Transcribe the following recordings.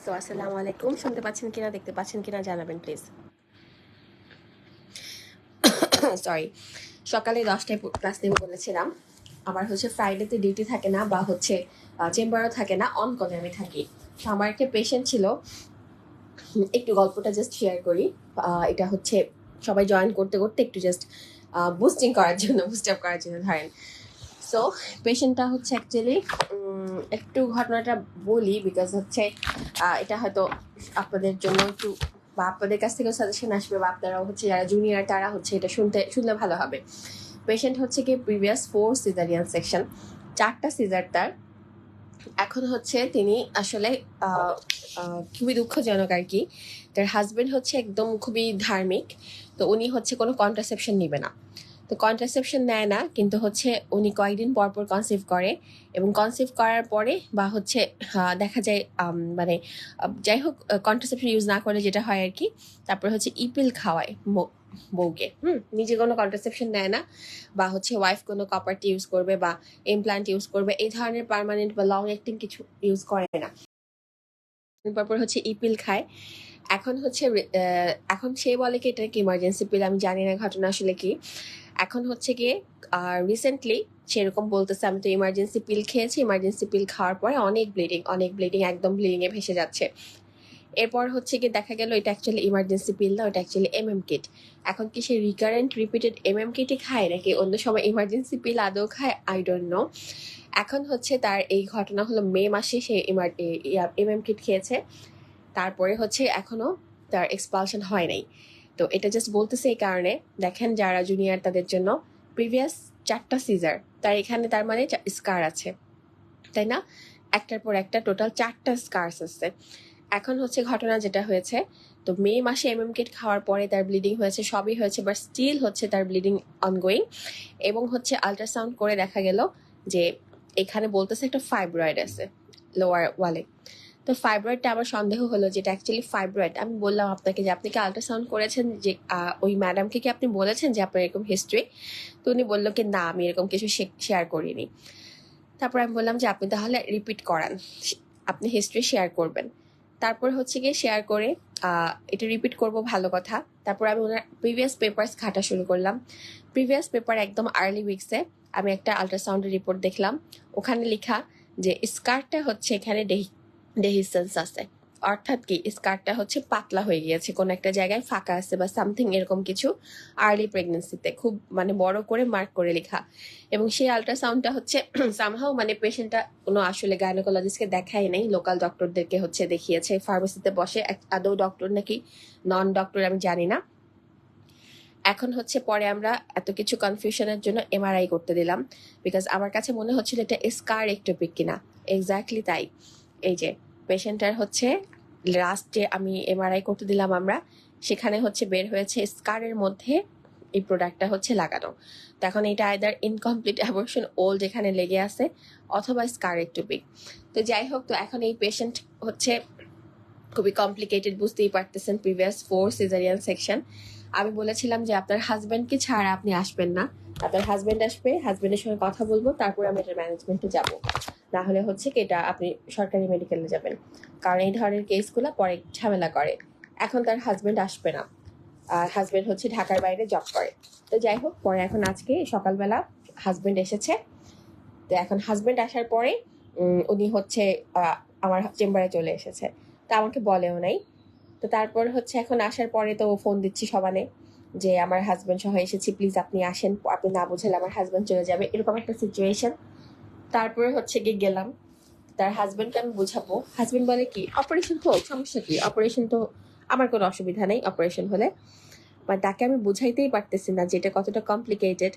So আসসালামু আলাইকুম, শুনতে পাচ্ছেন কিনা দেখতে পাচ্ছেন কিনা জানাবেন প্লিজ। সরি, সকালে 10টায় ক্লাস নেব বলেছিলাম। আমার হচ্ছে ফ্রাইডেতে ডিউটি থাকে না, বা হচ্ছে চেম্বারও থাকে না, অন কলে আমি থাকি। তো আমার একটা পেশেন্ট ছিল, একটু গল্পটা জাস্ট শেয়ার করি। এটা হচ্ছে সবাই জয়েন করতে করতে একটু জাস্ট বুস্টিং করার জন্য, বুস্ট আপ করার জন্য ধরেন। সো পেশেন্টটা হচ্ছে অ্যাকচুয়ালি একটু ঘটনাটা বলি, বিকজ হচ্ছে এটা হয়তো আপনাদের জন্য একটু, বা আপনাদের কাছ থেকেও সাজেশন আসবে, বা আপনারাও হচ্ছে যারা জুনিয়র তারা হচ্ছে এটা শুনলে ভালো হবে। পেশেন্ট হচ্ছে কি প্রিভিয়াস 4 সিজারিয়ান সেকশন, 4টা সিজার তার। এখন হচ্ছে তিনি আসলে খুবই দুঃখজনক আর কি, তার হাজবেন্ড হচ্ছে একদম খুবই ধার্মিক, তো উনি হচ্ছে কোনো কন্ট্রাসেপশন নিবে না। তো কন্ট্রাসেপশন নেয় না, কিন্তু হচ্ছে উনি কয়েকদিন পর পর কনসিভ করে, এবং কনসিভ করার পরে বা হচ্ছে দেখা যায় মানে যাই হোক, কন্ট্রাসেপশন ইউজ না করে যেটা হয় আর কি, তারপরে হচ্ছে ইপিল খাওয়ায় বউকে। নিজে কোনো কন্ট্রাসেপশন নেয় না, বা হচ্ছে ওয়াইফ কোনো কপারটি ইউজ করবে বা ইমপ্লান্ট ইউজ করবে, এই ধরনের পার্মানেন্ট বা লং অ্যাক্টিং কিছু ইউজ করে না। তারপর হচ্ছে ইপিল খায়। এখন হচ্ছে এখন সে বলে কি এটা কি ইমার্জেন্সি পিল, আমি জানি না ঘটনা আসলে কি। এখন হচ্ছে গিয়ে রিসেন্টলি সেরকম বলতেছে আমি তো ইমার্জেন্সি পিল খেয়েছি, ইমার্জেন্সি পিল খাওয়ার পরে অনেক ব্লিডিং, একদম ব্লিডিং এ ভেসে যাচ্ছে। এরপর হচ্ছে কি দেখা গেল এটা অ্যাকচুয়ালি ইমার্জেন্সি পিল না, ওটা অ্যাকচুয়ালি এমএম কিট। এখন কি সে রিকারেন্ট রিপিটেড এমএম কিটই খায়, নাকি অন্য সময় ইমার্জেন্সি পিল আদৌ খায়, আই ডোন্ট নো। এখন হচ্ছে তার এই ঘটনা হলো মে মাসে সে এমএম কিট খেয়েছে, তারপরে হচ্ছে এখনো তার এক্সপালশন হয় নাই। তো এটা জাস্ট বলতেছে এই কারণে, দেখেন যারা জুনিয়র তাদের জন্য প্রিভিয়াস 4টা সিজার, তার এখানে তার মানে স্কার আছে, তাই না? একটার পর একটা টোটাল 4টা স্কার্স আছে। এখন হচ্ছে ঘটনা যেটা হয়েছে, তো মে মাসে এমএম কিট খাওয়ার পরে তার ব্লিডিং হয়েছে, সবই হয়েছে, বাট স্টিল হচ্ছে তার ব্লিডিং অনগোয়িং। এবং হচ্ছে আল্ট্রাসাউন্ড করে দেখা গেল যে এখানে বলতেছে একটা ফাইব্রয়েড আছে লোয়ার ওয়ালে। তো ফাইব্রয়েডটা আমার সন্দেহ হলো যেটা অ্যাকচুয়ালি ফাইব্রয়েড। আমি বললাম আপনাকে যে আপনি কি আল্ট্রাসাউন্ড করেছেন, যে ওই ম্যাডামকে কি আপনি বলেছেন যে আপনার এরকম হিস্ট্রি? তো উনি বললো কি না, আমি এরকম কিছু শেয়ার করিনি। তারপর আমি বললাম যে আপনি তাহলে রিপিট করান, আপনি হিস্ট্রি শেয়ার করবেন। তারপর হচ্ছে গিয়ে শেয়ার করে এটা রিপিট করব, ভালো কথা। তারপর আমি ওনার প্রিভিয়াস পেপারস ঘাটা শুরু করলাম। প্রিভিয়াস পেপার একদম আর্লি উইকসে আমি একটা আল্ট্রাসাউন্ডের রিপোর্ট দেখলাম, ওখানে লেখা যে স্কারটা হচ্ছে এখানে ডেহিসেন্স আছে। অর্থাৎ কি স্কারটা হচ্ছে পাতলা হয়ে গিয়েছে, কোনো একটা জায়গায় ফাঁকা আছে বা সামথিং এরকম কিছু, আর্লি প্রেগনেন্সিতে খুব মানে বড় করে মার্ক করে লেখা। এবং সেই আল্ট্রাসাউন্ডটা হচ্ছে সামহাও মানে পেশেন্টটা কোনো আসলে গাইনোকোলজিস্টকে দেখায় নাই, লোকাল ডক্টরদেরকে হচ্ছে দেখিয়েছে, ফার্মেসিতে বসে। আদৌ ডক্টর নাকি নন ডক্টর আমি জানি না। এখন হচ্ছে পরে আমরা এত কিছু কনফিউশনের জন্য এমআরআই করতে দিলাম, বিকজ আমার কাছে মনে হচ্ছিল এটা স্কার একটোপিক কিনা। এক্স্যাক্টলি তাই। এই যে পেশেন্টার হচ্ছে লাস্টে আমি এমআরআই করতে দিলাম আমরা, সেখানে হচ্ছে বের হয়েছে স্কারের মধ্যে এই প্রোডাক্টটা হচ্ছে লাগানো। তো এখন এটা আইদার ইনকমপ্লিট অ্যাবর্শন ওল্ড এখানে লেগে আছে, অথবা স্কার একটোপিক। তো যাই হোক, তো এখন এই পেশেন্ট হচ্ছে খুবই কমপ্লিকেটেড, বুঝতেই পারতেছেন, প্রিভিয়াস 4 সিজারিয়ান সেকশন। আমি বলেছিলাম যে আপনার হাজবেন্ডকে ছাড়া আপনি আসবেন না, আপনার হাজবেন্ড আসবে, হাজবেন্ডের সঙ্গে কথা বলবো, তারপর আমি এটার ম্যানেজমেন্টে যাব। না হলে হচ্ছে কি এটা আপনি সরকারি মেডিকেলে যাবেন, কারণ এই ধরনের কেসগুলো পরে ঝামেলা করে। এখন তার হাজবেন্ড আসবে না, আর হাজবেন্ড হচ্ছে ঢাকার বাইরে জব করে। তো যাই হোক, পরে এখন আজকে সকালবেলা হাজবেন্ড এসেছে। তো এখন হাজবেন্ড আসার পরে উনি হচ্ছে আমার চেম্বারে চলে এসেছে, তা আমাকে বলেও নাই। তো তারপর হচ্ছে এখন আসার পরে তো ফোন দিচ্ছি সবানে যে আমার হাজবেন্ড সহ এসেছি, প্লিজ আপনি আসেন, আপনি না বুঝলে আমার হাজবেন্ড চলে যাবে, এরকম একটা সিচুয়েশন। তারপরে হচ্ছে গিয়ে গেলাম, তার হাজবেন্ডকে আমি বুঝাবো, হাজবেন্ড বলে কি অপারেশন হোক, সমস্যা কি, অপারেশন তো আমার কোনো অসুবিধা নেই অপারেশন হলে। বাট তাকে আমি বুঝাইতেই পারতেছি না যে এটা কতটা কমপ্লিকেটেড,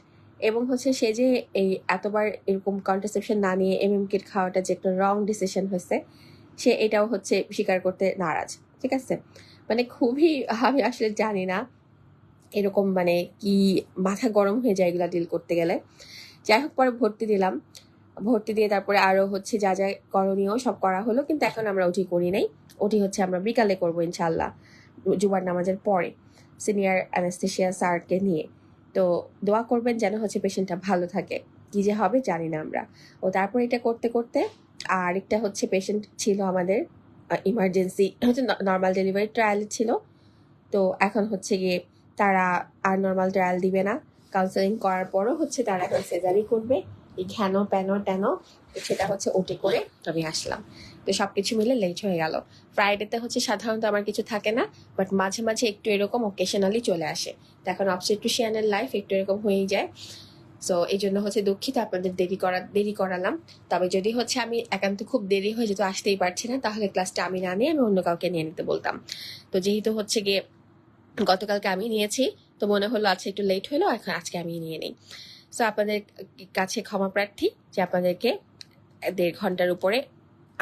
এবং হচ্ছে সে যে এই এতবার এরকম কন্ট্রাসেপশন না নিয়ে এমএম কিট খাওয়াটা যে একটা রং ডিসিশন হয়েছে, সে এটাও হচ্ছে স্বীকার করতে নারাজ। ঠিক আছে, মানে খুবই, আমি আসলে জানি না এরকম মানে কি মাথা গরম হয়ে যায় এগুলা ডিল করতে গেলে। যাই হোক, পরে ভর্তি দিলাম, ভর্তি দিয়ে তারপরে আরো হচ্ছে যা যা করণীয় সব করা হলো, কিন্তু এখন আমরা ওটি করি নাই। ওটি হচ্ছে আমরা বিকালে করবো ইনশাল্লাহ, জুমার নামাজের পরে, সিনিয়র অ্যানেস্থেশিয়া স্যারকে নিয়ে। তো দোয়া করবেন যেন হচ্ছে পেশেন্টটা ভালো থাকে, কি যে হবে জানি না আমরা। ও তারপর এটা করতে করতে আরেকটা হচ্ছে পেশেন্ট ছিল আমাদের, ইমার্জেন্সি হচ্ছে নর্মাল ডেলিভারি ট্রায়াল ছিল। তো এখন হচ্ছে গিয়ে তারা আর নর্মাল ট্রায়াল দিবে না, কাউন্সেলিং করার পরও হচ্ছে তারা এখন সেজারি করবে। এই ঘ্যানো প্যানো ট্যানো সেটা হচ্ছে ওটি করে আমি আসলাম। তো সব কিছু মিলে লেট হয়ে গেল। ফ্রাইডেতে হচ্ছে সাধারণত আমার কিছু থাকে না, বাট মাঝে মাঝে একটু এরকম ওকেশনালি চলে আসে। তো এখন অবস্টেট্রিশিয়ানের লাইফ একটু এরকম হয়েই যায়। সো এই জন্য হচ্ছে দুঃখিত আপনাদের দেরি করালাম। তবে যদি হচ্ছে আমি একান্ত খুব দেরি হয়ে যেত, আসতেই পারছি না, তাহলে ক্লাসটা আমি না নিয়ে আমি অন্য কাউকে নিয়ে নিতে বলতাম। তো যেহেতু হচ্ছে গিয়ে গতকালকে আমি নিয়েছি, তো মনে হলো আচ্ছা একটু লেট হলো, এখন আজকে আমি নিয়ে নিই। সো আপনাদের কাছে ক্ষমা প্রার্থী যে আপনাদেরকে 1.5 ঘন্টার উপরে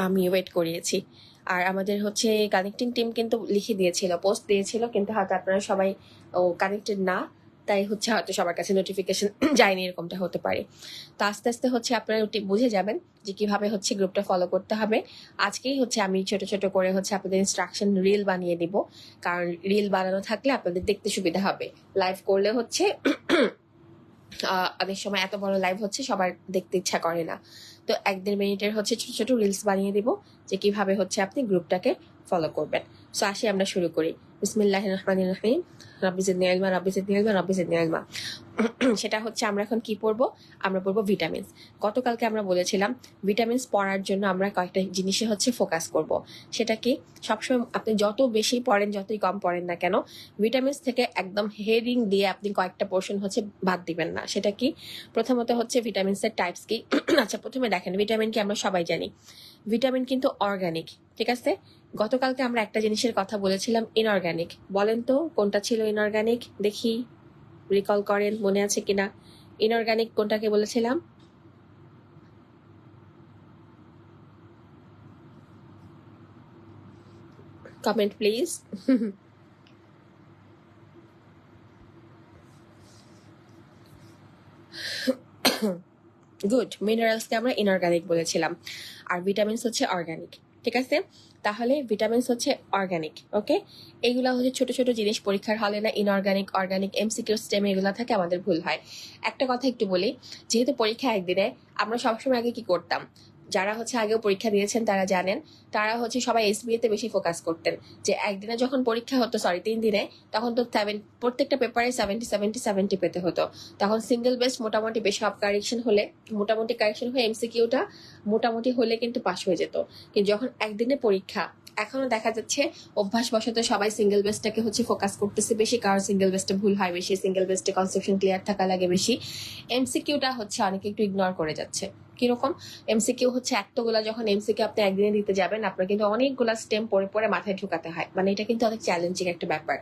আমি ওয়েট করিয়েছি। আর আমাদের হচ্ছে কানেক্টিং টিম কিন্তু লিখে দিয়েছিল, পোস্ট দিয়েছিল, কিন্তু হয়তো আপনারা সবাই কানেক্টেড না, তাই হচ্ছে হয়তো সবার কাছে নোটিফিকেশন যায়নি, এরকমটা হতে পারে। তো আস্তে আস্তে হচ্ছে আপনারা বুঝে যাবেন যে কিভাবে হচ্ছে গ্রুপটা ফলো করতে হবে। আজকেই হচ্ছে আমি ছোট ছোট করে হচ্ছে আপনাদের ইনস্ট্রাকশন রিল বানিয়ে দিব, কারণ রিল বানানো থাকলে আপনাদের দেখতে সুবিধা হবে। লাইভ করলে হচ্ছে অনেক সময় এত বড় লাইভ হচ্ছে সবার দেখতে ইচ্ছা করে না। তো 1-1.5 মিনিটের হচ্ছে ছোট ছোট রিলস বানিয়ে দিব যে কিভাবে হচ্ছে আপনি গ্রুপটাকে ফলো করবেন। সো আসি আমরা শুরু করি। বিসমিল্লাহির রহমানির রহিম। রাব্বি জিদনি ইলমা, রাব্বি জিদনি ইলমা, রাব্বি জিদনি ইলমা। সেটা হচ্ছে আমরা এখন কি পড়বো? আমরা পড়বো ভিটামিনস। গতকালকে আমরা বলেছিলাম ভিটামিনস পড়ার জন্য আমরা কয়েকটা জিনিসে হচ্ছে ফোকাস করব। সেটা কি? সবসময় আপনি যত বেশি পড়েন, যতই কম পড়েন না কেন, ভিটামিনস থেকে একদম হেডিং দিয়ে আপনি কয়েকটা পোর্শন হচ্ছে বাদ দিবেন না। সেটা কি? প্রথমত হচ্ছে ভিটামিনসের টাইপস কি। আচ্ছা, প্রথমে দেখেন ভিটামিন কি আমরা সবাই জানি। ভিটামিন কিন্তু অর্গানিক, ঠিক আছে? গতকালকে আমরা একটা জিনিসের কথা বলেছিলাম ইনঅর্গানিক। বলেন তো কোনটা ছিল ইনঅর্গানিক? দেখি রিকল করেন, মনে আছে কিনা। ইনঅর্গানিক কোনটাকে বলেছিলাম? Comment please. গুড। মিনারেলসকে আমরা ইনঅর্গানিক বলেছিলাম, আর ভিটামিনস হচ্ছে অর্গানিক, ঠিক আছে? তাহলে ভিটামিনস হচ্ছে অর্গানিক, ওকে? এইগুলা হচ্ছে ছোট ছোট জিনিস, পরীক্ষার হলে না ইনঅর্গানিক অর্গানিক এমসিকিউ স্টেমে এগুলা থাকে, আমাদের ভুল হয়। একটা কথা একটু বলি, যেহেতু পরীক্ষা একদিনে, আমরা সবসময় আগে কি করতাম, যারা হচ্ছে আগেও পরীক্ষা দিয়েছেন তারা জানেন, তারা হচ্ছে সবাই এসবিএ তে বেশি ফোকাস করতেন। যে একদিনে যখন পরীক্ষা হতো, 3 দিনে, তখন তো প্রত্যেকটা পেপারে 70 পেতে হতো। তখন সিঙ্গেল বেস্ট মোটামুটি বেশি সব কারেকশন হলে, মোটামুটি কারেকশন হয়ে এমসিকিউটা মোটামুটি হলে কিন্তু পাস হয়ে যেত। কিন্তু যখন একদিনে পরীক্ষা, এখনো দেখা যাচ্ছে অভ্যাসবশত সবাই সিঙ্গেল বেসটাকে হচ্ছে ফোকাস করতেছে বেশি, কারণ সিঙ্গেল বেসটে ভুল হয় বেশি, সিঙ্গেল বেসটে কনসেপশন ক্লিয়ার থাকা লাগে বেশি। এমসিকিউটা হচ্ছে অনেকে একটু ইগনোর করে যাচ্ছে। কিরকম? এমসিকিউ হচ্ছে এতগুলা, যখন এমসিকিউ আপনি একদিনে দিতে যাবেন, আপনার কিন্তু অনেকগুলা স্টেম পড়ে পড়ে মাথায় ঢুকাতে হয়, মানে এটা কিন্তু অনেক চ্যালেঞ্জিং একটা ব্যাপার।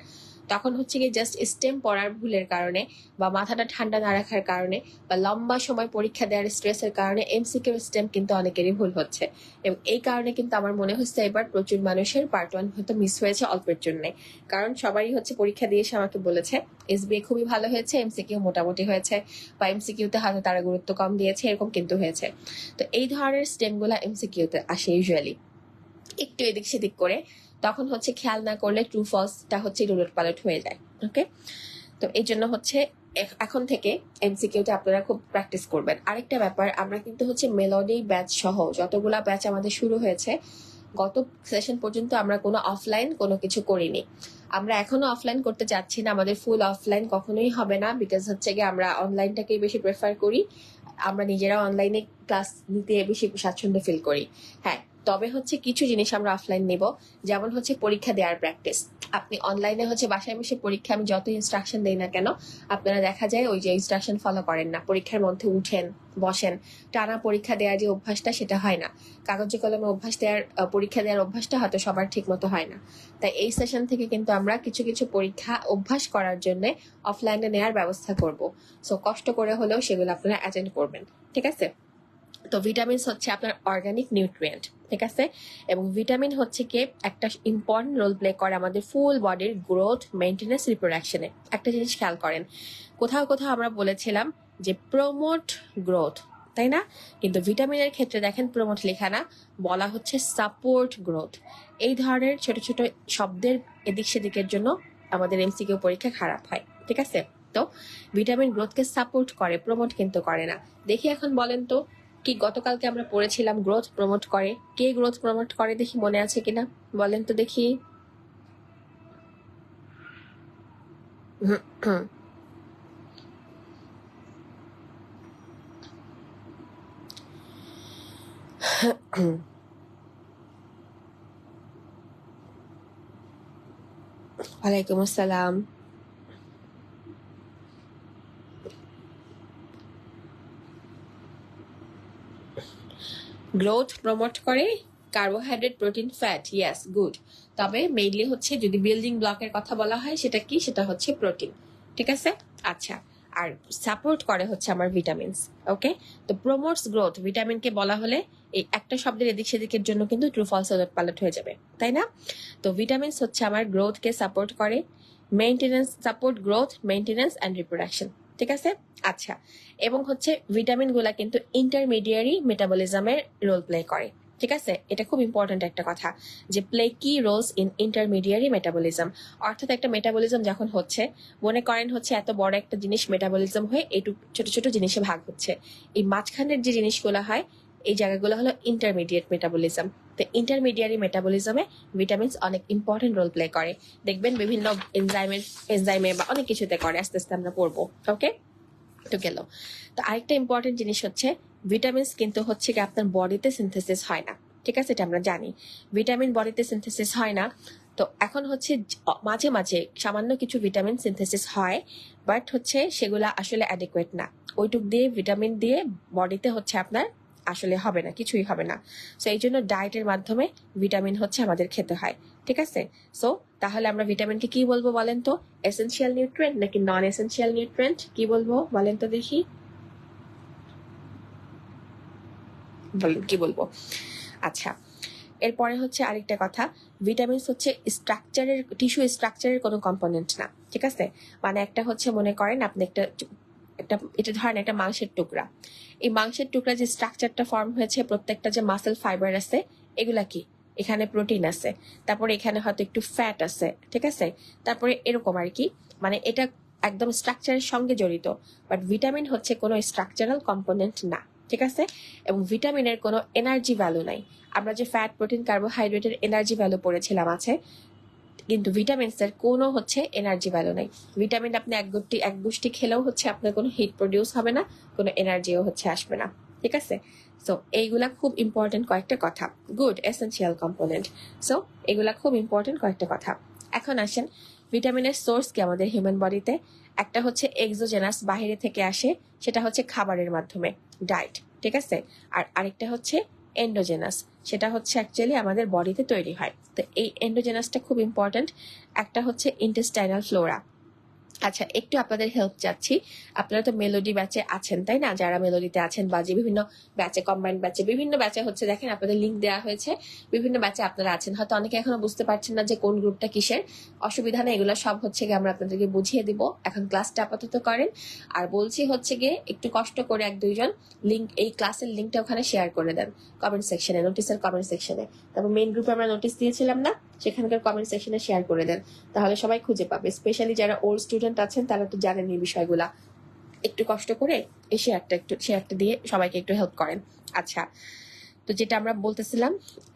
তখন হচ্ছে কি জাস্ট স্টেম পড়ার ভুলের কারণে, বা মাথাটা ঠান্ডা না রাখার কারণে, বা লম্বা সময় পরীক্ষা দেওয়ার স্ট্রেসের কারণে এমসিকিউ স্টেম কিন্তু অনেকেরই ভুল হচ্ছে। এবং এই কারণে কিন্তু আমার মনে হচ্ছে এবার প্রচুর মানুষের পার্ট 1 হয়তো মিস হয়েছে অল্পের জন্য। কারণ সবাই হচ্ছে পরীক্ষা দিয়ে এসে আমাকে বলেছে এসবিএ খুবই ভালো হয়েছে, এমসিকিউ মোটামুটি হয়েছে, বা এমসিকিউতে হয়তো তারা গুরুত্ব কম দিয়েছে, এরকম কিন্তু হয়েছে। তো এই ধরনের স্টেমগুলা এমসিকিউতে আসে ইউজুয়ালি একটু এদিক সেদিক করে, তখন হচ্ছে খেয়াল না করলে ট্রু ফলসটা হচ্ছে উলট পালট হয়ে যায়, ওকে? তো এই জন্য হচ্ছে এখন থেকে এমসিকিউতে আপনারা খুব প্র্যাকটিস করবেন। আরেকটা ব্যাপার, আমরা কিন্তু হচ্ছে মেলোডি ব্যাচ সহ যতগুলা ব্যাচ আমাদের শুরু হয়েছে, গত সেশন পর্যন্ত আমরা কোনো অফলাইন কোনো কিছু করিনি। আমরা এখনো অফলাইন করতে চাচ্ছি না, আমাদের ফুল অফলাইন কখনোই হবে না, বিকজ হচ্ছে গিয়ে আমরা অনলাইনটাকেই বেশি প্রেফার করি। আমরা নিজেরা অনলাইনে ক্লাস নিতে বেশি স্বাচ্ছন্দ্য ফিল করি। হ্যাঁ, তবে হচ্ছে কিছু জিনিস আমরা অফলাইন নেব, যেমন হচ্ছে পরীক্ষা দেওয়ার প্র্যাকটিস। আপনি অনলাইনে হচ্ছে বাসায় বসে পরীক্ষা, আমি যত ইনস্ট্রাকশন দেই না কেন, আপনারা দেখা যায় ওই যে ইনস্ট্রাকশন ফলো করেন না, পরীক্ষার মধ্যে উঠেন বসেন, টানা পরীক্ষা দেওয়ার যে অভ্যাসটা সেটা হয় না। কাগজে কলমে পরীক্ষা দেওয়ার অভ্যাসটা হয়তো সবার ঠিক মতো হয় না। তাই এই সেশন থেকে কিন্তু আমরা কিছু কিছু পরীক্ষা অভ্যাস করার জন্য অফলাইনে নেওয়ার ব্যবস্থা করব। সো কষ্ট করে হলেও সেগুলো আপনারা অ্যাটেন্ড করবেন, ঠিক আছে? তো ভিটামিনস হচ্ছে আপনার অর্গানিক নিউট্রিয়েন্ট, ঠিক আছে? এবং ভিটামিন হচ্ছে কি একটা ইম্পর্টেন্ট রোল প্লে করে আমাদের ফুল বডির গ্রোথ, মেইনটেনেন্স, রিপ্রোডাকশনে। একটা জিনিস খেয়াল করেন, কোথাও কোথাও আমরা বলেছিলাম যে প্রমোট গ্রোথ, তাই না? কিন্তু ভিটামিনের ক্ষেত্রে দেখেন প্রমোট লেখা না, বলা হচ্ছে সাপোর্ট গ্রোথ। এই ধরনের ছোট ছোট শব্দের এদিক সেদিকের জন্য আমাদের এমসিকিউ পরীক্ষা খারাপ হয়, ঠিক আছে? তো ভিটামিন গ্রোথকে সাপোর্ট করে, প্রমোট কিন্তু করে না। দেখি এখন বলেন তো কি গতকালকে আমরা পড়েছিলাম গ্রোথ প্রমোট করে। কে গ্রোথ প্রমোট করে দেখি মনে আছে কিনা, বলেন তো দেখি। ওয়ালাইকুম আসসালাম। গ্রোথ প্রমোট করে carbohydrate, protein, fat. Yes, good. তবে মেইনলি হচ্ছে যদি বিল্ডিং ব্লকের কথা বলা হয় সেটা কি, সেটা হচ্ছে প্রোটিন। ঠিক আছে, আচ্ছা। আর সাপোর্ট করে হচ্ছে আমার ভিটামিনস। ওকে, তো প্রমোটস গ্রোথ ভিটামিনকে বলা হলে এই একটা শব্দের এদিক সেদিকের জন্য কিন্তু ট্রু ফলস ওলট পালট হয়ে যাবে, তাই না? তো ভিটামিনস হচ্ছে আমার গ্রোথকে সাপোর্ট করে, maintenance, support growth, maintenance and reproduction. ঠিক আছে, আচ্ছা। এবং হচ্ছে ভিটামিন গুলা কিন্তু ইন্টারমিডিয়ারি মেটাবলিজমের রোল প্লে করে। ঠিক আছে, এটা খুব ইম্পর্টেন্ট একটা কথা, যে প্লে কি রোলস ইন ইন্টারমিডিয়ারি মেটাবলিজম। অর্থাৎ একটা মেটাবলিজম যখন হচ্ছে, মনে করেন হচ্ছে এত বড় একটা জিনিস মেটাবলিজম হয়ে একটু ছোট ছোট জিনিসে ভাগ হচ্ছে, এই মাঝখানের যে জিনিসগুলো হয় এই জায়গাগুলো হলো ইন্টারমিডিয়েট মেটাবলিজম। তো ইন্টারমিডিয়ারি মেটাবলিজমে ভিটামিনস অনেক ইম্পর্টেন্ট রোল প্লে করে। দেখবেন বিভিন্ন এনজাইমে বা অনেক কিছুতে করে, আস্তে আস্তে আমরা পড়বো। ওকে, তো গেল। তো আরেকটা ইম্পর্টেন্ট জিনিস হচ্ছে ভিটামিনস কিন্তু হচ্ছে কি আপনার বডিতে সিনথেসিস হয় না। ঠিক আছে, এটা আমরা জানি ভিটামিন বডিতে সিনথেসিস হয় না। তো এখন হচ্ছে মাঝে মাঝে সামান্য কিছু ভিটামিন সিনথেসিস হয়, বাট হচ্ছে সেগুলা আসলে অ্যাডিকুয়েট না। ওইটুক দিয়ে ভিটামিন দিয়ে বডিতে হচ্ছে আপনার আসলে হবে না, কিছুই হবে না। সো এই জন্য ডায়েটের মাধ্যমে ভিটামিন হচ্ছে আমাদের খেতে হয়। ঠিক আছে, সো তাহলে আমরা ভিটামিনকে কি বলবো বলেন তো? এসেনশিয়াল নিউট্রিয়েন্ট নাকি নন এসেনশিয়াল নিউট্রিয়েন্ট, কি বলবো বলেন তো দেখি, বলেন কি বলবো? আচ্ছা, এরপরে হচ্ছে আরেকটা কথা, ভিটামিনস হচ্ছে স্ট্রাকচারের, টিস্যু স্ট্রাকচারের কোনো কম্পোনেন্ট না। ঠিক আছে, মানে একটা হচ্ছে মনে করেন আপনি একটা একটা এটা ধরেন একটা মাংসের টুকরা, এই মাংসের টুকরা যে স্ট্রাকচারটা ফর্ম হয়েছে, প্রত্যেকটা যে মাসেল ফাইবার আছে এগুলা কি, এখানে প্রোটিন আছে, তারপরে এখানে হয়তো একটু ফ্যাট আছে। ঠিক আছে, তারপরে এরকম আর কি, মানে এটা একদম স্ট্রাকচারের সঙ্গে জড়িত। বাট ভিটামিন হচ্ছে কোনো স্ট্রাকচারাল কম্পোনেন্ট না। ঠিক আছে, এবং ভিটামিনের কোনো এনার্জি ভ্যালু নাই। আমরা যে ফ্যাট, প্রোটিন, কার্বোহাইড্রেটের এনার্জি ভ্যালু পড়েছিলাম আছে, কিন্তু ভিটামিনস এর কোনো হচ্ছে এনার্জি ভ্যালু নাই। ভিটামিন আপনি এক গুষ্টি খেলেও হচ্ছে আপনার কোনো হিট প্রডিউস হবে না, কোনো এনার্জিও হচ্ছে আসবে না। ঠিক আছে, সো এইগুলা খুব ইম্পর্টেন্ট কয়েকটা কথা। Good, essential component. সো এগুলা খুব ইম্পর্টেন্ট কয়েকটা কথা। এখন আসেন ভিটামিনের সোর্স কি আমাদের হিউম্যান বডিতে? একটা হচ্ছে এক্সোজেনাস, বাহিরে থেকে আসে, সেটা হচ্ছে খাবারের মাধ্যমে, ডায়েট। ঠিক আছে, আর আরেকটা হচ্ছে এন্ডোজেনাস, সেটা হচ্ছে অ্যাকচুয়ালি আমাদের বডিতে তৈরি হয়। তো এই এন্ডোজেনাসটা খুব ইম্পর্টেন্ট। একটা হচ্ছে ইন্টেস্টাইনাল ফ্লোরা। আচ্ছা, একটু আপনাদের হেল্প চাচ্ছি। আপনারা তো মেলোডি ব্যাচে আছেন, তাই না? যারা মেলোডিতে আছেন বা যে বিভিন্ন ব্যাচে, কম্বাইন্ড ব্যাচে, বিভিন্ন ব্যাচে হচ্ছে দেখেন আপনাদের লিঙ্ক দেওয়া হয়েছে, বিভিন্ন ব্যাচে আপনারা আছেন। হয়তো অনেকে এখনো বুঝতে পারছেন না যে কোন গ্রুপটা কিসের। অসুবিধা নেই, এগুলো সব হচ্ছে গিয়ে আমরা আপনাদেরকে বুঝিয়ে দিব। এখন ক্লাসটা আপাতত করেন, আর বলছি হচ্ছে গিয়ে একটু কষ্ট করে এক দুইজন লিঙ্ক, এই ক্লাসের লিঙ্কটা ওখানে শেয়ার করে দেন কমেন্ট সেকশনে, নোটিসের কমেন্ট সেকশনে। তারপর মেইন গ্রুপে আমরা নোটিস দিয়েছিলাম না, সেখানকার কমেন্ট সেকশনে শেয়ার করে দেন, তাহলে সবাই খুঁজে পাবে। স্পেশালি যারা ওল্ড স্টুডেন্ট আছেন তারা তো জানেন এই বিষয়গুলা। একটু কষ্ট করে এই শেয়ারটা দিয়ে সবাইকে একটু হেল্প করেন। আচ্ছা, তো যেটা আমরা বলতেছিলাম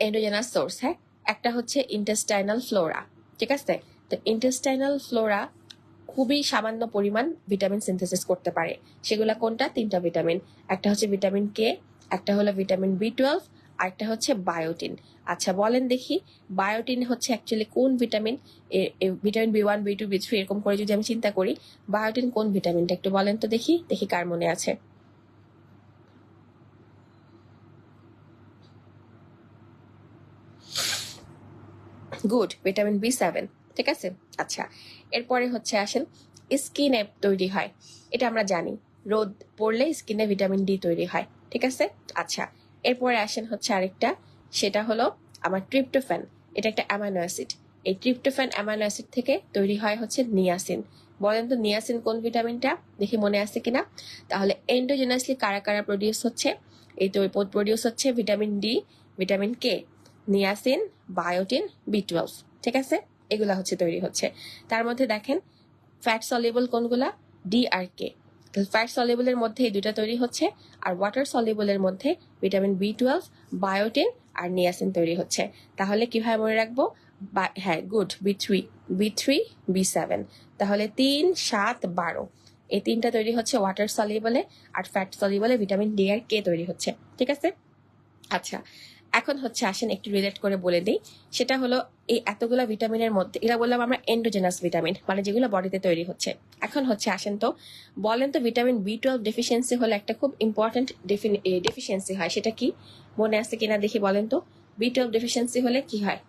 এন্ডোজেনাস সোর্স, হ্যাঁ, একটা হচ্ছে ইন্টেস্টাইনাল ফ্লোরা। ঠিক আছে, তো ইন্টেস্টাইনাল ফ্লোরা খুবই সামান্য পরিমাণ ভিটামিন সিনথেসিস করতে পারে। সেগুলা কোনটা? 3টা ভিটামিন। একটা হচ্ছে ভিটামিন কে, একটা হলো ভিটামিন B12, আরেকটা হচ্ছে বায়োটিন। আচ্ছা বলেন দেখি, বায়োটিন হচ্ছে অ্যাকচুয়ালি কোন vitamin? Vitamin B1, B2, B3 এরকম করে যদি আমি চিন্তা করি, বায়োটিন কোন ভিটামিনটা একটু বলেন তো দেখি, দেখি কার মনে আছে। Good, vitamin B7। ঠিক আছে, আচ্ছা। এরপরে হচ্ছে আসেন, স্কিনে তৈরি হয়, এটা আমরা জানি, রোদ পড়লে স্কিনে ভিটামিন ডি তৈরি হয়। ঠিক আছে, আচ্ছা। এরপরে আসেন হচ্ছে আরেকটা, সেটা হলো আমার ট্রিপ্টোফ্যান। এটা একটা অ্যামাইনো অ্যাসিড। এই ট্রিপ্টোফ্যান অ্যামাইনো অ্যাসিড থেকে তৈরি হয় হচ্ছে নিয়াসিন। বলেন তো নিয়াসিন কোন ভিটামিনটা, দেখি মনে আছে কিনা। তাহলে এন্ডোজেনাসলি কারা কারা প্রডিউস হচ্ছে? এই তো প্রডিউস হচ্ছে vitamin D, vitamin K, niacin, বায়োটিন, B12। ঠিক আছে, এগুলা হচ্ছে তৈরি হচ্ছে। তার মধ্যে দেখেন ফ্যাট সলিউবল কোনগুলা? ডি আর কে। ফ্যাট সলিবলের মধ্যে এই দুইটা তৈরি হচ্ছে, আর ওয়াটার সলিবলের মধ্যে ভিটামিন B12, বায়োটিন আর নিয়াসিন তৈরি হচ্ছে। তাহলে কিভাবে মনে রাখবো? হ্যাঁ, গুড, B3, B7। তাহলে 3, 7, 12 এই তিনটা তৈরি হচ্ছে ওয়াটার সলিবলে, আর ফ্যাট সলিবলে ভিটামিন ডি আর কে তৈরি হচ্ছে। ঠিক আছে? আচ্ছা, এখন হচ্ছে আসেন একটু রিলেট করে বলে দিই। সেটা হলো এই এতগুলো ভিটামিনের মধ্যে, এরা বললাম আমরা এন্ডোজেনাস ভিটামিন, মানে যেগুলো বডিতে তৈরি হচ্ছে। এখন হচ্ছে আসেন তো বলেন তো ভিটামিন B12 ডেফিসিয়েন্সি হলে একটা খুব ইম্পর্টেন্ট ডেফিসিয়েন্সি হয়, সেটা কি মনে আছে কিনা দেখি বলেন তো? B12 ডেফিসিয়েন্সি হলে কি হয়?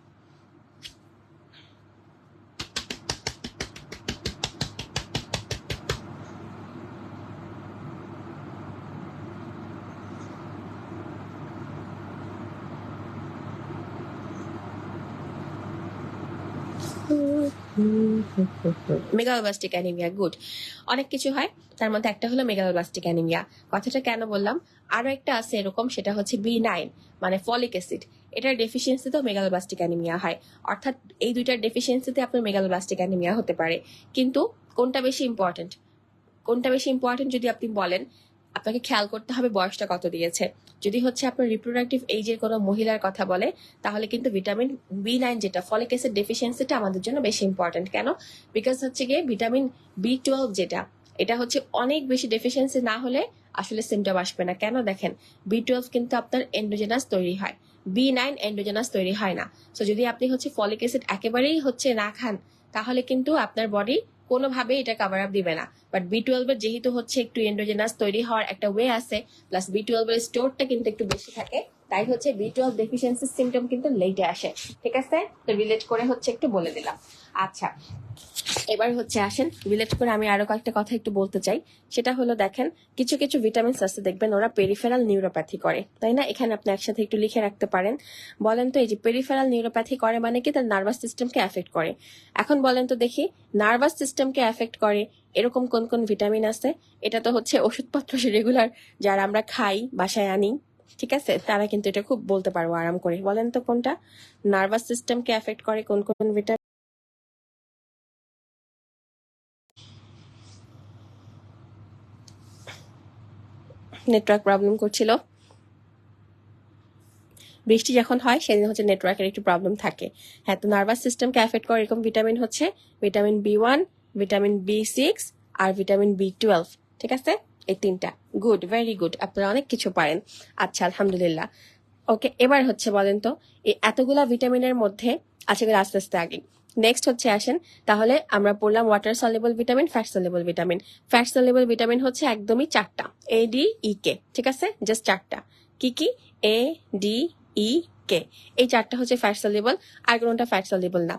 Megaloblastic anaemia, good. অনেক কিছু হয়, তার মধ্যে একটা হলো মেগালোব্লাস্টিক অ্যানিমিয়া। কথাটা কেন বললাম? আরো একটা আছে এরকম, সেটা হচ্ছে B9, মানে ফলিক অ্যাসিড। এটার ডেফিসিয়েন্সিতেও মেগালোব্লাস্টিক অ্যানিমিয়া হয়। অর্থাৎ এই দুইটার ডেফিসিয়েন্সিতে আপনার মেগালোব্লাস্টিক অ্যানিমিয়া হতে পারে। কিন্তু কোনটা বেশি ইম্পর্টেন্ট? কোনটা বেশি ইম্পর্টেন্ট যদি আপনি বলেন, আপনাকে খেয়াল করতে হবে বয়সটা কত দিয়েছে। যদি হচ্ছে আপনার রিপ্রোডাক্টিভ এইজের কোনো মহিলার কথা বলে, তাহলে কিন্তু ভিটামিন B9 যেটা ফলিক অ্যাসিড ডেফিসিয়েন্সিটা আমাদের জন্য বেশি ইম্পর্টেন্ট। কেন? বিকজ হচ্ছে গিয়ে ভিটামিন B12 যেটা, এটা হচ্ছে অনেক বেশি ডেফিসিয়েন্সি না হলে আসলে সিমটম আসবে না। কেন? দেখেন, B12 কিন্তু আপনার এন্ডোজেনাস তৈরি হয়, B9 এন্ডোজেনাস তৈরি হয় না। সো যদি আপনি হচ্ছে ফলিক অ্যাসিড একেবারেই হচ্ছে না খান, তাহলে কিন্তু আপনার বডি কোনোভাবে এটা কাভার আপ দিবে না। বাট B12 এর যেহেতু হচ্ছে একটু এন্ডোজেনাস তৈরি হওয়ার একটা ওয়ে আছে, প্লাস B12 এর স্টোরটা কিন্তু একটু বেশি থাকে, তাই হচ্ছে B12 ডেফিসিয়েন্সি সিমটম কিন্তু লেটে আসে। ঠিক আছে? তো রিলেট করে হচ্ছে একটু বলে দিলাম। আচ্ছা, এবার হচ্ছে আসেন রিলেট করে আমি আরো কয়েকটা কথা একটু বলতে চাই। সেটা হলো দেখেন, কিছু কিছু ভিটামিনস আছে দেখবেন ওরা পেরিফেরাল নিউরোপ্যাথি করে, তাই না? এখানে আপনি একসাথে একটু লিখে রাখতে পারেন। বলেন তো এই যে পেরিফেরাল নিউরোপ্যাথি করে মানে কি? তার নার্ভাস সিস্টেমকে এফেক্ট করে। এখন বলেন তো দেখি, নার্ভাস সিস্টেমকে এফেক্ট করে এরকম কোন কোন ভিটামিন আছে? এটা তো হচ্ছে ওষুধপত্র রেগুলার যারা আমরা খাই, বাসায় আনি, ঠিক আছে, তারা কিন্তু এটা খুব বলতে পারবো আরাম করে। বলেন তো কোনটা নার্ভাস সিস্টেমকে এফেক্ট করে, কোন কোন ভিটামিন? নেটওয়ার্ক প্রবলেম করছিল, বৃষ্টি যখন হয় সেদিন হচ্ছে নেটওয়ার্কের একটু প্রবলেম থাকে। হ্যাঁ, তো নার্ভাস সিস্টেমকে এফেক্ট করে এরকম ভিটামিন হচ্ছে ভিটামিন B1, ভিটামিন B6 আর ভিটামিন B12। ঠিক আছে? এই তিনটা। গুড, ভেরি গুড, আপনারা অনেক কিছু পারেন। আচ্ছা, আলহামদুলিল্লাহ। ওকে, এবার হচ্ছে বলেন তো এই এতগুলা ভিটামিনের মধ্যে, আচ্ছা এগুলো আস্তে আস্তে আগে। নেক্সট হচ্ছে আসেন, তাহলে আমরা পড়লাম water soluble vitamin, fat soluble vitamin. Fat soluble vitamin হচ্ছে একদমই 4টা, ADEK। ঠিক আছে? জাস্ট 4টা। কি কি? ADEK, এই 4টা হচ্ছে ফ্যাট সলিবল, আর কোনটা ফ্যাট সলিবল না।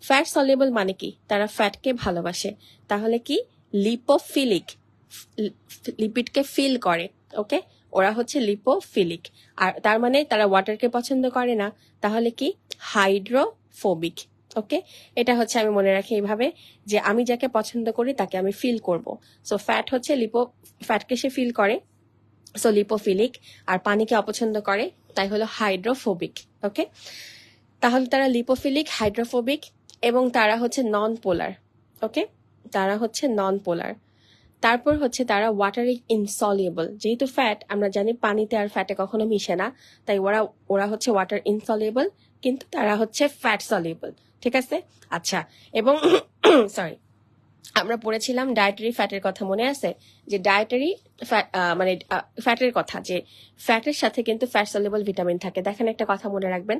ফ্যাট সলিবল মানে কি? তারা ফ্যাটকে ভালোবাসে। তাহলে কি? লিপোফিলিক, লিপিডকে ফিল করে। ওকে, ওরা হচ্ছে লিপোফিলিক। আর তার মানে তারা ওয়াটারকে পছন্দ করে না। তাহলে কি? হাইড্রোফোবিক। ওকে, এটা হচ্ছে আমি মনে রাখি এইভাবে, যে আমি যাকে পছন্দ করি তাকে আমি ফিল করব। সো ফ্যাট হচ্ছে ফ্যাটকে সে ফিল করে, সো লিপোফিলিক। আর পানিকে অপছন্দ করে, তাই হলো হাইড্রোফোবিক। ওকে, তাহলে তারা লিপোফিলিক, হাইড্রোফোবিক, এবং তারা হচ্ছে নন পোলার। ওকে, তারা হচ্ছে নন পোলার। তারপর হচ্ছে তারা ওয়াটারে ইনসলিউবল। যেহেতু ফ্যাট, আমরা জানি পানিতে আর ফ্যাটে কখনো মিশে না, তাই ওরা হচ্ছে ওয়াটার ইনসলিউবল, কিন্তু তারা হচ্ছে ফ্যাট সলিউবল। ঠিক আছে? আচ্ছা, এবং সরি, আমরা পড়েছিলাম ডায়েটারি ফ্যাটের কথা, মনে আছে? যে ডায়েটারি মানে ফ্যাটের কথা, যে ফ্যাটের সাথে কিন্তু ফ্যাট সলিউবল ভিটামিন থাকে। দেখেন, একটা কথা মনে রাখবেন,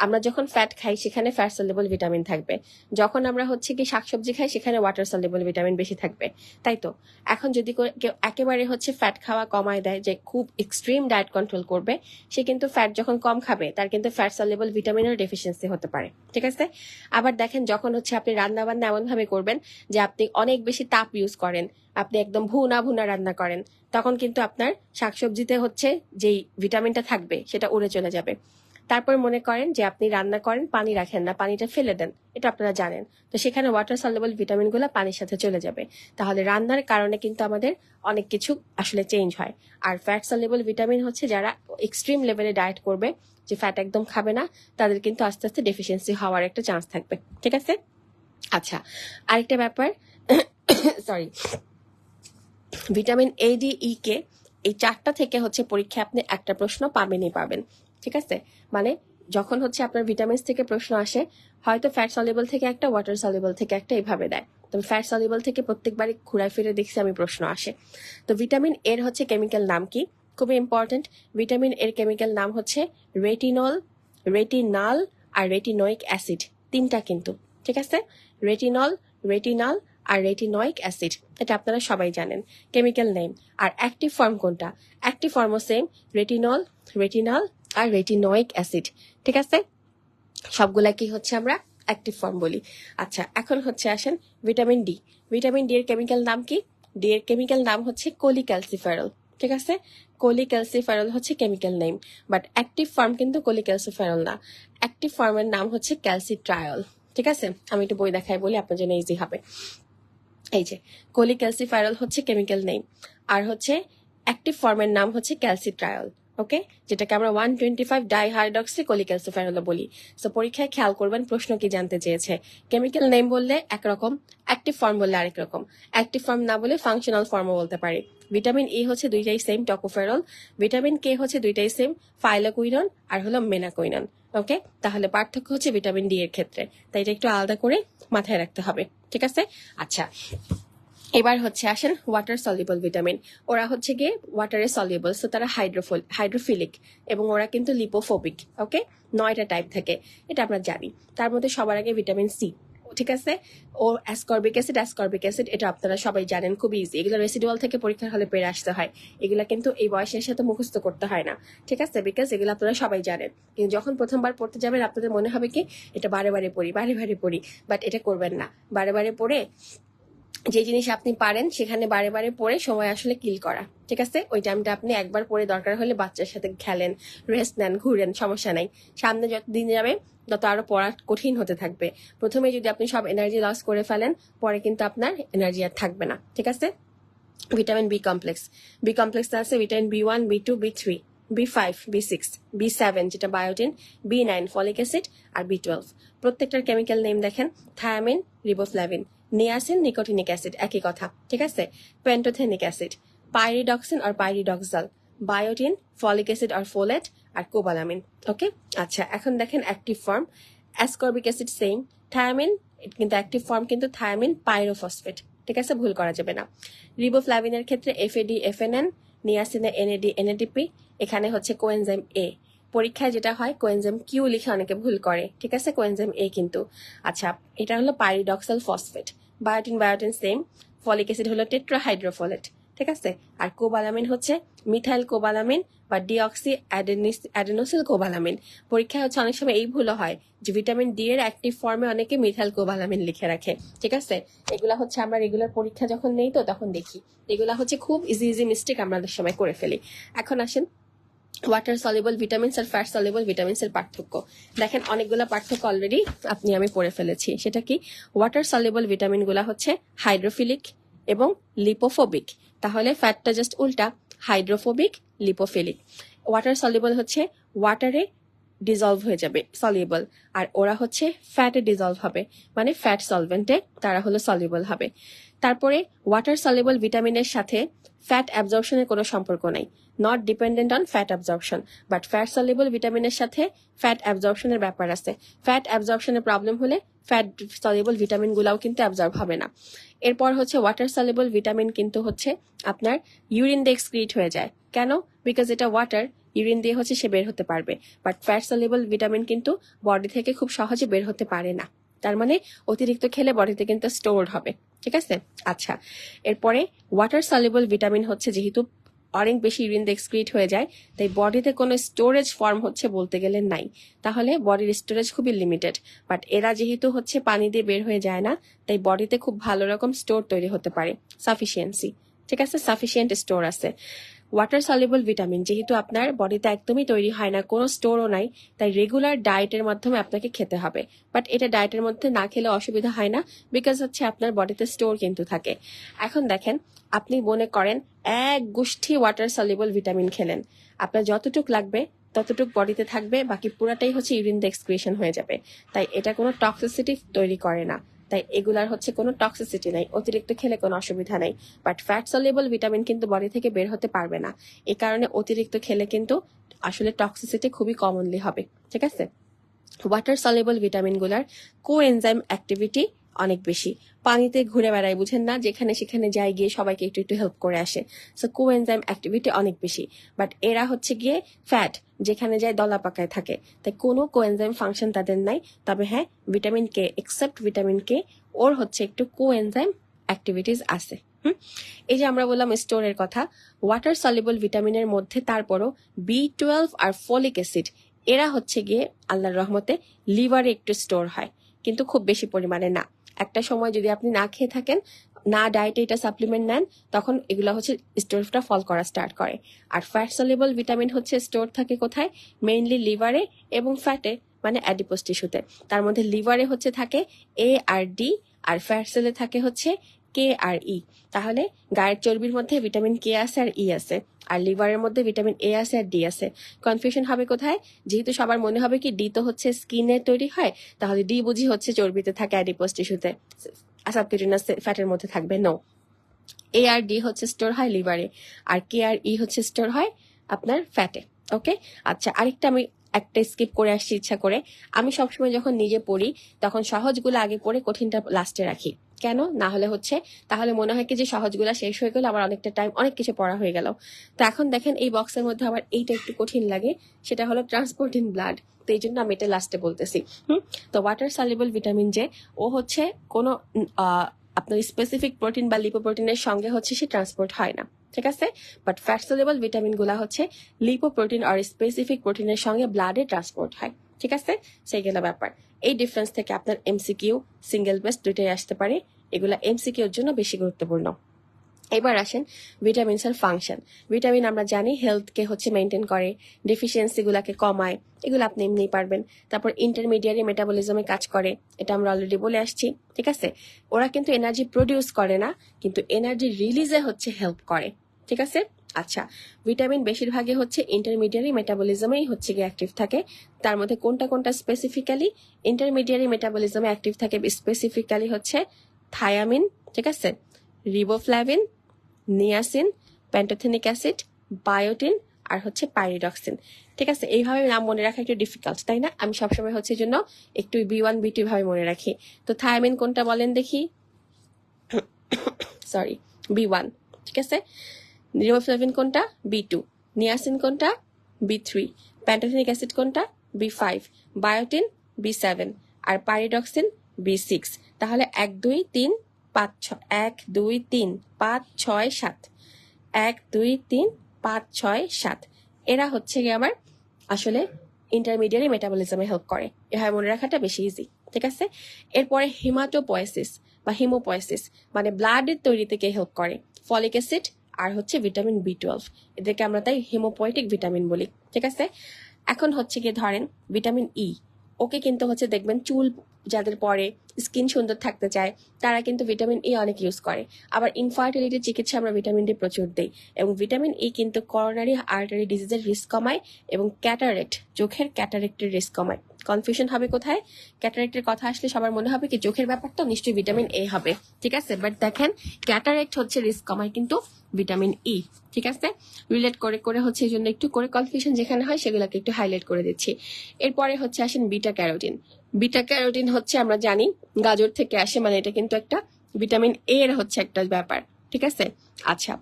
আমরা যখন ফ্যাট খাই সেখানে ফ্যাট সলিউবল ভিটামিন থাকবে, যখন আমরা হচ্ছে কি শাকসবজি খাই সেখানে ওয়াটার সলিউবল ভিটামিন বেশি থাকবে, তাই তো? এখন যদি কেউ একেবারে হচ্ছে ফ্যাট খাওয়া কমায় দেয়, যে খুব এক্সট্রিম ডায়েট কন্ট্রোল করবে, সে কিন্তু ফ্যাট যখন কম খাবে তার কিন্তু ফ্যাট সলিউবল ভিটামিনের ডেফিসিয়েন্সি হতে পারে। ঠিক আছে? আবার দেখেন, যখন হচ্ছে আপনি রান্না বান্না এমন ভাবে করবেন যে আপনি অনেক বেশি তাপ ইউজ করেন, আপনি একদম ভুনা ভুনা রান্না করেন, তখন কিন্তু আপনার শাকসবজিতে হচ্ছে যেই ভিটামিনটা থাকবে সেটা উড়ে চলে যাবে। তারপর মনে করেন যে আপনি রান্না করেন, পানি রাখেন না, পানিটা ফেলে দেন, এটা আপনারা জানেন, তো সেখানে ওয়াটার সলিউবল ভিটামিনগুলো পানির সাথে চলে যাবে। তাহলে রান্নার কারণে কিন্তু আমাদের অনেক কিছু আসলে চেঞ্জ হয়। আর ফ্যাট সলিউবল ভিটামিন হচ্ছে যারা এক্সট্রিম লেভেলে ডায়েট করবে, যে ফ্যাট একদম খাবে না, তাদের কিন্তু আস্তে আস্তে ডেফিসিয়েন্সি হওয়ার একটা চান্স থাকবে। ঠিক আছে? আচ্ছা, আরেকটা ব্যাপার, sorry, vitamin A D E K এই 4টা থেকে হচ্ছে পরীক্ষায় আপনি একটা প্রশ্ন পাবেনই পাবেন, ঠিক আছে? মানে যখন হচ্ছে আপনার ভিটামিনস থেকে প্রশ্ন আসে, হয়তো ফ্যাট সলিউবল থেকে একটা, ওয়াটার সলিউবল থেকে একটা, এইভাবে দেয়। তবে ফ্যাট সলিউবল থেকে প্রত্যেকবারই ঘুরায় ফিরে দেখছি আমি প্রশ্ন আসে। তো ভিটামিন এর হচ্ছে কেমিক্যাল নাম কি? খুবই ইম্পর্টেন্ট। ভিটামিন এর কেমিক্যাল নাম হচ্ছে রেটিনল, রেটিনাল আর রেটিনোইক অ্যাসিড, 3টা কিন্তু, ঠিক আছে? রেটিনল, রেটিনাল আর রেটিনোইক অ্যাসিড, এটা আপনারা সবাই জানেন কেমিক্যাল নেম। আর অ্যাক্টিভ ফর্ম কোনটা? অ্যাক্টিভ ফর্মও সেম, রেটিনল, রেটিনাল আর রেটিনোইক অ্যাসিড, ঠিক আছে? সবগুলা কি হচ্ছে আমরা অ্যাক্টিভ ফর্ম বলি। আচ্ছা, এখন হচ্ছে আসেন ভিটামিন ডি। ভিটামিন ডি এর কেমিক্যাল নাম কি? ডি এর কেমিক্যাল নাম হচ্ছে কোলিক্যালসিফেরল, ঠিক আছে? কোলিক্যালসিফেরল হচ্ছে chemical name, but active form কিন্তু কোলিক্যালসিফেরল না। অ্যাক্টিভ ফর্মের নাম হচ্ছে ক্যালসিট্রায়ল, ঠিক আছে? আমি একটু বই দেখাই বলি, আপনার জন্য ইজি হবে। এই যে কোলিক্যালসিফেরল হচ্ছে কেমিক্যাল নেম, আর হচ্ছে অ্যাক্টিভ ফর্মের নাম হচ্ছে ক্যালসিট্রায়ল, ওকে? যেটাকে আমরা 125 ডাইহাইড্রক্সি কোলিক্যালসিফেরল বলি। সো পরীক্ষায় খেয়াল করবেন প্রশ্ন কি জানতে চেয়েছে। কেমিক্যাল নেম বললে একরকম, অ্যাক্টিভ ফর্ম বললে আরেক রকম। অ্যাক্টিভ ফর্ম না বলে ফাংশনাল ফর্মও বলতে পারি। ভিটামিন ই হচ্ছে দুইটাই সেম, টকোফেরল। ভিটামিন কে হচ্ছে দুইটাই সেম, ফাইলোকুইনন আর হলো মেনাকুইনন, ওকে? তাহলে পার্থক্য হচ্ছে ভিটামিন ডি এর ক্ষেত্রে, তাই এটা একটু আলাদা করে মাথায় রাখতে হবে, ঠিক আছে? আচ্ছা, এবার হচ্ছে আসেন ওয়াটার সলিউবল ভিটামিন। ওরা হচ্ছে গিয়ে ওয়াটারে সলিউবল, সো তারা হাইড্রোফিলিক এবং ওরা কিন্তু লিপোফোবিক, ওকে? 9টা টাইপ থাকে, এটা আমরা জানি। তার মধ্যে সবার আগে ভিটামিন সি, ঠিক আছে? ও অ্যাসকর্বিক অ্যাসিড, এটা আপনারা সবাই জানেন, খুব ইজি। এগুলো রেসিডুয়াল থেকে পরীক্ষার হলে পেরে আসতে হয়। এগুলা কিন্তু এই বয়সের সাথে মুখস্থ করতে হয় না, ঠিক আছে? বিকজ এগুলো আপনারা সবাই জানেন। কিন্তু যখন প্রথমবার পড়তে যাবেন আপনাদের মনে হবে কি এটা বারে বারে পড়ি, বাট এটা করবেন না। বারে বারে পড়ে যে জিনিস আপনি পারেন সেখানে বারে বারে পড়ে সময় আসলে কিল করা, ঠিক আছে? ওই টাইমটা আপনি একবার পড়ে দরকার হলে বাচ্চার সাথে খেলেন, রেস্ট নেন, ঘুরেন, সমস্যা নাই। সামনে যত দিন যাবে তত আরো পড়া কঠিন হতে থাকবে। প্রথমে যদি আপনি সব এনার্জি লস করে ফেলেন, পরে কিন্তু আপনার এনার্জি আর থাকবে না, ঠিক আছে? ভিটামিন বি কমপ্লেক্স আছে ভিটামিন বি1, বি2, বি3, বি5, বি6, বি7 যেটা বায়োটিন, বি9 ফলিক অ্যাসিড আর বি12। প্রত্যেকটার কেমিক্যাল নেম দেখেন, thymine, riboflavin, niacin, nicotinic acid, একই কথা, ঠিক আছে? পেন্টোথেনিক অ্যাসিড, পাইরিডক্সিন আর পাইরিডক্সাল, বায়োটিন, ফলিক অ্যাসিড আর ফোলেট আর কোবালামিন, ওকে? আচ্ছা, এখন দেখেন active form. Ascorbic acid same, thymine কিন্তু অ্যাক্টিভ ফর্ম কিন্তু থায়ামিন পাইরোফসফেট, ঠিক আছে? ভুল করা যাবে না। রিবোফ্লাভিনের ক্ষেত্রে এফএডি, এফএনএন, নিয়াসিনে এনএডি, এনএডিপি, এখানে হচ্ছে কোএনজাইম এ। পরীক্ষায় যেটা হয় কোএনজাইম কিউ লিখে অনেকে ভুল করে, ঠিক আছে? কোএনজাইম এ কিন্তু। আচ্ছা, এটা হলো pyridoxal phosphate. বায়োটিন same, folic acid হলো টেট্রাহাইড্রোফোলেট, ঠিক আছে? আর কোবালামিন হচ্ছে মিথাইল কোবালামিন বা ডিঅক্সি অ্যাডেনোসিল কোবালামিন। পরীক্ষায় হচ্ছে অনেক সময় এই ভুলও হয় যে ভিটামিন ডি এর অ্যাক্টিভ ফর্মে অনেকে মিথাইল কোবালামিন লিখে রাখে, ঠিক আছে? এগুলা হচ্ছে আমরা রেগুলার পরীক্ষা যখন নেই তো তখন দেখি, এগুলা হচ্ছে খুব ইজি মিস্টেক আমরা অনেক সময় করে ফেলি। এখন আসেন ওয়াটার সলিউবল ভিটামিনস আর ফ্যাট সলিউবল ভিটামিনস এর পার্থক্য। দেখেন অনেকগুলো পার্থক্য অলরেডি আমি পড়ে ফেলেছি। সেটা কি? ওয়াটার সলিউবল ভিটামিন গুলা হচ্ছে হাইড্রোফিলিক এবং লিপোফোবিক। তাহলে ফ্যাটটা জাস্ট উল্টা, হাইড্রোফোবিক, লিপোফিলিক। ওয়াটার সলিউবল হচ্ছে ওয়াটারে ডিজলভ হয়ে যাবে, সলিউবল। আর ওরা হচ্ছে ফ্যাটে ডিজলভ হবে, মানে ফ্যাট সলভেন্টে তারা হলো সলিউবল হবে। তারপরে ওয়াটার সলিউবল ভিটামিনের সাথে ফ্যাট অ্যাবজর্পশনের কোনো সম্পর্ক নাই, not dependent on fat absorption. But fat soluble ভিটামিনের সাথে ফ্যাট অ্যাবজর্পশনের ব্যাপার আছে। ফ্যাট অ্যাবজর্পশনের প্রবলেম হলে ফ্যাট সলিউবল ভিটামিন গুলাও কিন্তু অ্যাবজর্ব হবে না। এরপর হচ্ছে ওয়াটার সলিউবল ভিটামিন কিন্তু হচ্ছে আপনার ইউরিন দিয়ে এক্সক্রিট হয়ে যায়। কেন? বিকজ এটা ওয়াটার, ইউরিন দিয়ে হচ্ছে সে বের হতে পারবে। বাট ফ্যাট সলিউবল ভিটামিন কিন্তু বডি থেকে খুব সহজে বের হতে পারে না, তার মানে অতিরিক্ত খেলে বডিতে কিন্তু স্টোরড হবে, ঠিক আছে? আচ্ছা, এরপরে ওয়াটার সলিউবল ভিটামিন হচ্ছে যেহেতু অনেক বেশি ইউরিন দিয়ে এক্সক্রিট হয়ে যায়, তাই বডিতে কোনো স্টোরেজ ফর্ম হচ্ছে বলতে গেলে নাই, তাহলে বডির স্টোরেজ খুবই লিমিটেড। বাট এরা যেহেতু হচ্ছে পানি দিয়ে বের হয়ে যায় না, তাই বডিতে খুব ভালো রকম স্টোর তৈরি হতে পারে, সাফিসিয়েন্সি, ঠিক আছে? সাফিসিয়েন্ট স্টোর আছে। ওয়াটার সলিউবল ভিটামিন যেহেতু আপনার বডিতে একদমই তৈরি হয় না, কোনো স্টোরও নাই, তাই রেগুলার ডায়েটের মাধ্যমে আপনাকে খেতে হবে। বাট এটা ডায়েটের মধ্যে না খেলে অসুবিধা হয় না, বিকজ হচ্ছে আপনার বডিতে স্টোর কিন্তু থাকে। এখন দেখেন, আপনি মনে করেন এক গুষ্ঠি ওয়াটার সলিউবল ভিটামিন খেলেন, আপনার যতটুক লাগবে ততটুক বডিতে থাকবে, বাকি পুরাটাই হচ্ছে ইউরিন দিয়ে এক্সক্রিশন হয়ে যাবে। তাই এটা কোনো টক্সিসিটি তৈরি করে না, তাই এগুলার হচ্ছে কোনো টক্সিসিটি নাই, অতিরিক্ত খেলে কোনো অসুবিধা নাই। বাট ফ্যাট সলিউবল ভিটামিন কিন্তু বডি থেকে বের হতে পারবে না, এই কারণে অতিরিক্ত খেলে কিন্তু আসলে টক্সিসিটি খুবই কমনলি হবে। ঠিক আছে, ওয়াটার সলিউবল ভিটামিনগুলোর কোএনজাইম অ্যাক্টিভিটি অনেক বেশি। পানিতে ঘুরে বেড়ায়, বুঝেন না, যেখানে সেখানে যায় গিয়ে সবাইকে একটু একটু হেল্প করে আসে। সো কোএনজাইম অ্যাক্টিভিটি অনেক বেশি। বাট এরা হচ্ছে গিয়ে ফ্যাট, যেখানে যায় দলা পাকায় থাকে, তাই কোনো কোএনজাইম ফাংশন তাদের নাই। তবে হ্যাঁ, vitamin K, except vitamin K, ওর হচ্ছে একটু কোএনজাইম অ্যাক্টিভিটিস আছে। এই যে আমরা বললাম স্টোরের কথা, ওয়াটার সলিউবল ভিটামিনের মধ্যে তারপরও B12 আর ফলিক অ্যাসিড, এরা হচ্ছে গিয়ে আল্লাহর রহমতে লিভারে একটু স্টোর হয়, কিন্তু খুব বেশি পরিমাণে না। একটা সময় যদি আপনি না খেয়ে থাকেন, না ডায়েটে এটা সাপ্লিমেন্ট নেন, তখন এগুলো হচ্ছে স্টোরটা ফল করা স্টার্ট করে। আর ফ্যাট সলিউবল ভিটামিন হচ্ছে স্টোর থাকে কোথায়? মেইনলি লিভারে এবং ফ্যাটে, মানে অ্যাডিপোজ টিস্যুতে। তার মধ্যে লিভারে হচ্ছে থাকে A আর D, আর ফ্যাট সেলে থাকে হচ্ছে K আর E। তাহলে গায়ের চর্বির মধ্যে ভিটামিন K আছে আর E আছে, আর লিভারের মধ্যে ভিটামিন A আছে আর D আছে। কনফিউশন হবে কোথায়? যেহেতু সবার মনে হবে কি ডি তো হচ্ছে স্কিনের তৈরি হয়, তাহলে ডি বুঝি হচ্ছে চর্বিতে থাকে, অ্যাডিপোজ টিস্যুতে, সাবকিউটেনিয়াস ফ্যাটের মধ্যে থাকবে। নো, A আর D হচ্ছে স্টোর হয় লিভারে, আর K আর E হচ্ছে স্টোর হয় আপনার ফ্যাটে। ওকে, আচ্ছা, আরেকটা আমি একটা স্কিপ করে আসছি ইচ্ছা করে। আমি সবসময় যখন নিজে পড়ি তখন সহজগুলো আগে পড়ে কঠিনটা লাস্টে রাখি। কেন? না হলে হচ্ছে তাহলে মনে হয় কি যে সহজগুলা শেষ হয়ে গেল, আবার অনেকটা টাইম অনেক কিছু পড়া হয়ে গেল। তো এখন দেখেন এই বক্সের মধ্যে আমার এইটা একটু কঠিন লাগে, সেটা হলো ট্রান্সপোর্ট ইন ব্লাড। তো এই জন্য আমি এটা লাস্টে বলতেছি। তো ওয়াটার সলিউবল ভিটামিন যে, ও হচ্ছে কোনো আপনার স্পেসিফিক প্রোটিন বা লিপোপ্রোটিনের সঙ্গে হচ্ছে সে ট্রান্সপোর্ট হয় না। ঠিক আছে, বাট ফ্যাট সলিউবল ভিটামিন গুলা হচ্ছে লিপোপ্রোটিন আর স্পেসিফিক প্রোটিনের সঙ্গে ব্লাডে ট্রান্সপোর্ট হয়। ঠিক আছে, সেই গেল ব্যাপার। এই ডিফারেন্স থেকে আপনার MCQ, সিঙ্গেল বেস্ট দুইটাই আসতে পারে। এগুলা MCQ এর জন্য বেশি গুরুত্বপূর্ণ। এবার আসেন ভিটামিনস এর ফাংশন। ভিটামিন আমরা জানি হেলথকে হচ্ছে মেনটেন করে, ডেফিসিয়েন্সি গুলাকে কমায়, এগুলো আপনি এমনিই পারবেন। তারপর ইন্টারমিডিয়ারি মেটাবলিজমে কাজ করে, এটা আমরা অলরেডি বলে আসছি। ঠিক আছে, ওরা কিন্তু এনার্জি প্রডিউস করে না, কিন্তু এনার্জি রিলিজে হচ্ছে হেল্প করে। ঠিক আছে, আচ্ছা, ভিটামিন বেশিরভাগই হচ্ছে ইন্টারমিডিয়ারি মেটাবলিজমেই হচ্ছে গিয়ে অ্যাক্টিভ থাকে। তার মধ্যে কোনটা কোনটা স্পেসিফিক্যালি ইন্টারমিডিয়ারি মেটাবলিজমে অ্যাক্টিভ থাকে? স্পেসিফিক্যালি হচ্ছে থায়ামিন, ঠিক আছে, riboflavin, niacin, pantothenic acid, biotin, আর হচ্ছে পাইরিডক্সিন। ঠিক আছে, এইভাবে নাম মনে রাখা একটু ডিফিকাল্ট, তাই না? আমি সবসময় হচ্ছে জন্য একটু B1 B2 ভাবে মনে রাখি। তো থায়ামিন কোনটা বলেন দেখি? Sorry, B1। ঠিক আছে, রিবোফ্লাভিন কোনটা? B2। নিয়াসিন কোনটা? B3। প্যান্টোথেনিক অ্যাসিড কোনটা? B5। বায়োটিন B7, আর পাইরিডক্সিন B6। তাহলে 1 2 3 5 6, 1 2 3 5 6 7, 1 2 3 5 6 7, এরা হচ্ছে গিয়ে আমার আসলে ইন্টারমিডিয়ারি মেটাবলিজমে হেল্প করে। এভাবে মনে রাখাটা বেশি ইজি। ঠিক আছে, এরপরে হিমাটোপয়েসিস বা হিমোপয়েসিস, মানে ব্লাডের তৈরিতে কে হেল্প করে? ফলিক অ্যাসিড আর হচ্ছে ভিটামিন B12, এদেরকে আমরা তাই হিমোপয়েটিক ভিটামিন বলি। ঠিক আছে, এখন হচ্ছে গিয়ে ধরেন ভিটামিন E, ওকে কিন্তু হচ্ছে দেখবেন চুল যাদের পরে, স্কিন সুন্দর থাকতে চায়, তারা কিন্তু ভিটামিন E অনেক ইউজ করে। আবার ইনফার্টিলিটির চিকিৎসা আমরা ভিটামিন D প্রচুর দেই। এবং ভিটামিন E কিন্তু করোনারি আর্টারি ডিজিজের রিস্ক কমায় এবং ক্যাটারেক্ট, চোখের ক্যাটারেক্টের রিস্ক কমায়। কনফিউশন হবে কোথায়? ক্যাটারেক্টের কথা আসলে সবার মনে হবে কি চোখের ব্যাপারটা নিশ্চয়ই ভিটামিন A হবে। ঠিক আছে, বাট দেখেন ক্যাটারেক্ট হচ্ছে রিস্ক কমায় কিন্তু ভিটামিন E। ঠিক আছে, রিলেট করে করে হচ্ছে এই জন্য একটু করে কনফিউশন যেখানে হয় সেগুলোকে একটু হাইলাইট করে দিচ্ছি। এরপরে হচ্ছে আসেন বিটা ক্যারোটিন। বিটা ক্যারোটিন হচ্ছে আমরা জানি গাজর থেকে আসে, মানে এটা কিন্তু একটা ভিটামিন A এর হচ্ছে একটা ব্যাপার। ঠিক আছে, আচ্ছা,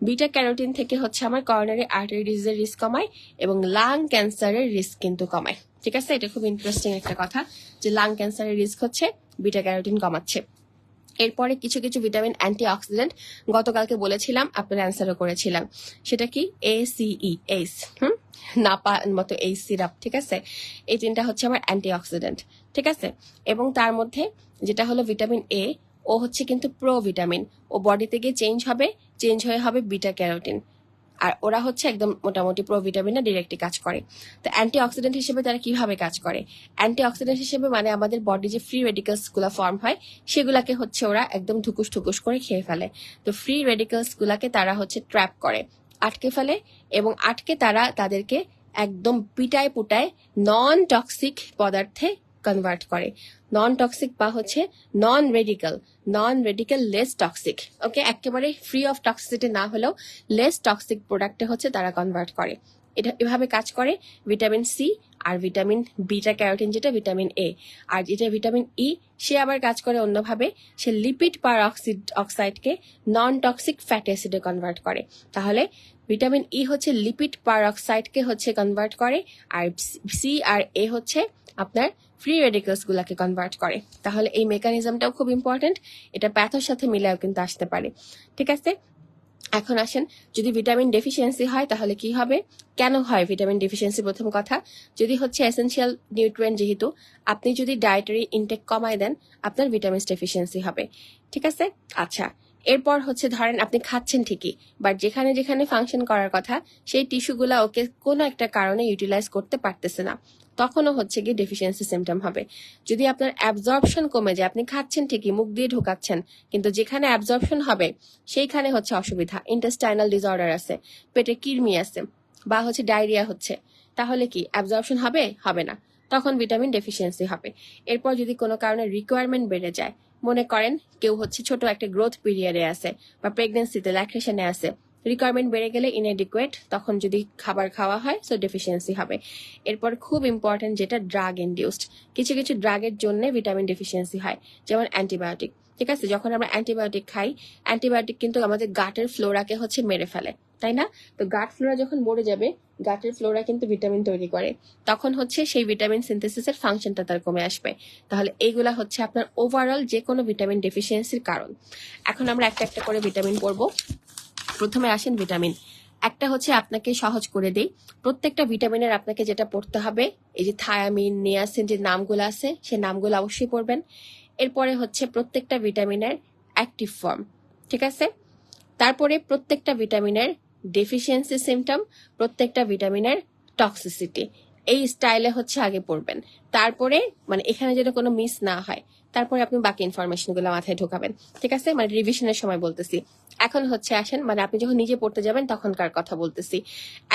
বিটা ক্যারোটিন থেকে হচ্ছে আমার করোনারি আর্টারি ডিজিজের রিস্ক কমায় এবং লাং ক্যান্সারের রিস্ক কিন্তু কমায়। ঠিক আছে, এটা খুব ইন্টারেস্টিং একটা কথা যে লাং ক্যান্সারের রিস্ক হচ্ছে বিটা ক্যারোটিন কমাচ্ছে। এরপরে কিছু কিছু ভিটামিন অ্যান্টি অক্সিডেন্ট গতকালকে বলেছিলাম, আপনার অ্যান্সারও করেছিলাম, সেটা কি? ACE, এইস, নাপা মতো এই সিরাপ। ঠিক আছে, এই তিনটা হচ্ছে আমার অ্যান্টি অক্সিডেন্ট। ঠিক আছে, এবং তার মধ্যে যেটা হলো ভিটামিন A, ও হচ্ছে কিন্তু প্রো ভিটামিন, ও বডিতে গিয়ে চেঞ্জ হয়ে হবে বিটা ক্যারোটিন, আর ওরা হচ্ছে একদম মোটামুটি প্রো ভিটামিনে ডিরেক্টলি কাজ করে। তো অ্যান্টি অক্সিডেন্ট হিসেবে তারা কিভাবে কাজ করে? অ্যান্টি অক্সিডেন্ট হিসেবে মানে আমাদের বডি যে ফ্রি রেডিক্যালস গুলা ফর্ম হয় সেগুলাকে হচ্ছে ওরা একদম ঠুকুস ঠুকুস করে খেয়ে ফেলে। তো ফ্রি রেডিক্যালস গুলাকে তারা হচ্ছে ট্র্যাপ করে, আটকে ফেলে, এবং আটকে তারা তাদেরকে একদম পিটায় পুটায় নন টক্সিক পদার্থে কনভার্ট করে। নন টক্সিক বা হচ্ছে নন রেডিক্যাল লেস টক্সিক, ওকে, একেবারে ফ্রি অফ টক্সিসিটি না হলেও লেস টক্সিক প্রোডাক্টে হচ্ছে তারা কনভার্ট করে। এটা এভাবে কাজ করে ভিটামিন সি আর ভিটামিন বিটা ক্যারোটিন যেটা ভিটামিন এ, আর যেটা ভিটামিন ই সে আবার কাজ করে অন্যভাবে, সে লিপিড পার অক্সাইডকে নন টক্সিক ফ্যাটি অ্যাসিডে কনভার্ট করে। তাহলে ভিটামিন ই হচ্ছে লিপিড পার অক্সাইডকে হচ্ছে কনভার্ট করে, আর সি আর এ হচ্ছে আপনার ফ্রি রেডিক্যালস গুলাকে কনভার্ট করে। তাহলে এই মেকানিজমটাও খুব ইম্পর্টেন্ট, এটা প্যাথোর সাথে মিলেও কিন্তু আসতে পারে। ঠিক আছে, এখন আসেন, যদি ভিটামিন ডেফিসিয়েন্সি হয় তাহলে কি হবে, কেন হয় ভিটামিন ডেফিসিয়েন্সি? প্রথম কথা, যদি হচ্ছে এসেনশিয়াল নিউট্রিয়েন্ট, যেহেতু আপনি যদি ডায়েটারি ইনটেক কমায় দেন আপনার ভিটামিন ডেফিসিয়েন্সি হবে। ঠিক আছে, আচ্ছা, এরপর হচ্ছে ধরেন আপনি খাচ্ছেন ঠিকই, বাট যেখানে যেখানে ফাংশন করার কথা সেই টিস্যুগুলা ওকে কোনো একটা কারণে ইউটিলাইজ করতে পারতেছে না, তখনও হচ্ছে গিয়ে ডেফিসিয়েন্সি সিমটম হবে। যদি আপনার অ্যাবজর্পশন কমে যায়, আপনি খাচ্ছেন ঠিকই, মুখ দিয়ে ঢোকাচ্ছেন, কিন্তু যেখানে অ্যাবজর্পশন হবে সেইখানে হচ্ছে অসুবিধা, ইন্টেস্টাইনাল ডিসঅর্ডার আছে, পেটে কৃমি আছে, বা হচ্ছে ডায়রিয়া হচ্ছে, তাহলে কি অ্যাবজর্পশন হবে? হবে না, তখন ভিটামিন ডেফিসিয়েন্সি হবে। এরপর যদি কোনো কারণে রিকোয়ারমেন্ট বেড়ে যায়, মনে করেন কেউ হচ্ছে ছোট একটা গ্রোথ পিরিয়ডে আছে বা প্রেগনেন্সিতে ল্যাকটেশনে আছে, রিকোয়ারমেন্ট বেড়ে গেলে ইনএডিকুয়েট, তখন যদি খাবার খাওয়া হয় সো ডেফিসিয়েন্সি হবে। এরপর খুব ইম্পর্টেন্ট যেটা ড্রাগ ইনডিউসড, কিছু কিছু ড্রাগের জন্য ভিটামিন ডেফিসিয়েন্সি হয়, যেমন অ্যান্টিবায়োটিক। ঠিক আছে, যখন আমরা অ্যান্টিবায়োটিক খাই, অ্যান্টিবায়োটিক কিন্তু আমাদের গাটের ফ্লোরাকে হচ্ছে মেরে ফেলে, তাই না? তো গাট ফ্লোরা যখন মরে যাবে, গাটের ফ্লোরা কিন্তু ভিটামিন তৈরি করে, তখন হচ্ছে সেই ভিটামিন সিনথেসিসের ফাংশনটা তার কমে আসবে। তাহলে এইগুলা হচ্ছে আপনার ওভারঅল যে কোনো ভিটামিন ডেফিসিয়েন্সির কারণ। এখন আমরা একটা একটা করে ভিটামিন পড়বো। প্রথমে আসেন ভিটামিন। একটা হচ্ছে আপনাকে সহজ করে দেই, প্রত্যেকটা ভিটামিনের আপনাকে যেটা পড়তে হবে, এই যে থায়ামিন, নিয়াসিন যে নামগুলো আছে সেই নামগুলো অবশ্যই পড়বেন। এরপরে হচ্ছে প্রত্যেকটা ভিটামিনের অ্যাক্টিভ ফর্ম, ঠিক আছে? তারপরে প্রত্যেকটা ভিটামিনের ডেফিসিয়েন্সি সিমটম, প্রত্যেকটা ভিটামিনের টক্সিসিটি, এই স্টাইলে হচ্ছে আগে পড়বেন। তারপরে মানে এখানে যেন কোনো মিস না হয়, তারপরে আপনি বাকি ইনফরমেশন গুলো মাথায় ঢোকাবেন। ঠিক আছে, মানে রিভিশনের সময় বলতেছি। এখন হচ্ছে আসেন, মানে আপনি যখন নিজে পড়তে যাবেন তখনকার কথা বলতেছি।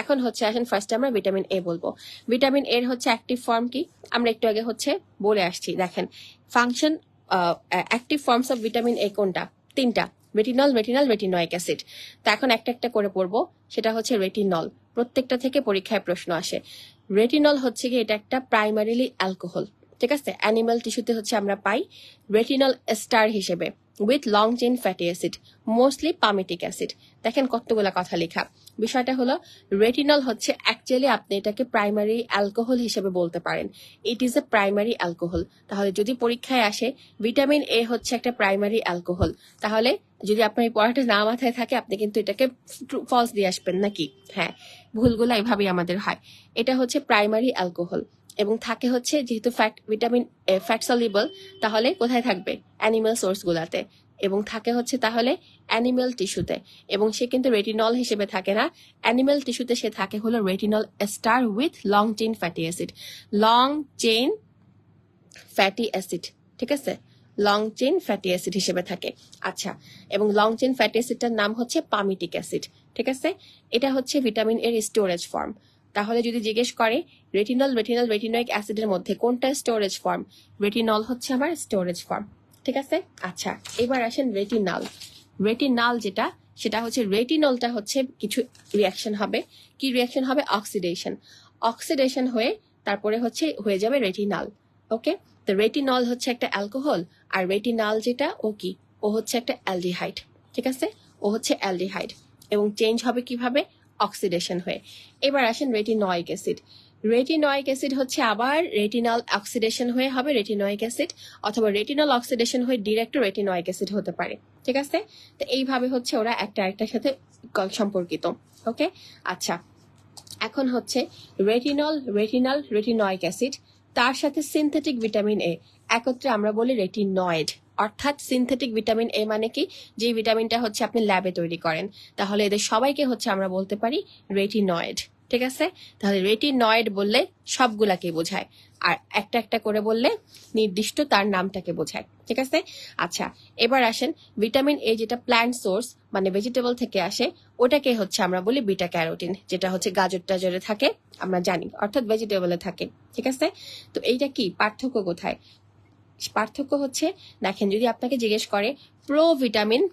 এখন হচ্ছে আসেন, ফার্স্টে আমরা ভিটামিন এ বলবো। ভিটামিন এর হচ্ছে অ্যাক্টিভ ফর্ম কি, আমরা একটু আগে হচ্ছে বলে আসছি। দেখেন, function, active forms of vitamin A কোনটা? তিনটা, রেটিনয়েক অ্যাসিড। তা এখন একটা একটা করে পড়বো। সেটা হচ্ছে রেটিনল, প্রত্যেকটা থেকে পরীক্ষায় প্রশ্ন আসে। রেটিনল হচ্ছে কি, এটা একটা প্রাইমারিলি অ্যালকোহল, ঠিক আছে? অ্যানিমাল টিস্যুতে হচ্ছে আমরা পাই রেটিনল এস্টার হিসেবে, with long chain fatty acid, mostly palmitic acid. দেখেন কতগুলা কথা লেখা। বিষয়টা হলো, রেটিনল হচ্ছে অ্যাকচুয়ালি আপনি এটাকে প্রাইমারি অ্যালকোহল হিসেবে বলতে পারেন, it is a primary alcohol. তাহলে যদি পরীক্ষায় আসে ভিটামিন এ হচ্ছে একটা প্রাইমারি অ্যালকোহল, তাহলে যদি আপনার এই পড়াটা না মাথায় থাকে, আপনি কিন্তু এটাকে ফলস দিয়ে আসবেন নাকি? হ্যাঁ, ভুলগুলো এইভাবেই আমাদের হয়। এটা হচ্ছে প্রাইমারি অ্যালকোহল, এবং থাকে হচ্ছে, যেহেতু ভিটামিন ফ্যাট সলিবল, তাহলে কোথায় থাকবে? অ্যানিমাল সোর্স গুলাতে, এবং থাকে হচ্ছে তাহলে অ্যানিমাল টিস্যুতে। এবং সে কিন্তু রেটিনল হিসেবে থাকে না, অ্যানিমাল টিস্যুতে সে থাকে হলো retinol ester with long chain fatty acid, long chain fatty acid, ঠিক আছে? লং চেইন ফ্যাটি অ্যাসিড হিসেবে থাকে। আচ্ছা, এবং লং চেইন ফ্যাটি অ্যাসিডটার নাম হচ্ছে পামিটিক অ্যাসিড, ঠিক আছে? এটা হচ্ছে ভিটামিন এর স্টোরেজ ফর্ম। তাহলে যদি জিজ্ঞেস করে রেটিনয়েক অ্যাসিডের মধ্যে কোনটা স্টোরেজ ফর্ম, রেটিনল হচ্ছে আমার স্টোরেজ ফর্ম, ঠিক আছে? আচ্ছা, এবার আসেন রেটিনাল যেটা, সেটা হচ্ছে রেটিনলটা হচ্ছে কিছু রিয়াকশন হবে। কি রিয়াকশন হবে? অক্সিডেশন হয়ে তারপরে হচ্ছে হয়ে যাবে রেটিনাল। ওকে, তো রেটিনল হচ্ছে একটা অ্যালকোহল, আর রেটিনাল যেটা, ও কি, ও হচ্ছে একটা অ্যালডিহাইড, ঠিক আছে? ও হচ্ছে অ্যালডিহাইড, এবং চেঞ্জ হবে কিভাবে? অক্সিডেশন হয়ে। এবার আসেন রেটিনয়েক অ্যাসিড হচ্ছে আবার রেটিনাল অক্সিডেশন হয়ে হবে রেটিনয়েক অ্যাসিড, অথবা রেটিনাল অক্সিডেশন হয়ে ডিরেক্ট রেটিনয়েক অ্যাসিড হতে পারে, ঠিক আছে? তো এইভাবে হচ্ছে ওরা একটা আরেকটার সাথে সম্পর্কিত। ওকে, আচ্ছা, এখন হচ্ছে রেটিনয়েক অ্যাসিড, তার সাথে সিনথেটিক ভিটামিন এ একত্রে আমরা বলি রেটিনয়েড। অর্থাৎ সিনথেটিক ভিটামিন এ মানে কি, যে ভিটামিনটা হচ্ছে আপনি ল্যাবে তৈরি করেন, তাহলে এদের সবাইকে হচ্ছে আমরা বলতে পারি রেটিনয়েড। ঠিক আছে? তাহলে রেটিনয়েড বললে সবগুলাকে বোঝায়, আর একটা একটা করে বললে নির্দিষ্ট তার নামটাকে বোঝায়। ঠিক আছে? আচ্ছা, এবার আসেন ভিটামিন এ যেটা প্ল্যান্ট সোর্স মানে ভেজিটেবল থেকে আসে, ওটাকে হচ্ছে আমরা বলি বিটা ক্যারোটিন, যেটা হচ্ছে গাজর টাজরে থাকে আমরা জানি, অর্থাৎ ভেজিটেবলে থাকে। ঠিক আছে? তো এইটা কি পার্থক্য কোথায়? পার্থক্য হচ্ছে, দেখেন যদি আপনাকে জিজ্ঞেস করে প্রো ভিটামিন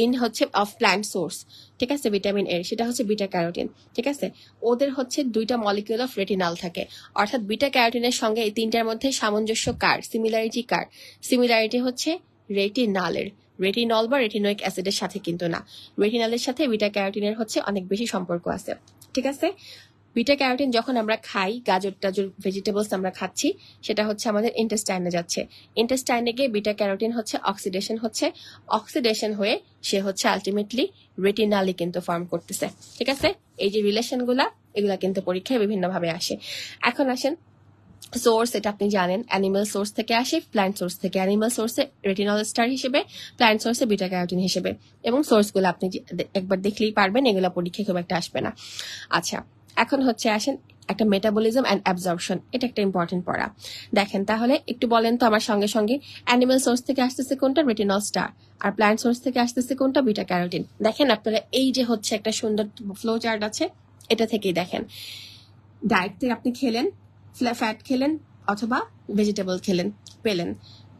ইন হচ্ছে অফ প্ল্যান্ট সোর্স, ঠিক আছে, ভিটামিন এর, সেটা হচ্ছে বিটা ক্যারোটিন। ঠিক আছে? ওদের হচ্ছে দুইটা মলিকিউল অফ রেটিনাল থাকে, অর্থাৎ বিটা ক্যারোটিনের সঙ্গে এই তিনটার মধ্যে সামঞ্জস্য কার, সিমিলারিটি কার? সিমিলারিটি হচ্ছে রেটিনালের। রেটিনল বা রেটিনোইক অ্যাসিডের সাথে কিন্তু না, রেটিনালের সাথে বিটা ক্যারোটিনের হচ্ছে অনেক বেশি সম্পর্ক আছে। ঠিক আছে? বিটা ক্যারোটিন যখন আমরা খাই, গাজর টাজর ভেজিটেবলস আমরা খাচ্ছি, সেটা হচ্ছে আমাদের ইন্টেস্টাইনে যাচ্ছে। ইন্টেস্টাইনে গিয়ে বিটা ক্যারোটিন হচ্ছে অক্সিডেশন হয়ে সে হচ্ছে আলটিমেটলি রেটিনালি কিন্তু ফর্ম করতেছে। ঠিক আছে? এই যে রিলেশনগুলা, এগুলা কিন্তু পরীক্ষায় বিভিন্নভাবে আসে। এখন আসেন সোর্স, এটা আপনি জানেন অ্যানিমাল সোর্স থেকে আসে, প্ল্যান্ট সোর্স থেকে। অ্যানিমাল সোর্সে রেটিনল স্টার হিসেবে, প্ল্যান্ট সোর্সে বিটা ক্যারোটিন হিসেবে, এবং সোর্সগুলো আপনি একবার দেখলেই পারবেন, এগুলো পরীক্ষায় খুব একটা আসবে না। আচ্ছা, এখন হচ্ছে আসেন একটা মেটাবলিজম অ্যান্ড অ্যাবজর্পশন, এটা একটা ইম্পর্টেন্ট পড়া। দেখেন তাহলে একটু বলেন তো আমার সঙ্গে সঙ্গে, অ্যানিমাল সোর্স থেকে আসতেছে কোনটা? Retinol ester. আর প্ল্যান্ট সোর্স থেকে আসতেছে কোনটা? Beta carotene. দেখেন আপনারা এই যে হচ্ছে একটা সুন্দর ফ্লো চার্ট আছে, এটা থেকেই দেখেন ডায়েট থেকে আপনি খেলেন, ফ্যাট খেলেন অথবা ভেজিটেবল খেলেন, পেলেন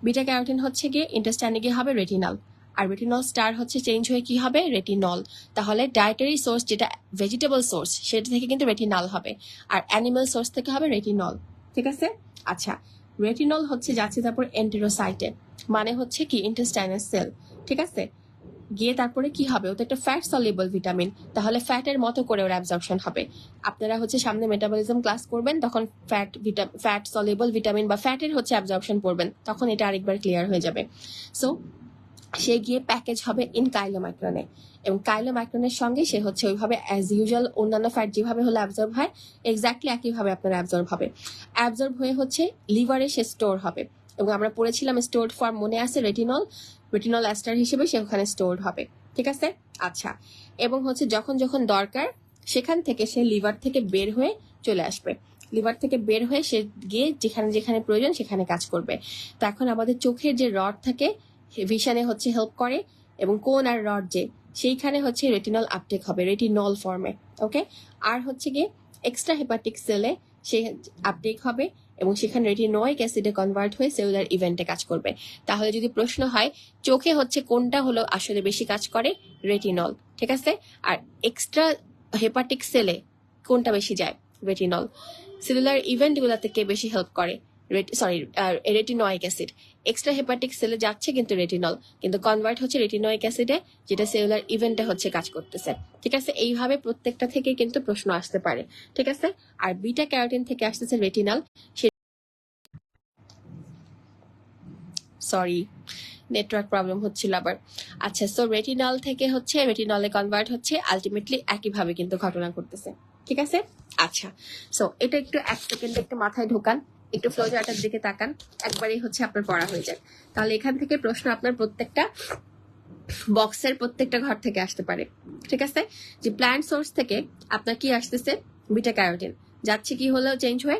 বিটা ক্যারোটিন হচ্ছে গিয়ে ইন্টেস্টাইনে গিয়ে হবে রেটিনাল, আর রেটিনল স্টার হচ্ছে চেঞ্জ হয়ে কি হবে? রেটিনল। তাহলে ডায়েটারি সোর্স যেটা ভেজিটেবল সোর্স, সেটা থেকে কিন্তু রেটিনাল হবে, আর অ্যানিমাল সোর্স থেকে হবে রেটিনল। ঠিক আছে? আচ্ছা, রেটিনল হচ্ছে যাচ্ছে তারপর এন্টেরোসাইটে, মানে হচ্ছে কি ইন্টেস্টাইনাল সেল। ঠিক আছে? গিয়ে তারপরে কি হবে? ওটা একটা ফ্যাট সলিউবল ভিটামিন, তাহলে ফ্যাটের মতো করে ওর অ্যাবজর্পশন হবে। আপনারা হচ্ছে সামনে মেটাবলিজম ক্লাস করবেন, তখন ফ্যাট সলিউবল ভিটামিন বা ফ্যাটের হচ্ছে অ্যাবজর্পশন পড়বেন, তখন এটা আরেকবার ক্লিয়ার হয়ে যাবে। সো সে গিয়ে প্যাকেজ হবে ইন কাইলোমাইক্রনে, এবং কাইলোমাইক্রনের সঙ্গে সে হচ্ছে ওইভাবে অ্যাজ ইউজুয়াল অন্যান্য ফ্যাট যেভাবে হলে অ্যাবজর্ব হয়, এক্স্যাক্টলি একইভাবে আপনার অ্যাবজর্ব হবে। অ্যাবজর্ব হয়ে হচ্ছে লিভারে সে স্টোর হবে, এবং আমরা পড়েছিলাম স্টোরড ফর্ম মনে আছে, রেটিনল অ্যাস্টার হিসেবে সে ওখানে স্টোরড হবে। ঠিক আছে? আচ্ছা, এবং হচ্ছে যখন যখন দরকার সেখান থেকে সে লিভার থেকে বের হয়ে চলে আসবে, লিভার থেকে বের হয়ে সে গিয়ে যেখানে যেখানে প্রয়োজন সেখানে কাজ করবে। তো এখন আমাদের চোখের যে রড থাকে, ভিশনে হচ্ছে হেল্প করে, এবং কোন আর রড যে, সেইখানে হচ্ছে রেটিনল আপটেক হবে রেটিনল ফর্মে। ওকে? আর হচ্ছে গিয়ে এক্সট্রা হেপাটিক সেলে সে আপটেক হবে, এবং সেখানে রেটিনোইক অ্যাসিডে কনভার্ট হয়ে সেলুলার ইভেন্টে কাজ করবে। তাহলে যদি প্রশ্ন হয় চোখে হচ্ছে কোনটা হলো আসলে বেশি কাজ করে? রেটিনল। ঠিক আছে? আর এক্সট্রা হেপাটিক সেলে কোনটা বেশি যায়? রেটিনল। সেলুলার ইভেন্ট গুলাতে কে বেশি হেল্প করে? Retinoic acid. এক্সট্রা হেপাটিক সেলে যাচ্ছে কিন্তু রেটিনল, কিন্তু কনভার্ট হচ্ছে রেটিনোইক অ্যাসিডে, যেটা সেলুলার ইভেন্টে হচ্ছে কাজ করতেছে। ঠিক আছে? এইভাবে প্রত্যেকটা থেকে কিন্তু প্রশ্ন আসতে পারে। ঠিক আছে? আর বিটা ক্যারোটিন থেকে আসতেছে রেটিনাল। সরি, নেটওয়ার্ক প্রবলেম হচ্ছিল আবার। আচ্ছা, সো রেটিনল থেকে হচ্ছে রেটিনলে কনভার্ট হচ্ছে, আলটিমেটলি একইভাবে কিন্তু ঘটনা করতেছে। ঠিক আছে? আচ্ছা, সো এটা একটু এক সেকেন্ড একটু মাথায় ঢোকান, একটু ফ্লো চার্টের দিকে তাকান, একবারই হচ্ছে আপনার পড়া হয়ে যায়। তাহলে এখান থেকে প্রশ্ন আপনার প্রত্যেকটা বক্সের প্রত্যেকটা ঘর থেকে আসতে পারে। ঠিক আছে? যে প্ল্যান্ট সোর্স থেকে আপনার কি আসতেছে? বিটা ক্যারোটিন যাচ্ছে কি হলো চেঞ্জ হয়ে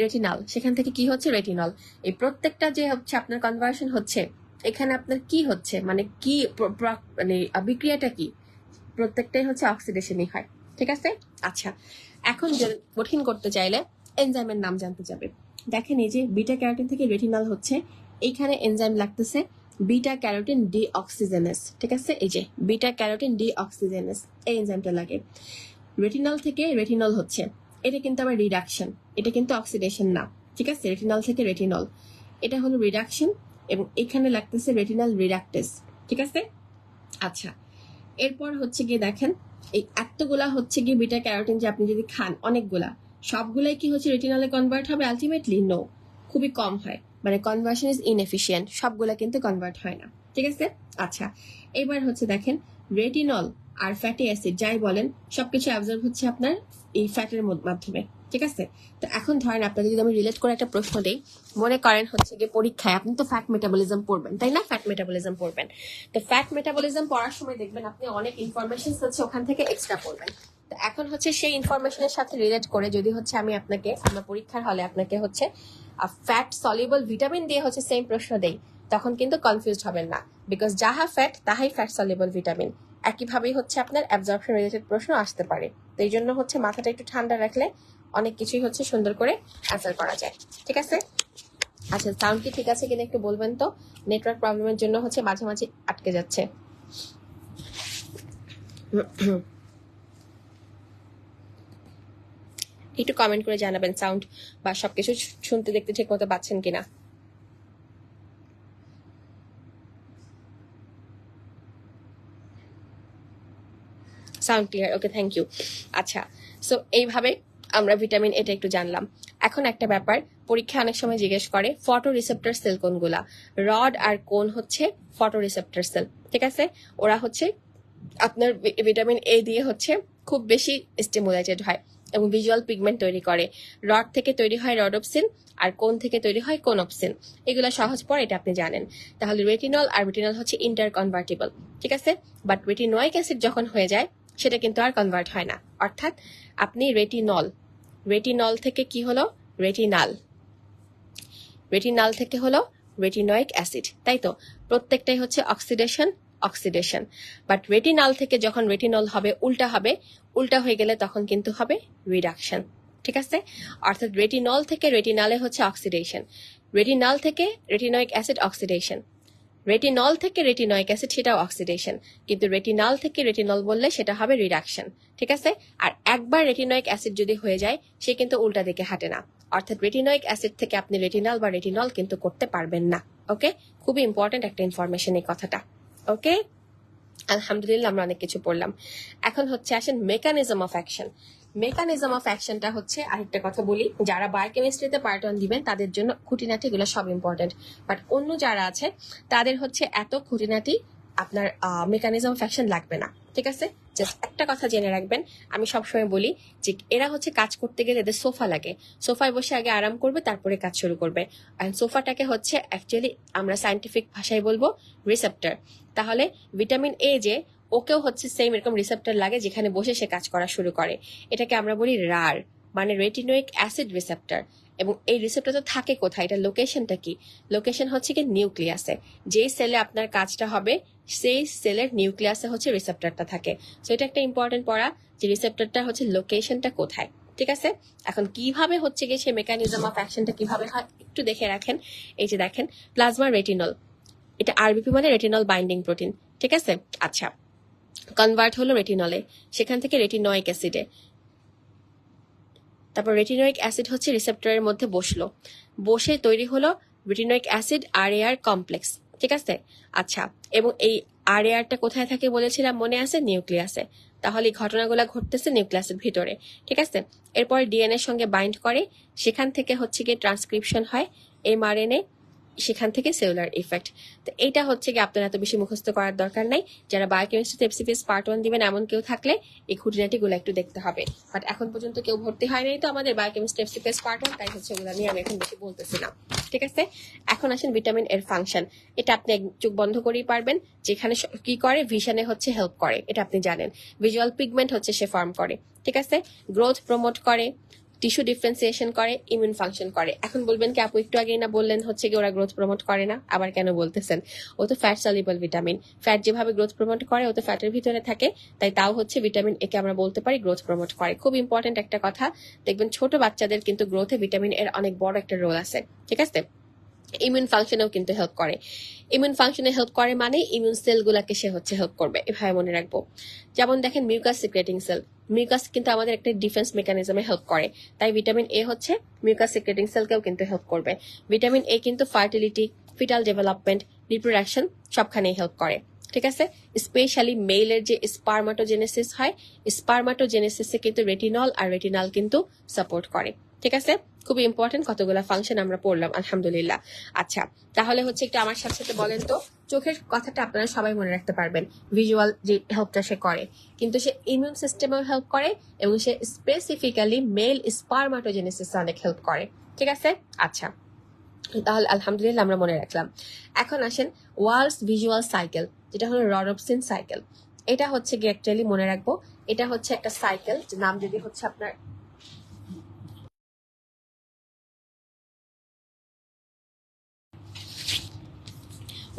রেটিনাল, সেখান থেকে কি হচ্ছে? রেটিনল। এই প্রত্যেকটা যে হচ্ছে আপনার কনভার্সন হচ্ছে, এখানে আপনার কি হচ্ছে, মানে কি মানে বিক্রিয়াটা কি? প্রত্যেকটাই হচ্ছে অক্সিডেশনই হয়। ঠিক আছে? আচ্ছা, এখন কঠিন করতে চাইলে এনজাইমের নাম জানতে যাবে। দেখেন এই যে বিটা ক্যারোটিন থেকে রেটিনাল হচ্ছে, এইখানে এনজাইম লাগতেছে বিটা ক্যারোটিন ডিঅক্সিজেনেস। ঠিক আছে? এই যে বিটা ক্যারোটিন ডিঅক্সিজেনেস, এই এনজাইমটা লাগে। রেটিনাল থেকে রেটিনল হচ্ছে, এটা কিন্তু আবার রিডাকশন, এটা কিন্তু অক্সিডেশন না। ঠিক আছে? রেটিনাল থেকে রেটিনল, এটা হলো রিডাকশন, এবং এখানে লাগতেছে রেটিনাল রিডাকটেস। ঠিক আছে? আচ্ছা, এরপর হচ্ছে গিয়ে দেখেন এই এতগুলা হচ্ছে গিয়ে বিটা ক্যারোটিন যে আপনি যদি খান অনেকগুলা, সবগুলাই কি হচ্ছে রেটিনলে কনভার্ট হবে? আলটিমেটলি নো, খুবই কম হয়, মানে কনভার্সন ইজ ইনএফিশিয়েন্ট, সবগুলা কিন্তু কনভার্ট হয় না। ঠিক আছে? আচ্ছা, এবার হচ্ছে দেখেন রেটিনল আর ফ্যাটি অ্যাসিড যাই বলেন, সবকিছু অ্যাবজর্ব হচ্ছে আপনার এই ফ্যাটের মাধ্যমে। ঠিক আছে? তো এখন ধরেন আপনাকে যদি আমি রিলেট করে একটা প্রশ্ন দিই, মনে করেন হচ্ছে গিয়ে পরীক্ষায় আপনি তো ফ্যাট মেটাবলিজম পড়বেন, তাই না? ফ্যাট মেটাবলিজম পড়বেন। তো ফ্যাট মেটাবলিজম পড়ার সময় দেখবেন আপনি অনেক ইনফরমেশন হচ্ছে ওখান থেকে এক্সট্রা পড়বেন। তো এখন হচ্ছে সেই ইনফরমেশনের সাথে রিলেট করে যদি হচ্ছে আমি আপনাকে আমার পরীক্ষার হলে আপনাকে হচ্ছে ফ্যাট সলিউবল ভিটামিন দিয়ে হচ্ছে সেম প্রশ্ন দেই, তখন কিন্তু কনফিউজড হবেন না, বিকজ যাহা ফ্যাট তাহাই ফ্যাট সলিউবল ভিটামিন। একইভাবেই হচ্ছে আপনার অ্যাবজর্পশন রিলেটেড প্রশ্ন আসতে পারে। তো এই জন্য হচ্ছে মাথাটা একটু ঠান্ডা রাখলে অনেক কিছুই হচ্ছে সুন্দর করে অ্যান্সার করা যায়। ঠিক আছে? আচ্ছা, সাউন্ড কি ঠিক আছে কিনা একটু বলবেন তো? নেটওয়ার্ক প্রবলেমের জন্য হচ্ছে মাঝে মাঝে আটকে যাচ্ছে। একটু কমেন্ট করে জানাবেন সাউন্ড বা সবকিছু শুনতে দেখতে ঠিক মতো পাচ্ছেন কিনা। Sound clear, okay, thank you. আচ্ছা, সো এইভাবে আমরা ভিটামিন এটা একটু জানলাম। এখন একটা ব্যাপার, পরীক্ষা অনেক সময় জিজ্ঞেস করে ফটো রিসেপ্টর সেল কোনগুলা। রড আর কোন হচ্ছে ফটো রিসেপ্টর সেল। ঠিক আছে? ওরা হচ্ছে আপনার ভিটামিন এ দিয়ে হচ্ছে খুব বেশি স্টিমুলেটেড হয় এবং ভিজুয়াল পিগমেন্ট তৈরি করে। রড থেকে তৈরি হয় রডোপসিন আর কোন থেকে তৈরি হয় কোনপসিন। এগুলো সহজ পড়ে, এটা আপনি জানেন। তাহলে রেটিনল আর রেটিনল হচ্ছে ইন্টার কনভার্টিবল। ঠিক আছে? বাট রেটিনোয়িক অ্যাসিড যখন হয়ে যায় সেটা কিন্তু আর কনভার্ট হয় না। অর্থাৎ আপনি রেটিনল থেকে কি হলো রেটিনাল, রেটিনাল থেকে হলো রেটিনোয়িক অ্যাসিড, তাই তো? প্রত্যেকটাই হচ্ছে অক্সিডেশন। বাট রেটিনাল থেকে যখন রেটিনল হবে উল্টা হয়ে গেলে তখন কিন্তু হবে রিডাকশন। ঠিক আছে? অর্থাৎ রেটিনল থেকে রেটিনালে হচ্ছে অক্সিডেশন, রেটিনাল থেকে রেটিনোয়িক অ্যাসিড অক্সিডেশন, রেটিনল থেকে রেটিনোয়িক অ্যাসিড সেটাও অক্সিডেশন, কিন্তু রেটিনাল থেকে রেটিনল বললে সেটা হবে রিডাকশন। ঠিক আছে? আর একবার রেটিনোয়িক অ্যাসিড যদি হয়ে যায় সে কিন্তু উল্টা দিকে হাঁটে না। অর্থাৎ রেটিনোয়িক অ্যাসিড থেকে আপনি রেটিনাল বা রেটিনল কিন্তু করতে পারবেন না। ওকে? খুবই ইম্পর্টেন্ট একটা ইনফরমেশন এই কথাটা। ওকে, আলহামদুলিল্লাহ আমরা অনেক কিছু পড়লাম। এখন হচ্ছে আসেন mechanism of action. Mechanism of অ্যাকশনটা হচ্ছে আরেকটা কথা বলি, যারা বায়োকেমিস্ট্রিতে পার্ট 1 দিবেন তাদের জন্য খুঁটিনাটি এগুলো সব ইম্পর্টেন্ট, বাট অন্য যারা আছে তাদের হচ্ছে এত খুঁটিনাটি আপনার মেকানিজম অফ অ্যাকশন লাগবে না। ঠিক আছে? জাস্ট একটা কথা জেনে রাখবেন, আমি সবসময় বলি যে এরা হচ্ছে কাজ করতে গেলে এদের সোফা লাগে, সোফায় বসে আগে আরাম করবে তারপরে কাজ শুরু করবে। আর সোফাটাকে হচ্ছে অ্যাকচুয়ালি আমরা সায়েন্টিফিক ভাষায় বলবো রিসেপ্টর। তাহলে ভিটামিন এ যে ওকেও হচ্ছে সেম এরকম রিসেপ্টর লাগে যেখানে বসে সে কাজ করা শুরু করে, এটাকে আমরা বলি রার, মানে রেটিনোয়িক অ্যাসিড রিসেপ্টর। এবং এই রিসেপ্টরটা থাকে কোথায়, এটা লোকেশনটা কি? লোকেশন হচ্ছে কি নিউক্লিয়াসে। যেই সেলে আপনার কাজটা হবে সেই সেলের নিউক্লিয়াসে হচ্ছে রিসেপ্টরটা থাকে। সো এটা একটা ইম্পর্টেন্ট পড়া যে রিসেপ্টরটা হচ্ছে লোকেশনটা কোথায়। ঠিক আছে? এখন কিভাবে হচ্ছে গিয়ে সেই মেকানিজম অফ অ্যাকশনটা কিভাবে হয় একটু দেখে রাখেন। এই যে দেখেন প্লাজমা রেটিনল, এটা আরবিপি মানে রেটিনল বাইন্ডিং প্রোটিন। ঠিক আছে? আচ্ছা, কনভার্ট হলো রেটিনলে, সেখান থেকে রেটিনোয়িক অ্যাসিডে, তারপর রেটিনোয়িক অ্যাসিড হচ্ছে রিসেপ্টরের মধ্যে বসে তৈরি হলো রেটিনোয়িক অ্যাসিড RAR কমপ্লেক্স। ঠিক আছে? আচ্ছা, এবং এই RARটা কোথায় থাকে বলেছিলাম মনে আছে? নিউক্লিয়াসে। তাহলে এই ঘটনাগুলো ঘটতেছে নিউক্লিয়াসের ভিতরে। ঠিক আছে? এরপর ডিএনএ এর সঙ্গে বাইন্ড করে, সেখান থেকে হচ্ছে গিয়ে ট্রান্সক্রিপশন হয় mRNA, সেখান থেকে সেলুলার ইফেক্ট। তো এইটা হচ্ছে কি আপনার এত বেশি মুখস্থ করার দরকার নাই। যারা বায়োকেমিস্ট্রিতে এফসিপিএস পার্ট 1 দিবেন এমন কেউ থাকলে এই খুঁটিনাটিগুলো একটু দেখতে হবে। বাট এখন পর্যন্ত কেউ ভর্তি হয় নাই তো আমাদের বায়োকেমিস্ট্রি এফসিপিএস পার্ট 1, তাই হচ্ছে এগুলো নিয়ে আমি এখন বেশি বলতেছি না। ঠিক আছে? এখন আসেন ভিটামিন এর ফাংশন। এটা আপনি চোখ বন্ধ করেই পারবেন, যেখানে কি করে ভিশনে হচ্ছে হেল্প করে, এটা আপনি জানেন। ভিজুয়াল পিগমেন্ট হচ্ছে সে ফর্ম করে। ঠিক আছে? গ্রোথ প্রমোট করে, টিস্যু ডিফারেন্সিয়েশন করে, ইমিউন ফাংশন করে। এখন বলবেন কি আপু একটু আগেই না বললেন হচ্ছে কি ওরা গ্রোথ প্রমোট করে না, আবার কেন বলতেছেন? ও তো ফ্যাট সলিউবল ভিটামিন, ফ্যাট যেভাবে গ্রোথ প্রমোট করে ও তো ফ্যাটের ভিতরে থাকে, তাই তাও হচ্ছে ভিটামিন একে আমরা বলতে পারি গ্রোথ প্রমোট করে। খুব ইম্পর্টেন্ট একটা কথা, দেখবেন ছোট বাচ্চাদের কিন্তু গ্রোথে ভিটামিন এর অনেক বড় একটা রোল আছে। ঠিক আছে? ইমিউন ফাংশনেও কিন্তু হেল্প করে। ইমিউন ফাংশনে হেল্প করে মানে ইমিউন সেলগুলোকে সে হচ্ছে হেল্প করবে, এভাবে মনে রাখবো। যেমন দেখেন মিউকাস সিক্রেটিং সেল, মিউকাস কিন্তু আমাদের একটা ডিফেন্স মেকানিজমে হেল্প করে, তাই ভিটামিন এ হচ্ছে মিউকাস সিক্রেটিং সেলকেও কিন্তু হেল্প করবে। ভিটামিন এ কিন্তু ফার্টিলিটি, ফিটাল ডেভেলপমেন্ট, রিপ্রোডাকশন সবখানেই হেল্প করে। ঠিক আছে? স্পেশালি মেইলের যে স্পারমাটোজেনেসিস হয়, স্পারমাটোজেনেসিসে কিন্তু রেটিনল আর রেটিনাল কিন্তু সাপোর্ট করে। ঠিক আছে? খুবই ইম্পর্টেন্ট কতগুলা ফাংশন আমরা পড়লাম আলহামদুলিল্লাহ। আচ্ছা, তাহলে হচ্ছে একটু আমার সাথে সাথে বলেন তো, চোখের কথাটা আপনারা সবাই মনে রাখতে পারবেন, ভিজুয়াল যে হেল্পটা সে করে, কিন্তু সে ইমিউন সিস্টেমেও হেল্প করে এবং সে স্পেসিফিক্যালি মেল স্পারমাটোজেনেসিসে অনেক হেল্প করে। ঠিক আছে? আচ্ছা, তাহলে আলহামদুলিল্লাহ আমরা মনে রাখলাম। এখন আসেন ওয়ালস ভিজুয়াল সাইকেল, যেটা হলো রডপসিন সাইকেল। এটা হচ্ছে কি অ্যাকচুয়ালি মনে রাখবো, এটা হচ্ছে একটা সাইকেল, নাম যদি হচ্ছে আপনার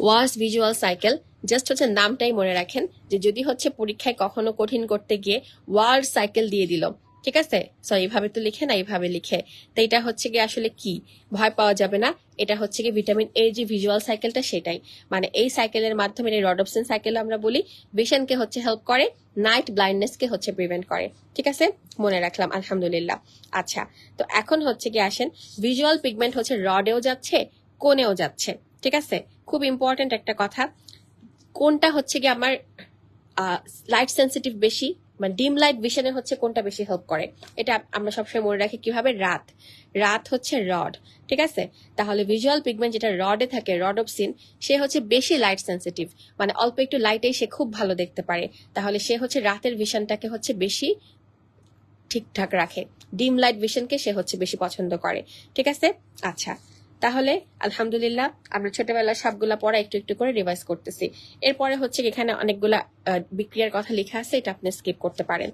ওয়ালস ভিজুয়াল সাইকেল, জাস্ট হচ্ছে নামটাই মনে রাখেন, যে যদি হচ্ছে পরীক্ষায় কখনো কঠিন করতে গিয়ে ওয়ার্ড সাইকেল দিয়ে দিল, ঠিক আছে, সো এইভাবে তো লিখে না, এইভাবে লিখে, তো এটা হচ্ছে কি আসলে কি, ভয় পাওয়া যাবে না। এটা হচ্ছে কি ভিটামিন এ যে ভিজুয়াল সাইকেলটা সেটাই, মানে এই সাইকেলের মাধ্যমে, এই রডপসিন সাইকেল আমরা বলি, ভিশনকে হচ্ছে হেল্প করে, নাইট ব্লাইন্ডনেসকে হচ্ছে প্রিভেন্ট করে। ঠিক আছে, মনে রাখলাম আলহামদুলিল্লাহ। আচ্ছা, তো এখন হচ্ছে কি আসেন, ভিজুয়াল পিগমেন্ট হচ্ছে রডেও যাচ্ছে, কোনেও যাচ্ছে। ঠিক আছে, খুব ইম্পর্টেন্ট একটা কথা, কোনটা হচ্ছে কি আমার লাইট সেন্সিটিভ বেশি, মানে ডিম লাইট ভিশনে হচ্ছে কোনটা বেশি হেল্প করে, এটা আমরা সবসময় মনে রাখি কিভাবে, রাত, রাত হচ্ছে রড। ঠিক আছে, তাহলে ভিজুয়াল পিগমেন্ট যেটা রডে থাকে, রডপসিন, সে হচ্ছে বেশি লাইট সেন্সিটিভ, মানে অল্প একটু লাইটেই সে খুব ভালো দেখতে পারে, তাহলে সে হচ্ছে রাতের ভিশনটাকে হচ্ছে বেশি ঠিকঠাক রাখে, ডিম লাইট ভিশনকে সে হচ্ছে বেশি পছন্দ করে। ঠিক আছে, আচ্ছা, তাহলে আলহামদুলিল্লাহ আমরা ছোটবেলার সবগুলা পড়া একটু একটু করে রিভাইজ করতেছি। এরপরে হচ্ছে এখানে অনেকগুলা বিক্রিয়ার কথা লেখা আছে, এটা আপনি স্কিপ করতে পারেন।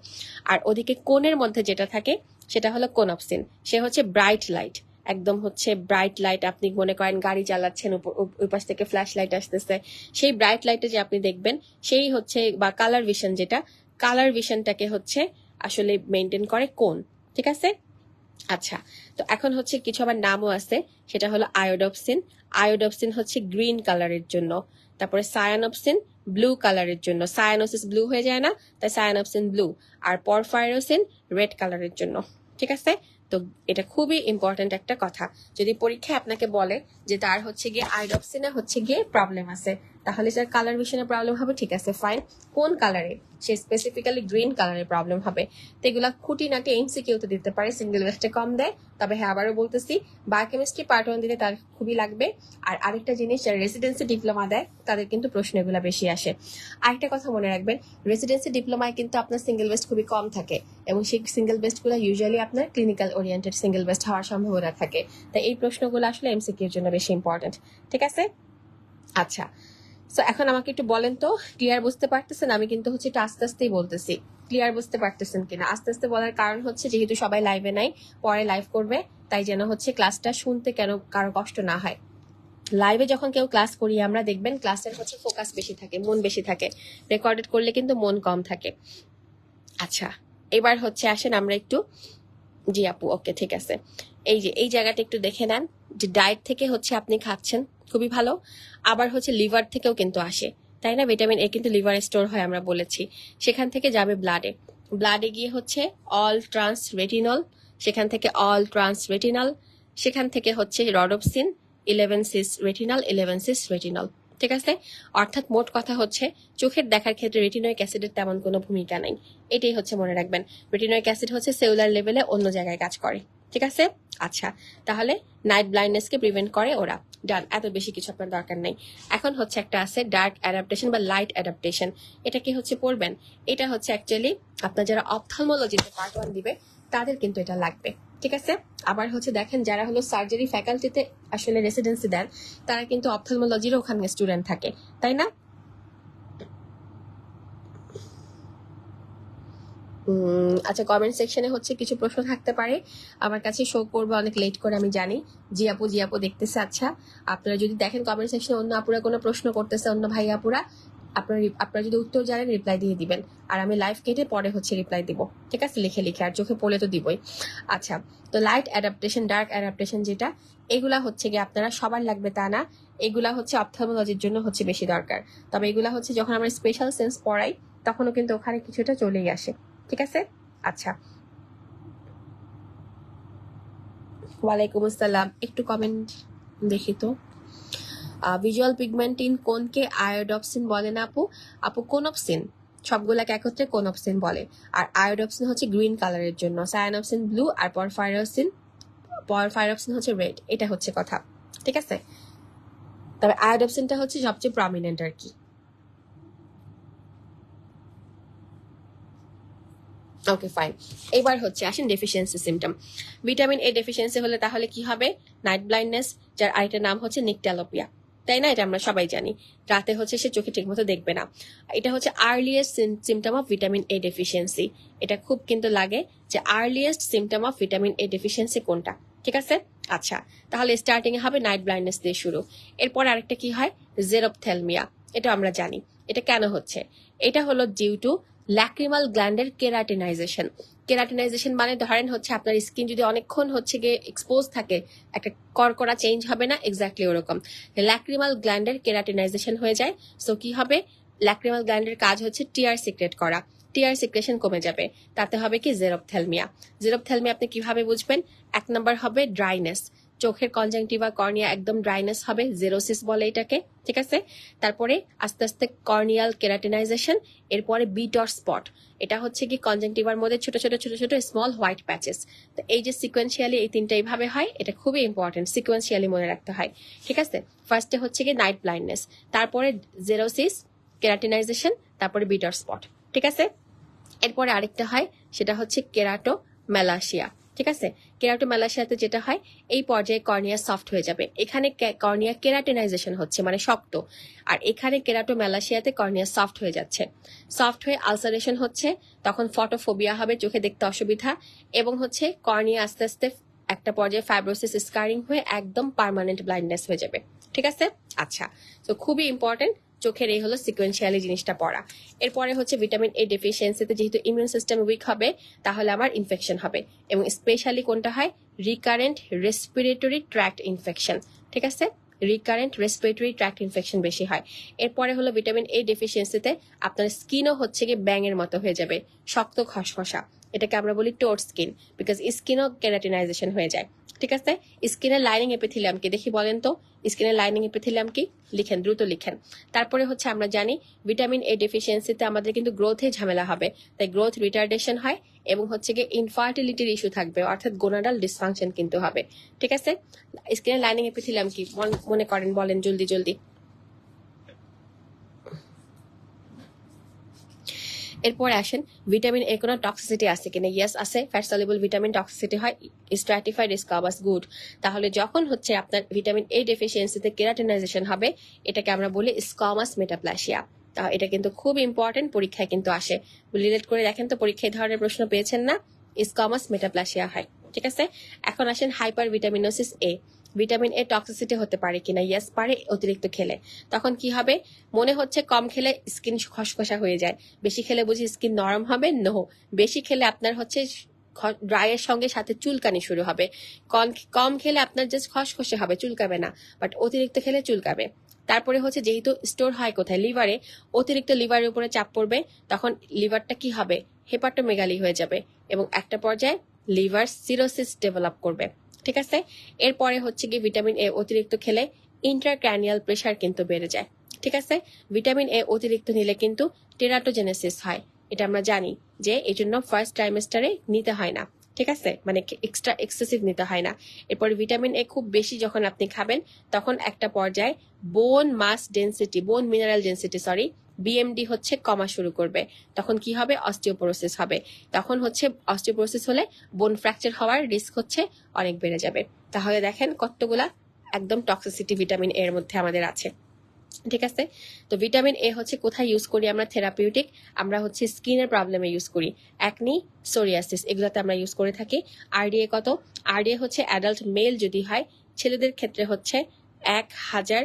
আর ওদিকে কোণের মধ্যে যেটা থাকে সেটা হলো কোনপসিন, সে হচ্ছে ব্রাইট লাইট, একদম হচ্ছে ব্রাইট লাইট, আপনি মনে করেন গাড়ি চালাচ্ছেন, ওই পাশ থেকে ফ্ল্যাশ লাইট আসতেছে, সেই ব্রাইট লাইটে যে আপনি দেখবেন সেই হচ্ছে, বা কালার ভিশন যেটা, কালার ভিশনটাকে হচ্ছে আসলে মেনটেন করে কোন। ঠিক আছে, আচ্ছা, তো এখন হচ্ছে কিছু আবার নামও আছে, সেটা হলো আয়োডপসিন। আয়োডপসিন হচ্ছে গ্রিন কালারের জন্য, তারপরে সায়ানপসিন ব্লু কালারের জন্য, সায়ানোসিস ব্লু হয়ে যায় না, তাই সায়ানপসিন ব্লু, আর পরফাইরোসিন রেড কালারের জন্য। ঠিক আছে, তো এটা খুবই ইম্পর্টেন্ট একটা কথা, যদি পরীক্ষায় আপনাকে বলে যে তার হচ্ছে গিয়ে আয়োডপসিনে হচ্ছে গিয়ে প্রবলেম আছে, তাহলে যার কালার ভিশনে প্রবলেম হবে, ঠিক আছে ফাইন, কোন কালারে, সে স্পেসিফিক্যালি গ্রিন কালারের প্রবলেম হবে। তো এগুলা খুঁটিনাটি এমসিকিউতে দিতে পারে, সিঙ্গেল ওয়েস্টে কম দেয়, তবে হ্যাঁ আবারও বলতেছি, বায়োকেমিস্ট্রি পার্ট 1 দিলে তার খুবই লাগবে। আর আরেকটা জিনিস, যারা রেসিডেন্সি ডিপ্লোমা দেয় তাদের কিন্তু প্রশ্ন এগুলা বেশি আসে। আরেকটা কথা মনে রাখবেন, রেসিডেন্সি ডিপ্লোমায় কিন্তু আপনার সিঙ্গেল ওয়েস্ট খুবই কম থাকে, এবং সেই সিঙ্গেল ওয়েস্টগুলো ইউজুয়ালি আপনার ক্লিনিক্যাল ওরিয়েন্টেড সিঙ্গেল ওয়েস্ট হওয়ার সম্ভাবনা থাকে, তাই এই প্রশ্নগুলো আসলে এমসিকিউর জন্য বেশি ইম্পর্টেন্ট। ঠিক আছে, আচ্ছা, সো এখন আমাকে একটু বলেন তো, ক্লিয়ার বুঝতে পারতেছেন? আমি কিন্তু হচ্ছে একটু আস্তে আস্তেই বলতেছি, ক্লিয়ার বুঝতে পারতেছেন কিনা? আস্তে আস্তে বলার কারণ হচ্ছে, যেহেতু সবাই লাইভে নাই, পরে লাইভ করবে, তাই যেন হচ্ছে ক্লাসটা শুনতে কেন কারো কষ্ট না হয়। লাইভে যখন কেউ ক্লাস করি আমরা, দেখবেন ক্লাসের হচ্ছে ফোকাস বেশি থাকে, মন বেশি থাকে, রেকর্ডেড করলে কিন্তু মন কম থাকে। আচ্ছা, এবার হচ্ছে আসেন আমরা একটু, জি আপু, ওকে ঠিক আছে, এই যে এই জায়গাটা একটু দেখে নেন, যে ডায়েট থেকে হচ্ছে আপনি খাচ্ছেন, খুবই ভালো, আবার হচ্ছে লিভার থেকেও কিন্তু আসে, তাই না, ভিটামিন এ কিন্তু লিভারে স্টোর হয় আমরা বলেছি, সেখান থেকে যাবে ব্লাডে, ব্লাডে গিয়ে হচ্ছে অল ট্রান্স রেটিনল, সেখান থেকে অল ট্রান্স রেটিনল, সেখান থেকে হচ্ছে রডপসিন, 11 সিস রেটিনল, 11 সিস রেটিনল। ঠিক আছে, অর্থাৎ মোট কথা হচ্ছে চোখের দেখার ক্ষেত্রে রেটিনোয়িক অ্যাসিডের তেমন কোনো ভূমিকা নাই, এটাই হচ্ছে মনে রাখবেন, রেটিনোয়িক অ্যাসিড হচ্ছে সেলুলার লেভেলে অন্য জায়গায় কাজ করে। ঠিক আছে, আচ্ছা, তাহলে নাইট ব্লাইন্ডনেসকে প্রিভেন্ট করে ওরা, ডান, এত বেশি কিছু আপনার দরকার নেই। এখন হচ্ছে একটা আছে ডার্ক অ্যাডাপ্টেশন বা লাইট অ্যাডাপ্টেশন, এটা কি হচ্ছে পড়বেন, এটা হচ্ছে অ্যাকচুয়ালি আপনার যারা অপথলমোলজিতে পার্ট 1 দিবে তাদের কিন্তু এটা লাগবে। ঠিক আছে, আবার হচ্ছে দেখেন, যারা হলো সার্জারি ফ্যাকাল্টিতে আসলে রেসিডেন্সি দেন, তারা কিন্তু অপথলমোলজিরও ওখানে স্টুডেন্ট থাকে, তাই না? আচ্ছা, কমেন্ট সেকশনে হচ্ছে কিছু প্রশ্ন থাকতে পারে, আমার কাছে শো করবে অনেক লেট করে, আমি জানি। জি আপু, জি আপু দেখতেছে। আচ্ছা, আপনারা যদি দেখেন কমেন্ট সেকশনে অন্য আপুরা কোনো প্রশ্ন করতেছে, অন্য ভাই আপুরা, আপনারা যদি উত্তর জানেন রিপ্লাই দিয়ে দিবেন, আর আমি লাইভ কেটে পরে হচ্ছে রিপ্লাই দিব। ঠিক আছে, লিখে লিখে, আর চোখে পড়লে তো দিবই। আচ্ছা, তো লাইট অ্যাডাপ্টেশন, ডার্ক অ্যাডাপ্টেশন যেটা, এগুলা হচ্ছে গিয়ে আপনারা সবার লাগবে তা না, এগুলা হচ্ছে অপথলমোলজির জন্য হচ্ছে বেশি দরকার, তবে এগুলা হচ্ছে যখন আমরা স্পেশাল সেন্স পড়াই তখনও কিন্তু ওখানে কিছুটা চলেই আসে। ঠিক আছে, আচ্ছা, ওয়ালাইকুম আসসালাম, একটু কমেন্ট দেখি তো। ভিজুয়াল পিগমেন্টিন কোনকে আয়োডপসিন বলে না আপু? আপু কোনপসিন, সবগুলাকে একত্রে কোনপসিন বলে, আর আয়োডপসিন হচ্ছে গ্রিন কালারের জন্য, সায়ানপসিন ব্লু, আর পরফাইরোসিন পাইরোক্সিন হচ্ছে রেড, এটা হচ্ছে কথা, ঠিক আছে। তবে আয়োডোপসিনটা হচ্ছে সবচেয়ে প্রমিনেন্ট আর কি। Okay fine. এবার হচ্ছে আসেন deficiency symptom. Vitamin A deficiency হলে তাহলে কি হবে? নাইট ব্লাইন্ডনেস, যার আরেকটা নাম হচ্ছে নিকটালোপিয়া, তাই না? এটা আমরা সবাই জানি। রাতে হচ্ছে সে চোখে ঠিকমতো দেখবে না। এটা হচ্ছে earliest symptom of vitamin A deficiency. এটা খুব কিন্তু লাগে যে earliest symptom of vitamin A deficiency কোনটা, ঠিক আছে। আচ্ছা, তাহলে স্টার্টিং এ হবে নাইট ব্লাইন্ডনেস দিয়ে শুরু। এরপর আরেকটা কি হয়? জেরোপথ্যালমিয়া। এটা আমরা জানি। এটা কেন হচ্ছে? এটা হলো ডিউ টু ল্যাক্রিমাল গ্ল্যান্ডের কেরাটিনাইজেশন। কেরাটিনাইজেশন মানে ধরেন হচ্ছে আপনার স্কিন যদি অনেকক্ষণ হচ্ছে গিয়ে এক্সপোজ থাকে, একটা কড়কড়া চেঞ্জ হবে না, এক্স্যাক্টলি ওরকম ল্যাক্রিমাল গ্ল্যান্ডের কেরাটিনাইজেশন হয়ে যায়। সো কি হবে? ল্যাক্রিমাল গ্ল্যান্ডের কাজ হচ্ছে টিয়ার সিক্রেট করা, টিয়ার সিক্রেশন কমে যাবে, তাতে হবে কি? জেরোপথ্যালমিয়া। জেরোপথ্যালমিয়া আপনি কিভাবে বুঝবেন? 1 নাম্বার হবে ড্রাইনেস, চোখের কনজাংটিভা কর্নিয়া একদম ড্রাইনেস হবে, জেরোসিস বলে এটাকে, ঠিক আছে। তারপরে আস্তে আস্তে কর্নিয়াল কেরাটিনাইজেশন, এরপরে বিট অর স্পট, এটা হচ্ছে কি কনজাংটিভার মধ্যে ছোট ছোট ছোট ছোট স্মল হোয়াইট প্যাচেস। তো এই যে সিকোয়েন্সিয়ালি এই তিনটা এইভাবে হয়, এটা খুবই ইম্পর্টেন্ট, সিকোয়েন্সিয়ালি মনে রাখতে হয়, ঠিক আছে। ফার্স্টে হচ্ছে কি নাইট ব্লাইন্ডনেস, তারপরে জেরোসিস, কেরাটিনাইজেশন, তারপরে বিট অর স্পট, ঠিক আছে। এরপরে আরেকটা হয়, সেটা হচ্ছে কেরাটো ম্যালাসিয়া, ঠিক আছে। কেরাটো ম্যালাসিয়াতে যেটা হয়, এই পর্যায়ে কর্নিয়া সফট হয়ে যাবে। এখানে কর্নিয়া কেরাটিনাইজেশন হচ্ছে মানে শক্ত, আর এখানে কেরাটো ম্যালাসিয়াতে কর্নিয়া সফট হয়ে যাচ্ছে। সফট হয়ে আলসারেশন হচ্ছে, তখন ফটোফোবিয়া হবে, চোখে দেখতে অসুবিধা, এবং হচ্ছে কর্নিয়া আস্তে আস্তে একটা পর্যায়ে ফাইব্রোসিস স্কারিং হয়ে একদম পার্মানেন্ট ব্লাইন্ডনেস হয়ে যাবে, ঠিক আছে। আচ্ছা, তো খুবই ইম্পর্টেন্ট চোখের এই হলো সিকোয়েন্সিয়ালি জিনিসটা পড়া। এরপরে হচ্ছে ভিটামিন এ ডেফিসিয়েন্সিতে যেহেতু ইমিউন সিস্টেম উইক হবে, তাহলে আমার ইনফেকশন হবে, এবং স্পেশালি কোনটা হয়? রিকারেন্ট রেসপিরেটরি ট্র্যাক্ট ইনফেকশন, ঠিক আছে। রিকারেন্ট রেসপিরেটরি ট্র্যাক্ট ইনফেকশন বেশি হয়। এরপরে হলো ভিটামিন এ ডেফিসিয়েন্সিতে আপনার স্কিনও হচ্ছে কি ব্যাঙের মতো হয়ে যাবে, শক্ত খসখসা, এটাকে আমরা বলি টোড স্কিন, বিকজ স্কিনও কেরাটিনাইজেশন হয়ে যায়, ঠিক আছে। স্কিনের লাইনিং এপিথেলিয়াম কি দেখি বলেন তো? স্কিনের লাইনিং এপিথেলিয়াম কি? লিখেন, দ্রুত লিখেন। তারপরে হচ্ছে আমরা জানি ভিটামিন এ ডেফিসিয়েন্সিতে আমাদের কিন্তু গ্রোথে ঝামেলা হবে, তাই গ্রোথ রিটার্ডেশন হয়, এবং হচ্ছে গিয়ে ইনফার্টিলিটির ইস্যু থাকবে, অর্থাৎ গোনাডাল ডিসফাংশন কিন্তু হবে, ঠিক আছে। স্কিনের লাইনিং এপিথেলিয়াম কি মনে করেন? বলেন জলদি জলদি। এরপরে আসেন ভিটামিন এর কোনো টক্সিসিটি আছে কিনা। ইয়েস আছে, ফ্যাট সলিবল ভিটামিন টক্সিসিটি হয় স্ট্র্যাটিফাইড স্কাবাস, গুড। তাহলে যখন হচ্ছে আপনার ভিটামিন এ ডেফিসিয়েন্সিতে কেরাটিনাইজেশন হবে, এটাকে আমরা বলি স্কমাস মেটাপ্লাসিয়া। এটা কিন্তু খুব ইম্পর্টেন্ট, পরীক্ষায় কিন্তু আসে। রিলেট করে দেখেন তো, পরীক্ষায় ধরনের প্রশ্ন পেয়েছেন না? স্কমাস মেটাপ্লাসিয়া হয়, ঠিক আছে। এখন আসেন hyper vitaminosis A. Vitamin A toxicity হতে পারে কিনা। ইয়েস পারে, অতিরিক্ত খেলে। তখন কি হবে? মনে হচ্ছে কম খেলে স্কিন খসখসা হয়ে যায়, বেশি খেলে বুঝি স্কিন নরম হবে? নো, বেশি খেলে আপনার হচ্ছে ড্রাইয়ের সঙ্গে সাথে চুলকানি শুরু হবে। কম খেলে আপনার জাস্ট খসখসে হবে, চুলকাবে না, বাট অতিরিক্ত খেলে চুলকাবে। তারপরে হচ্ছে যেহেতু স্টোর হয় কোথায়? লিভারে, অতিরিক্ত লিভারের উপরে চাপ পড়বে, তখন লিভারটা কি হবে? হেপাটোমেগালি হয়ে যাবে, এবং একটা পর্যায়ে লিভার সিরোসিস ডেভেলপ করবে, ঠিক আছে। এরপরে হচ্ছে কি ভিটামিন এ অতিরিক্ত খেলে ইন্ট্রাক্র্যানিয়াল প্রেশার কিন্তু বেড়ে যায়, ঠিক আছে। ভিটামিন এ অতিরিক্ত নিলে কিন্তু টেরাটোজেনেসিস হয়, এটা আমরা জানি যে এই জন্য ফার্স্ট ট্রাইমেস্টারে নিতে হয় না, ঠিক আছে, মানে এক্সট্রা এক্সেসিভ নিতে হয় না। এরপর ভিটামিন এ খুব বেশি যখন আপনি খাবেন, তখন একটা পর্যায়ে bone mass density, bone mineral density BMD হচ্ছে কমা শুরু করবে, তখন কি হবে? অস্টিওপোরোসিস হবে। তখন হচ্ছে অস্টিওপোরোসিস হলে বোন ফ্র্যাকচার হওয়ার রিস্ক হচ্ছে অনেক বেড়ে যাবে। তাহলে দেখেন কতগুলা একদম টক্সিসিটি ভিটামিন এর মধ্যে আমাদের আছে, ঠিক আছে। তো ভিটামিন এ হচ্ছে কোথায় ইউজ করি আমরা? থেরাপিউটিক, আমরা হচ্ছে স্কিনের প্রবলেমে ইউজ করি, অ্যাকনি, সোরিয়াসিস, এগুলোতে আমরা ইউজ করে থাকি। আরডিএ কত? আরডিএ হচ্ছে অ্যাডাল্ট মেল যদি হয়, ছেলেদের ক্ষেত্রে হচ্ছে 1000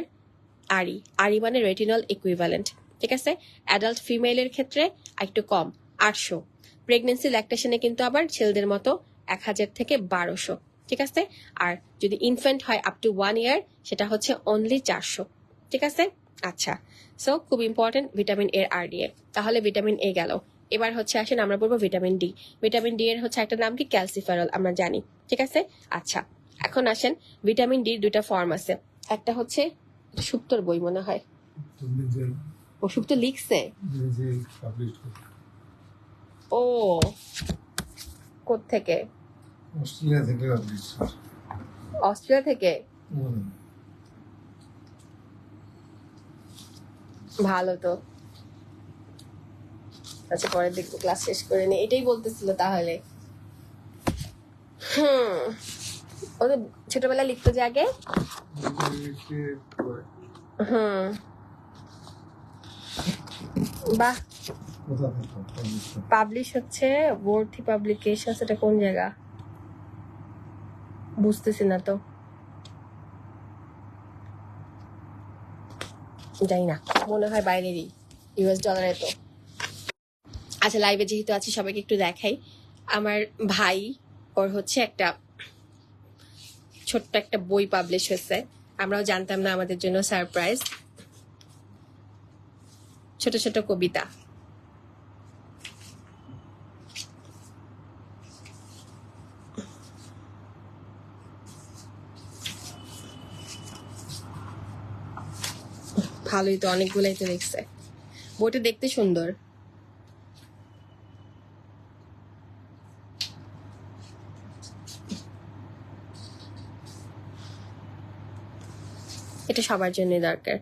আরি, আরি মানে রেটিনল ইকুইভ্যালেন্ট, ঠিক আছে। অ্যাডাল্ট ফিমেলের ক্ষেত্রে একটু কম, 800। প্রেগনেন্সি ল্যাকটেশনে কিন্তু আবার ছেলেদের মতো 1000 থেকে 1200, ঠিক আছে। আর যদি ইনফ্যান্ট হয় আপ টু 1 ইয়ার, সেটা হচ্ছে অনলি 400, ঠিক আছে। আচ্ছা, সো খুব ইম্পর্টেন্ট ভিটামিন এর আরডিএ। তাহলে ভিটামিন এ গেল। এবার হচ্ছে আসেন আমরা বলবো ভিটামিন ডি। ভিটামিন ডি এর হচ্ছে একটা নাম কি? ক্যালসিফেরল, আমরা জানি, ঠিক আছে। আচ্ছা, এখন আসেন ভিটামিন ডির দুইটা ফর্ম আছে। একটা হচ্ছে সুপ্তর বই মনে হয়, ও সুপ্ত লিখছে। ও কোত্থেকে? অস্ট্রেলিয়া থেকে। অস্ট্রেলিয়া থেকে? ভালো তো। আচ্ছা পরে দেখবো, ক্লাস শেষ করে নি। এটাই বলতেছিল তাহলে। ও তো ছোটবেলায় লিখতো যে আগে। বাহ, পাবলিশ হচ্ছে ভর্তি পাবলিকেশন। এটা কোন জায়গা বুঝতেছি না তো, জানি না, মনে হয় বাইরেরই, ইউএস ডলারে তো। আচ্ছা লাইভে যেহেতু আছি সবাইকে একটু দেখাই। আমার ভাই, ওর হচ্ছে একটা ছোট্ট একটা বই পাবলিশ হয়েছে, আমরাও জানতাম না, আমাদের জন্য সারপ্রাইজ। ছোট ছোট কবিতা। ভালোই তো, অনেকগুলাই তো লিখছে। বইটা দেখতে সুন্দর। এটা সবার জন্য দরকার।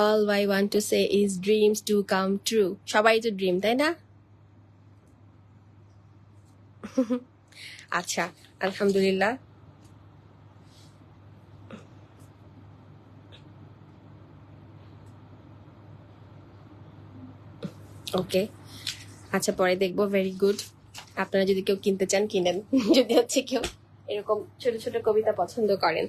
All I want to say is dreams do come true. সবাই তো ড্রিম, তাই না? আচ্ছা, আলহামদুলিল্লাহ। ওকে, আচ্ছা পরে দেখবো। Very good. আপনারা যদি কেউ কিনতে চান কিনেন, যদি হচ্ছে কেউ এরকম ছোট ছোট কবিতা পছন্দ করেন।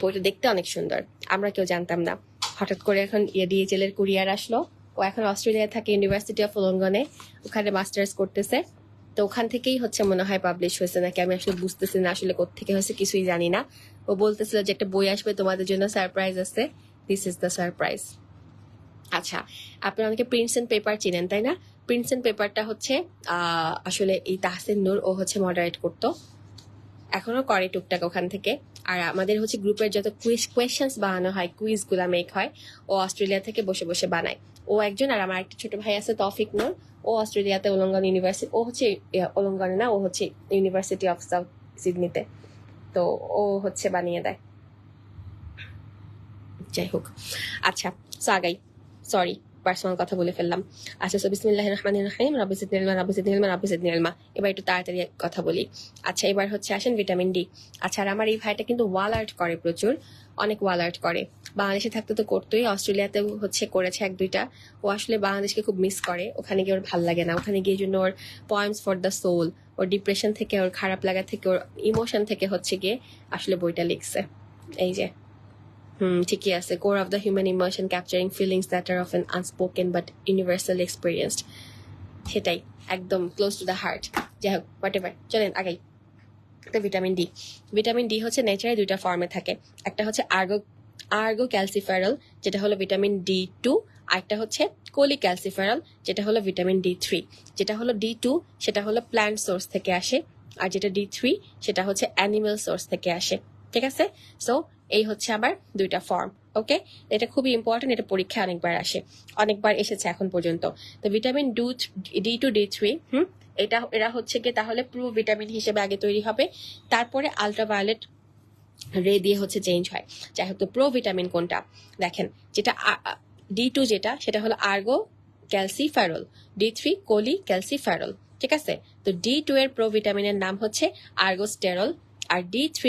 বইটা দেখতে অনেক সুন্দর, আমরা কেউ জানতাম না। হঠাৎ করে এখন ডিএইচএল এর কুরিয়ার আসলো। ও এখন অস্ট্রেলিয়ায় থাকে, ইউনিভার্সিটি অফ ওলঙ্গনে, ওখানে মাস্টার্স করতেছে। তো ওখান থেকেই হচ্ছে মনে হয় পাবলিশ হয়েছে নাকি, আমি আসলে বুঝতেছি না আসলে কোত্থেকে হয়েছে, কিছুই জানি না। ও বলতেছিল যে একটা বই আসবে, তোমাদের জন্য সারপ্রাইজ আছে, দিস ইজ দ্য সারপ্রাইজ। আচ্ছা, আপনারা অনেকে প্রিন্টস এন্ড পেপার চিনেন, তাই না? প্রিন্টস এন্ড পেপারটা হচ্ছে আসলে এই তাহসিন নূর, ও হচ্ছে মডারেট করতো, এখনো করে টুকটাক ওখান থেকে। আর আমাদের হচ্ছে গ্রুপের যত কোয়েশ্চেন্স বানানো হয়, কুইজ গুলা মেক হয়, ও অস্ট্রেলিয়া থেকে বসে বসে বানায়। ও একজন, আর আমার একটা ছোট ভাই আছে তৌফিক নূর, ও অস্ট্রেলিয়াতে ওলঙ্গন ইউনিভার্সিটি, ও হচ্ছে ওলঙ্গনে না, ও হচ্ছে ইউনিভার্সিটি অফ সাউথ সিডনিতে। তো ও হচ্ছে বানিয়ে দেয়। যাই হোক, আচ্ছা সাগাই, সরি পার্সোনাল কথা বলে ফেললাম। আচ্ছা, সো বিসমিল্লাহির রহমানির রহিম, রাব্বি জিদনি ইলমা, রাব্বি জিদনি ইলমা, রাব্বি জিদনি ইলমা। এবার একটু তাড়াতাড়ি কথা বলি। আচ্ছা, এবার হচ্ছে আসেন ভিটামিন ডি। আচ্ছা, আর আমার এই ভাইটা কিন্তু ওয়াল আর্ট করে প্রচুর, অনেক ওয়াল আর্ট করে। বাংলাদেশে থাকতে তো করতোই, অস্ট্রেলিয়াতেও হচ্ছে করেছে এক দুইটা। ও আসলে বাংলাদেশকে খুব মিস করে, ওখানে গিয়ে ওর ভাল লাগে না। ওখানে গিয়ে জন্য ওর পয়েমস ফর দ্য সোল, ওর ডিপ্রেশন থেকে, ওর খারাপ লাগা থেকে, ওর ইমোশন থেকে হচ্ছে গিয়ে আসলে বইটা লিখছে। এই যে ঠিকই আছে, core of the human emotion capturing feelings that are often unspoken but universally experienced. সেটাই, একদম ক্লোজ টু দ্য হার্ট। যাই হোক, হোয়াট এভার, চলেন আগাই। তো ভিটামিন ডি, ভিটামিন ডি হচ্ছে নেচারে দুইটা ফর্মে থাকে। একটা হচ্ছে আর্গো ক্যালসিফেরল, যেটা হলো ভিটামিন ডি2। আরেকটা হচ্ছে কোলি ক্যালসিফেরল, যেটা হলো ভিটামিন ডি3। যেটা হলো ডি2 সেটা হলো প্ল্যান্ট সোর্স থেকে আসে, আর যেটা ডি3 সেটা হচ্ছে অ্যানিমেল সোর্স থেকে আসে। ঠিক আছে? সো এই হচ্ছে আবার দুইটা ফর্ম। ওকে, এটা খুবই ইম্পর্টেন্ট, এটা পরীক্ষায় অনেকবার এসেছে এখন পর্যন্ত। তো ভিটামিন ডি2 ডি3 এরা হচ্ছে গিয়ে তাহলে প্রো ভিটামিন হিসেবে আগে তৈরি হবে, তারপরে আলট্রাভায়োলেট রে দিয়ে হচ্ছে চেঞ্জ হয়। যাই হোক, তো প্রো ভিটামিন কোনটা দেখেন, যেটা ডি2 যেটা সেটা হলো আর্গো ক্যালসিফেরল, ডি3 কোলি ক্যালসিফেরল। ঠিক আছে? তো ডি2 এর প্রো ভিটামিনের নাম হচ্ছে আর্গোস্টেরল, আর ডি3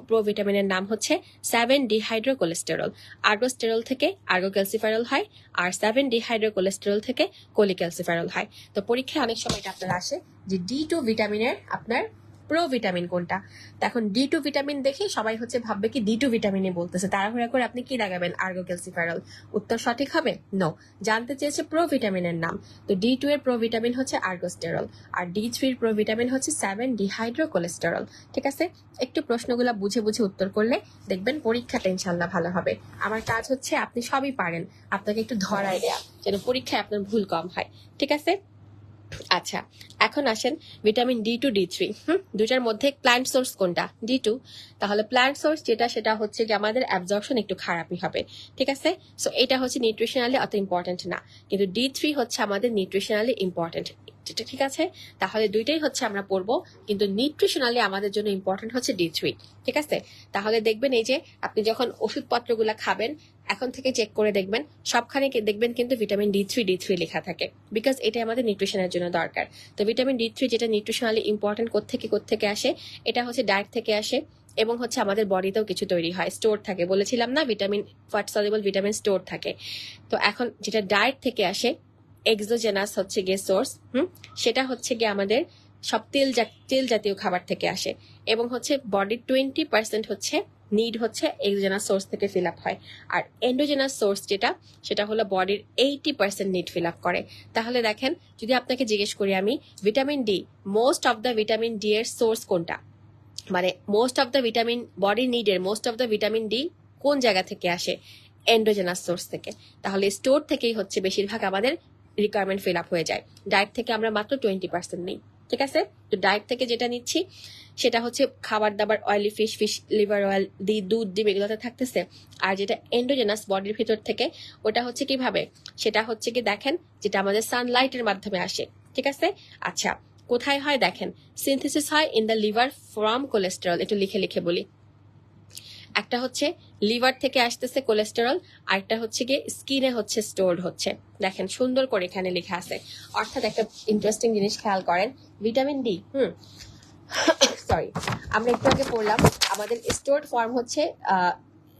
প্রো ভিটামিনের নাম হচ্ছে 7-ডিহাইড্রোকোলেস্টেরল। আর্গোস্টেরল থেকে আর্গোক্যালসিফেরল হয়, আর 7-ডিহাইড্রোকোলেস্টেরল থেকে কোলিক্যালসিফেরল হয়। তো পরীক্ষায় অনেক সময় এটা আপনার আসে যে ডি2 ভিটামিনের আপনার প্রো ভিটামিন কোনটা। তো এখন ডি2 ভিটামিন দেখে সবাই হচ্ছে ভাববে কি ডি2 ভিটামিনই বলতেছে, তাড়াহুড়া করে আপনি কি লাগাবেন, আর্গোক্যালসিফেরল। উত্তর সঠিক হবে নো, জানতে চেয়েছে প্রো ভিটামিনের নাম। তো ডি2 এর প্রো ভিটামিন হচ্ছে আর্গোস্টেরল, আর ডি3 এর প্রো ভিটামিন হচ্ছে 7-ডিহাইড্রোকোলেস্টেরল। ঠিক আছে? একটু প্রশ্নগুলো বুঝে বুঝে উত্তর করলে দেখবেন পরীক্ষাটা ইনশাল্লাহ ভালো হবে। আমার কাজ হচ্ছে আপনি সবই পারেন, আপনাকে একটু ধরাই দেয়া যেন পরীক্ষায় আপনার ভুল কম হয়। ঠিক আছে? আচ্ছা, এখন আসেন ভিটামিন ডি2 ডি3, দুটার মধ্যে প্ল্যান্ট সোর্স কোনটা? ডি2। তাহলে প্ল্যান্ট সোর্স যেটা সেটা হচ্ছে যে আমাদের অ্যাবজর্পশন একটু খারাপই হবে। ঠিক আছে? সো এটা হচ্ছে নিউট্রিশনালি অত ইম্পর্টেন্ট না, কিন্তু ডি3 হচ্ছে আমাদের নিউট্রিশনালি ইম্পর্টেন্ট। ঠিক আছে, তাহলে দুইটাই হচ্ছে আমরা পড়বো, কিন্তু নিউট্রিশনালি আমাদের জন্য ইম্পর্টেন্ট হচ্ছে D3। ঠিক আছে, তাহলে দেখবেন এই যে আপনি যখন ওষুধপত্রগুলো খাবেন এখন থেকে চেক করে দেখবেন সবখানে দেখবেন কিন্তু ভিটামিন D3 লেখা থাকে, বিকজ এটা আমাদের নিউট্রিশনের জন্য দরকার। তো ভিটামিন D3 যেটা নিউট্রিশনালি ইম্পর্টেন্ট কোত্থেকে আসে, এটা হচ্ছে ডায়েট থেকে আসে, এবং হচ্ছে আমাদের বডিতেও কিছু তৈরি হয়, স্টোর থাকে, বলেছিলাম না vitamin fat soluble vitamin store থাকে। তো এখন যেটা ডায়েট থেকে আসে, এক্সোজেনাস হচ্ছে গিয়ে সোর্স, সেটা হচ্ছে গিয়ে আমাদের সব তেল জাতীয় খাবার থেকে আসে, এবং হচ্ছে বডির 20% হচ্ছে নিড হচ্ছে এক্সোজেনাস সোর্স থেকে ফিল আপ হয়, আর এন্ডোজেনাস সোর্স যেটা, সেটা হলো বডির 80% নিড ফিল আপ করে। তাহলে দেখেন, যদি আপনাকে জিজ্ঞেস করি আমি vitamin D, most of the vitamin D এর সোর্স কোনটা, মানে most of the vitamin body নিডের most of the vitamin D কোন জায়গা থেকে আসে, এন্ডোজেনাস সোর্স থেকে। তাহলে স্টোর থেকেই হচ্ছে বেশিরভাগ আমাদের রিকোয়ারমেন্ট ফিল আপ হয়ে যায়, ডায়েট থেকে আমরা মাত্র 20% নিই। ঠিক আছে, তো ডায়েট থেকে যেটা নিচ্ছি সেটা হচ্ছে খাবার দাবার, অয়েলি ফিশ লিভার অয়েল, দুধ ডিম এগুলোতে থাকতেছে। আর যেটা এন্ডোজেনাস বডির ভিতর থেকে, ওটা হচ্ছে কিভাবে, সেটা হচ্ছে কি দেখেন, যেটা আমাদের সানলাইটের মাধ্যমে আসে। ঠিক আছে, আচ্ছা কোথায় হয় দেখেন, সিনথেসিস হয় in the liver from cholesterol. একটু লিখে বলি, একটা হচ্ছে লিভার থেকে আসতেছে কোলেস্টেরল, আরেকটা হচ্ছে গিয়ে স্কিনে হচ্ছে স্টোরড হচ্ছে। দেখেন সুন্দর করে এখানে লেখা আছে। অর্থাৎ একটা ইন্টারেস্টিং জিনিস খেয়াল করেন, ভিটামিন ডি সরি, আমরা একটু আগে পড়লাম আমাদের স্টোরড ফর্ম হচ্ছে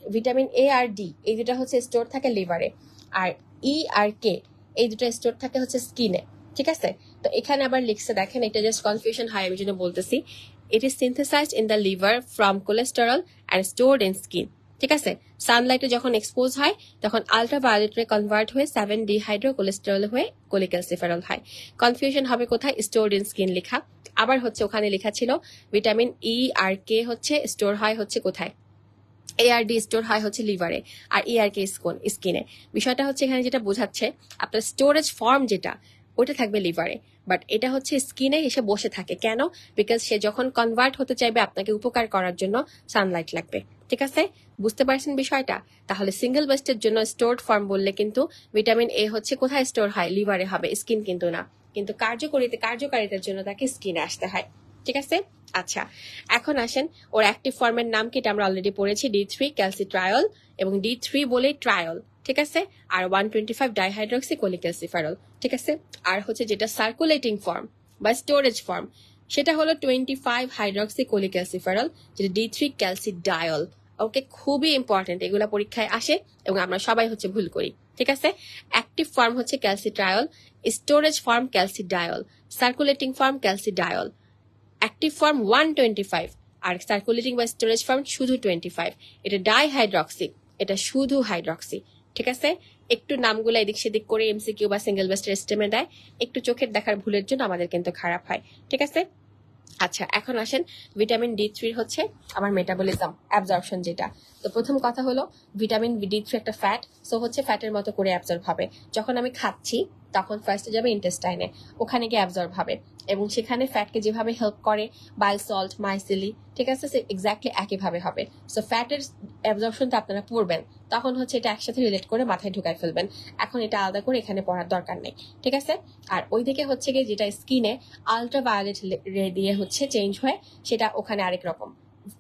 ভিটামিন এ আর ডি, এই দুটা হচ্ছে স্টোর থাকে লিভারে, আর ই আর কে এই দুটো স্টোর থাকে হচ্ছে স্কিনে। ঠিক আছে, তো এখানে আবার লিখছে দেখেন, এটা জাস্ট কনফিউশন হয় আমি জন্য বলতেছি, it is synthesised in the liver from cholesterol and stored in skin. ঠিক আছে, সানলাইটে যখন এক্সপোজ হয় তখন আলট্রাভায়োলেটে কনভার্ট হয়ে 7-ডিহাইড্রোকোলেস্টেরল হয়ে কোলিক্যালসিফেরল হয়। কনফিউশন হবে কোথায়, স্টোরড ইন স্কিন লেখা, আবার হচ্ছে ওখানে লেখা ছিল ভিটামিন ই আর কে হচ্ছে স্টোর হয় হচ্ছে কোথায়, এআরডি স্টোর হয় হচ্ছে লিভারে, আর ইআরকে স্কিনে। বিষয়টা হচ্ছে এখানে যেটা বোঝাচ্ছে, আপনার স্টোরেজ ফর্ম যেটা ওটা থাকবে লিভারে, বাট এটা হচ্ছে স্কিনে এসে বসে থাকে। কেন? বিকজ সে যখন কনভার্ট হতে চাইবে আপনাকে উপকার করার জন্য সানলাইট লাগবে। ঠিক আছে, বুঝতে পারছেন বিষয়টা? তাহলে সিঙ্গেল বেস্টের জন্য স্টোরড ফর্ম বললে কিন্তু ভিটামিন এ হচ্ছে কোথায় স্টোর হয়, লিভারে হবে, স্কিন কিন্তু না। কিন্তু কার্যকারিতার জন্য তাকে স্কিনে আসতে হয়। ঠিক আছে, আচ্ছা এখন আসেন ওর অ্যাক্টিভ ফর্মের নাম কি, এটা আমরা অলরেডি পড়েছি, D3 ক্যালসিট্রায়ল, এবং D3 বলে ট্রায়ল। ঠিক আছে, আর 125 ডাইহাইড্রক্সি কোলিক্যালসিফেরল। ঠিক আছে, আর হচ্ছে যেটা সার্কুলেটিং ফর্ম বা স্টোরেজ ফর্ম, সেটা হলো 25 হাইড্রক্সি কোলিক্যালসিফেরল, যেটা D3 ক্যালসিডায়ল। ওকে, খুবই ইম্পর্টেন্ট, এগুলা পরীক্ষায় আসে এবং আমরা সবাই হচ্ছে ভুল করি। ঠিক আছে, অ্যাক্টিভ ফর্ম হচ্ছে calcitriol, storage form calcidiol, circulating form calcidiol. Active form 125 আর সার্কুলেটিং বা স্টোরেজ ফর্ম শুধু 25। এটা ডাইহাইড্রক্সি, এটা শুধু হাইড্রক্সি। ঠিক আছে, একটু নামগুলো এদিক সেদিক করে এমসিকিউ বা সিঙ্গেল বেস্টের স্টেমে দেয়, একটু চোখের দেখার ভুলের জন্য আমাদের কিন্তু খারাপ হয়। ঠিক আছে, আচ্ছা এখন আসেন ভিটামিন D3 হচ্ছে আমার মেটাবলিজম অ্যাবজর্পশন যেটা। তো প্রথম কথা হলো ভিটামিন D3 একটা ফ্যাট, সো হচ্ছে ফ্যাটের মতো করে অ্যাবজর্ব হবে। যখন আমি খাচ্ছি তখন ফার্স্টে যাবে ইন্টেস্টাইনে, ওখানে গিয়ে অ্যাবজর্ব হবে, এবং সেখানে ফ্যাটকে যেভাবে হেল্প করে বাইল সল্ট, মাইসিলি, ঠিক আছে, এক্স্যাক্টলি একইভাবে হবে। সো ফ্যাটের অ্যাবজর্পশনটা আপনারা পড়বেন, তখন হচ্ছে এটা একসাথে রিলেট করে মাথায় ঢুকাই ফেলবেন। এখন এটা আলাদা করে এখানে পড়ার দরকার নেই। ঠিক আছে, আর ওইদিকে হচ্ছে গিয়ে যেটা স্কিনে আলট্রাভায়োলেট রে দিয়ে হচ্ছে চেঞ্জ হয়ে, সেটা ওখানে আরেক রকম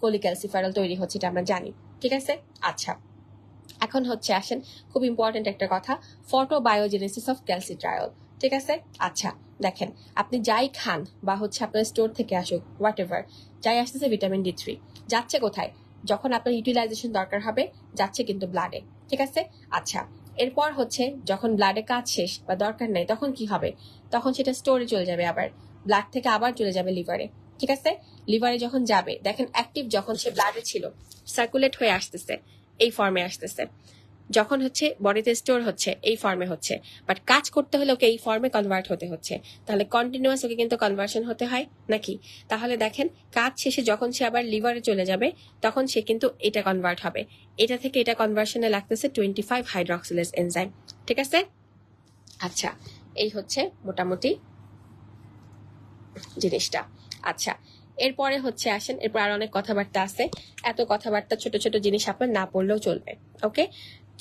কোলিক্যালসিফেরল তৈরি হচ্ছে, এটা আমরা জানি। ঠিক আছে, আচ্ছা এখন হচ্ছে আসেন খুব ইম্পর্টেন্ট একটা কথা, ফটোবায়োজেনেসিস অফ ক্যালসিট্রায়ল। ঠিক আছে, আচ্ছা দেখেন, আপনি যাই খান বা হচ্ছে আপনার স্টোর থেকে আসুক, হোয়াট এভার যাই আসতেছে, ভিটামিন D3 যাচ্ছে কোথায়, যখন আপনার ইউটিলাইজেশন দরকার হবে যাচ্ছে কিন্তু ব্লাডে। ঠিক আছে, আচ্ছা এরপর হচ্ছে যখন ব্লাডে কাজ শেষ বা দরকার নেই তখন কি হবে, তখন সেটা স্টোরে চলে যাবে, আবার ব্লাড থেকে আবার চলে যাবে লিভারে। ঠিক আছে, লিভারে যখন যাবে দেখেন অ্যাক্টিভ যখন সে ব্লাডে ছিল, সার্কুলেট হয়ে আসতেছে, এই ফর্মে আসতেছে, যখন হচ্ছে বডিতে স্টোর হচ্ছে এই ফর্মে হচ্ছে, বাট কাজ করতে হলে ওকে এই ফর্মে কনভার্ট হতে হচ্ছে। তাহলে কন্টিনিউয়াস ওকে কিন্তু কনভার্সন হতে হয় নাকি? তাহলে দেখেন কাজ শেষে যখন সে আবার লিভারে চলে যাবে তখন সে কিন্তু এটা কনভার্ট হবে, এটা থেকে এটা কনভার্সনে লাগতেছে 25 হাইড্রক্সিলেজ এনজাইম। ঠিক আছে, আচ্ছা এই হচ্ছে মোটামুটি জিনিসটা। আচ্ছা এরপরে হচ্ছে আসেন, এরপর আর অনেক কথাবার্তা আছে, এত কথাবার্তা ছোট ছোট জিনিস আপনার না পড়লেও চলবে। ওকে,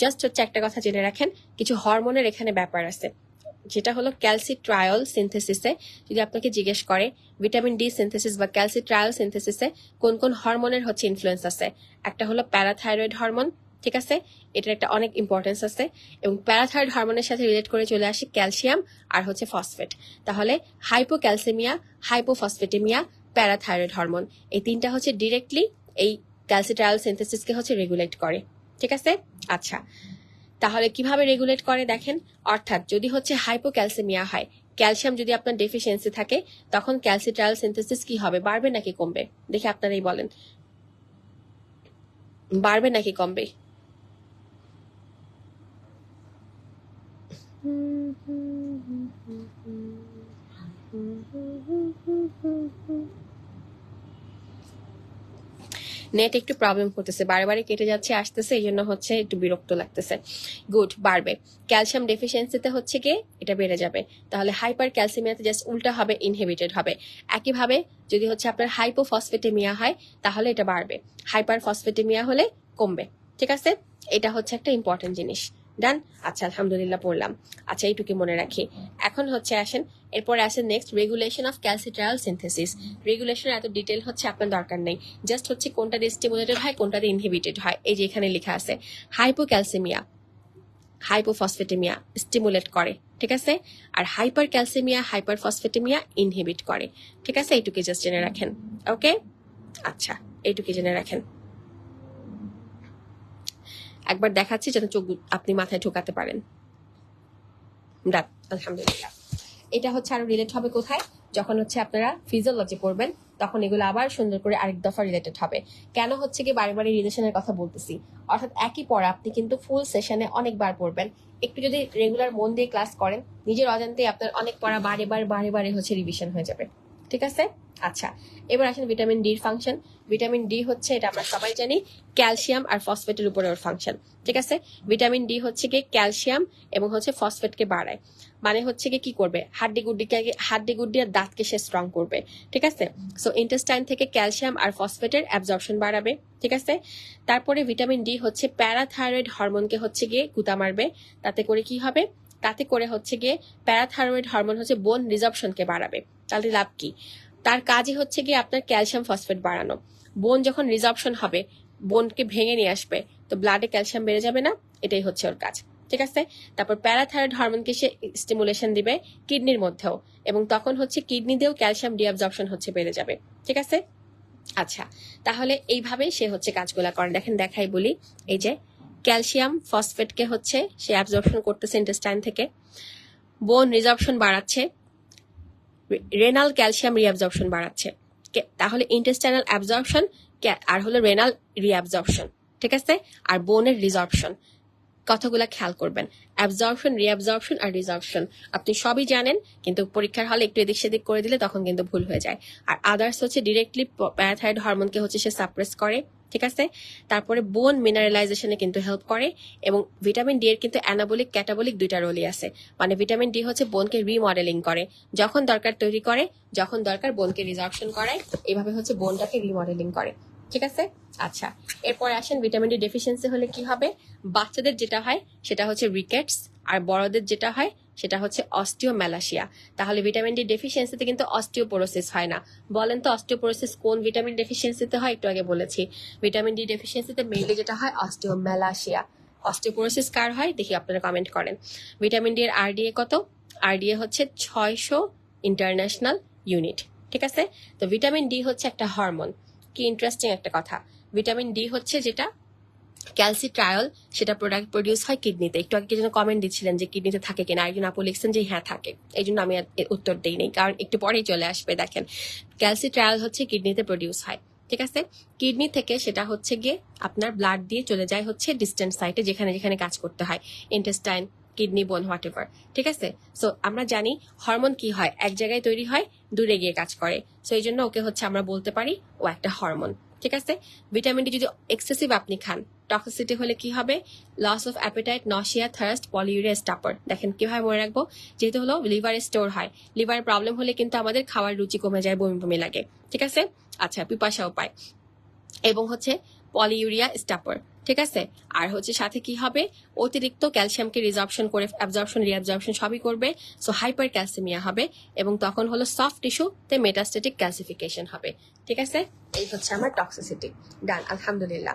জাস্ট হচ্ছে একটা কথা জেনে রাখেন, কিছু হরমোনের এখানে ব্যাপার আছে। যেটা হলো ক্যালসিট্রায়ল সিনথেসিসে যদি আপনাকে জিজ্ঞেস করে ভিটামিন ডি সিনথেসিস বা ক্যালসিট্রায়ল সিনথেসিসে কোন কোন হরমোনের হচ্ছে ইনফ্লুয়েন্স আছে, একটা হলো প্যারাথাইরয়েড হরমোন, ঠিক আছে, এটার একটা অনেক ইম্পর্টেন্স আছে, এবং প্যারাথাইরয়েড হরমোনের সাথে রিলেট করে চলে আসে ক্যালসিয়াম আর হচ্ছে ফসফেট। তাহলে হাইপোক্যালসেমিয়া, হাইপোফসফেটেমিয়া, প্যারাথাইরয়েড হরমোন, এই তিনটা হচ্ছে ডিরেক্টলি এই ক্যালসিট্রায়ল সিনথেসিসকে হচ্ছে রেগুলেট করে, ঠিক আছে। আচ্ছা, তাহলে কিভাবে রেগুলেট করে দেখেন, অর্থাৎ যদি হচ্ছে হাইপোক্যালসেমিয়া হয়, ক্যালসিয়াম যদি আপনার ডেফিসিয়েন্সি থাকে, তখন ক্যালসিট্রায়ল সিনথেসিস কি হবে, বাড়বে নাকি কমবে? দেখি আপনারাই বলেন, বাড়বে নাকি কমবে? নেট একটু প্রবলেম করতেছে, বারে বারে কেটে যাচ্ছে আসতেছে, এই জন্য হচ্ছে একটু বিরক্ত লাগতেছে। গুড, বাড়বে। ক্যালসিয়াম ডেফিসিয়েন্সিতে হচ্ছে কি এটা বেড়ে যাবে, তাহলে হাইপার ক্যালসিমিয়াতে জাস্ট উল্টা হবে, ইনহিবিটেড হবে। একইভাবে যদি হচ্ছে আপনার হাইপোফসফেটেমিয়া হয় তাহলে এটা বাড়বে, হাইপার ফসফেটেমিয়া হলে কমবে, ঠিক আছে। এটা হচ্ছে একটা ইম্পর্টেন্ট জিনিস। ডান। আচ্ছা, আলহামদুলিল্লাহ পড়লাম। আচ্ছা, এইটুকু মনে রাখি। এখন হচ্ছে আসেন, এরপরে আসেন নেক্সট রেগুলেশন অফ ক্যালসিট্রায়ল সিনথেসিস। রেগুলেশনের এত ডিটেল হচ্ছে আপনার দরকার নেই, জাস্ট হচ্ছে কোনটা দিয়ে স্টিমুলেটেড হয়, কোনটা দিয়ে ইনহিবিটেড হয়, এই যে এখানে লেখা আছে। হাইপোক্যালসেমিয়া, হাইপোফসফেটেমিয়া স্টিমুলেট করে, ঠিক আছে, আর হাইপার ক্যালসেমিয়া, হাইপার ফসফেটেমিয়া ইনহিবিট করে, ঠিক আছে। এইটুকু জাস্ট জেনে রাখেন, ওকে। আচ্ছা, এইটুকু জেনে রাখেন। একবার দেখাচ্ছি যেন চোখ আপনি মাথায় ঢোকাতে পারেন। আলহামদুলিল্লাহ। এটা হচ্ছে আরো রিলেট হবে কোথায়, যখন হচ্ছে আপনারা ফিজিওলজি পড়বেন, তখন এগুলো আবার সুন্দর করে আরেক দফা রিলেটেড হবে। কেন হচ্ছে কি বারে বারে রিলেশনের কথা বলতেছি, অর্থাৎ একই পড়া আপনি কিন্তু ফুল সেশনে অনেকবার পড়বেন। একটু যদি রেগুলার মন দিয়ে ক্লাস করেন, নিজের অজান্তেই আপনার অনেক পড়া বারে বারে হচ্ছে রিভিশন হয়ে যাবে, ঠিক আছে। আচ্ছা, এবার আসেন ভিটামিন ডির ফাংশন। ভিটামিন ডি হচ্ছে, এটা আমরা সবাই জানি, ক্যালসিয়াম আর ফসফেটের উপরে ওর ফাংশন, ঠিক আছে। ভিটামিন ডি হচ্ছে কি ক্যালসিয়াম এবং হচ্ছে ফসফেটকে বাড়ায়, মানে হচ্ছে কি করবে, হাড্ডি গুড্ডি আর দাঁতকে সে স্ট্রং করবে, ঠিক আছে। সো ইন্টেস্টাইন থেকে ক্যালসিয়াম আর ফসফেটের অ্যাবজর্পশন বাড়াবে, ঠিক আছে। তারপরে ভিটামিন ডি হচ্ছে প্যারাথাইরয়েড হরমোনকে হচ্ছে গিয়ে গুতা মারবে, তাতে করে কি হবে, তাতে করে হচ্ছে গিয়ে প্যারাথাইরয়েড হরমোন হচ্ছে বোন রিজর্পশনকে বাড়াবে। তাহলে লাভ কি, তার কাজই হচ্ছে গিয়ে আপনার ক্যালসিয়াম ফসফেট বাড়ানো। বোন যখন রিজর্পশন হবে, বোনকে ভেঙে নিয়ে আসবে, তো ব্লাডে ক্যালসিয়াম বেড়ে যাবে না, এটাই হচ্ছে ওর কাজ, ঠিক আছে। তারপর প্যারাথাইরয়েড হরমোনকে সে স্টিমুলেশন দিবে কিডনির মধ্যেও, এবং তখন হচ্ছে কিডনি দিয়েও ক্যালসিয়াম ডিঅ্যাবজর্পশন হচ্ছে বেড়ে যাবে, ঠিক আছে। আচ্ছা, তাহলে এইভাবেই সে হচ্ছে কাজগুলা করে। দেখেন দেখাই বলি, এই যে ক্যালসিয়াম ফসফেটকে হচ্ছে সে অ্যাবজর্পশন করতেছে ইন্টেস্টাইন থেকে, বোন রিজর্পশন বাড়াচ্ছে, রেনাল ক্যালসিয়াম রিঅ্যাবজর্পশন বাড়াচ্ছে, তাহলে ইন্টেস্টাইনাল অ্যাবজর্পশন আর হলো রেনাল রিঅ্যাবজর্পশন, ঠিক আছে, আর বোনের রিজর্পশন। কথাগুলো খেয়াল করবেন, অ্যাবজর্পশন, রিঅ্যাবজর্পশন আর রিজর্পশন আপনি সবই জানেন, কিন্তু পরীক্ষার হলে একটু এদিক সেদিক করে দিলে তখন কিন্তু ভুল হয়ে যায়। আর আদার্স হচ্ছে ডিরেক্টলি প্যারাথাইরয়েড হরমোনকে হচ্ছে সে সাপ্রেস করে, ঠিক আছে। তারপরে বোন মিনারেলাইজেশনে কিন্তু হেল্প করে, এবং ভিটামিন ডি এর কিন্তু অ্যানাবলিক ক্যাটাবলিক দুইটা রোলই আছে। মানে ভিটামিন ডি হচ্ছে বোনকে রিমডেলিং করে, যখন দরকার তৈরি করে, যখন দরকার বোনকে রিজর্পশন করায়, এইভাবে হচ্ছে বোনটাকে রিমডেলিং করে, ঠিক আছে। আচ্ছা, এরপরে আসেন ভিটামিন ডি ডেফিসিয়েন্সি হলে কি হবে। বাচ্চাদের যেটা হয় সেটা হচ্ছে রিকেটস, আর বড়দের যেটা হয় সেটা হচ্ছে অস্টিওম্যালাসিয়া। তাহলে ভিটামিন ডি ডেফিসিয়েন্সিতে কিন্তু অস্টিওপোরোসিস হয় না। বলেন তো অস্টিওপোরোসিস কোন ভিটামিন ডেফিসিয়েন্সিতে হয়, একটু আগে বলেছি। ভিটামিন ডি ডেফিসিয়েন্সিতে মেইনলি যেটা হয় অস্টিওম্যালাসিয়া। অস্টিওপোরোসিস কার হয় দেখি, আপনারা কমেন্ট করেন। ভিটামিন ডি এর আরডিএ কত, আরডিএ হচ্ছে 600 ইন্টারন্যাশনাল ইউনিট, ঠিক আছে। তো ভিটামিন ডি হচ্ছে একটা হরমোন। কি ইন্টারেস্টিং একটা কথা, ভিটামিন ডি হচ্ছে যেটা ক্যালসিট্রায়ল, সেটা প্রোডাক্ট প্রডিউস হয় কিডনিতে। একটু আগে যেন কমেন্ট দিচ্ছিলেন যে কিডনিতে থাকে কিনা, একজন আপু লিখছেন যে হ্যাঁ থাকে, এই জন্য আমি উত্তর দিই নেই, কারণ একটু পরেই চলে আসবে। দেখেন, ক্যালসিট্রায়ল হচ্ছে কিডনিতে প্রডিউস হয়, ঠিক আছে। কিডনি থেকে সেটা হচ্ছে গিয়ে আপনার ব্লাড দিয়ে চলে যায় হচ্ছে ডিস্টেন্ট সাইটে, যেখানে যেখানে কাজ করতে হয়, ইন্টেস্টাইন, কিডনি, বোন, হোয়াট এভার, ঠিক আছে। সো আমরা জানি হরমোন কি হয়, এক জায়গায় তৈরি হয়, দূরে গিয়ে কাজ করে। সো এই জন্য ওকে হচ্ছে আমরা বলতে পারি ও একটা হরমোন, ঠিক আছে। ভিটামিন ডি যদি এক্সেসিভ আপনি খান, টক্সিসিটি হলে কি হবে, loss of appetite, nausea, thirst, polyuria, stupor. দেখেন কিভাবে মনে রাখবো, যেহেতু হলো লিভারে স্টোর হয়, লিভারের প্রবলেম হলে কিন্তু আমাদের খাওয়ার রুচি কমে যায়, বমি বমি লাগে, ঠিক আছে। আচ্ছা, পিপাসাও পায়, এবং হচ্ছে পলিউরিয়া, স্টাপার। ঠিক আছে। আর হচ্ছে সাথে কি হবে, অতিরিক্ত ক্যালসিয়ামকে রিজর্পশন করে অ্যাবজর্পশন রিঅ্যাবজর্পশন সবই করবে, সো হাইপার ক্যালসিমিয়া হবে, এবং তখন হলো সফট টিস্যুতে মেটাস্টেটিক ক্যালসিফিকেশন হবে। ঠিক আছে, এই হচ্ছে আমার টক্সিসিটি। ডান, আলহামদুলিল্লাহ।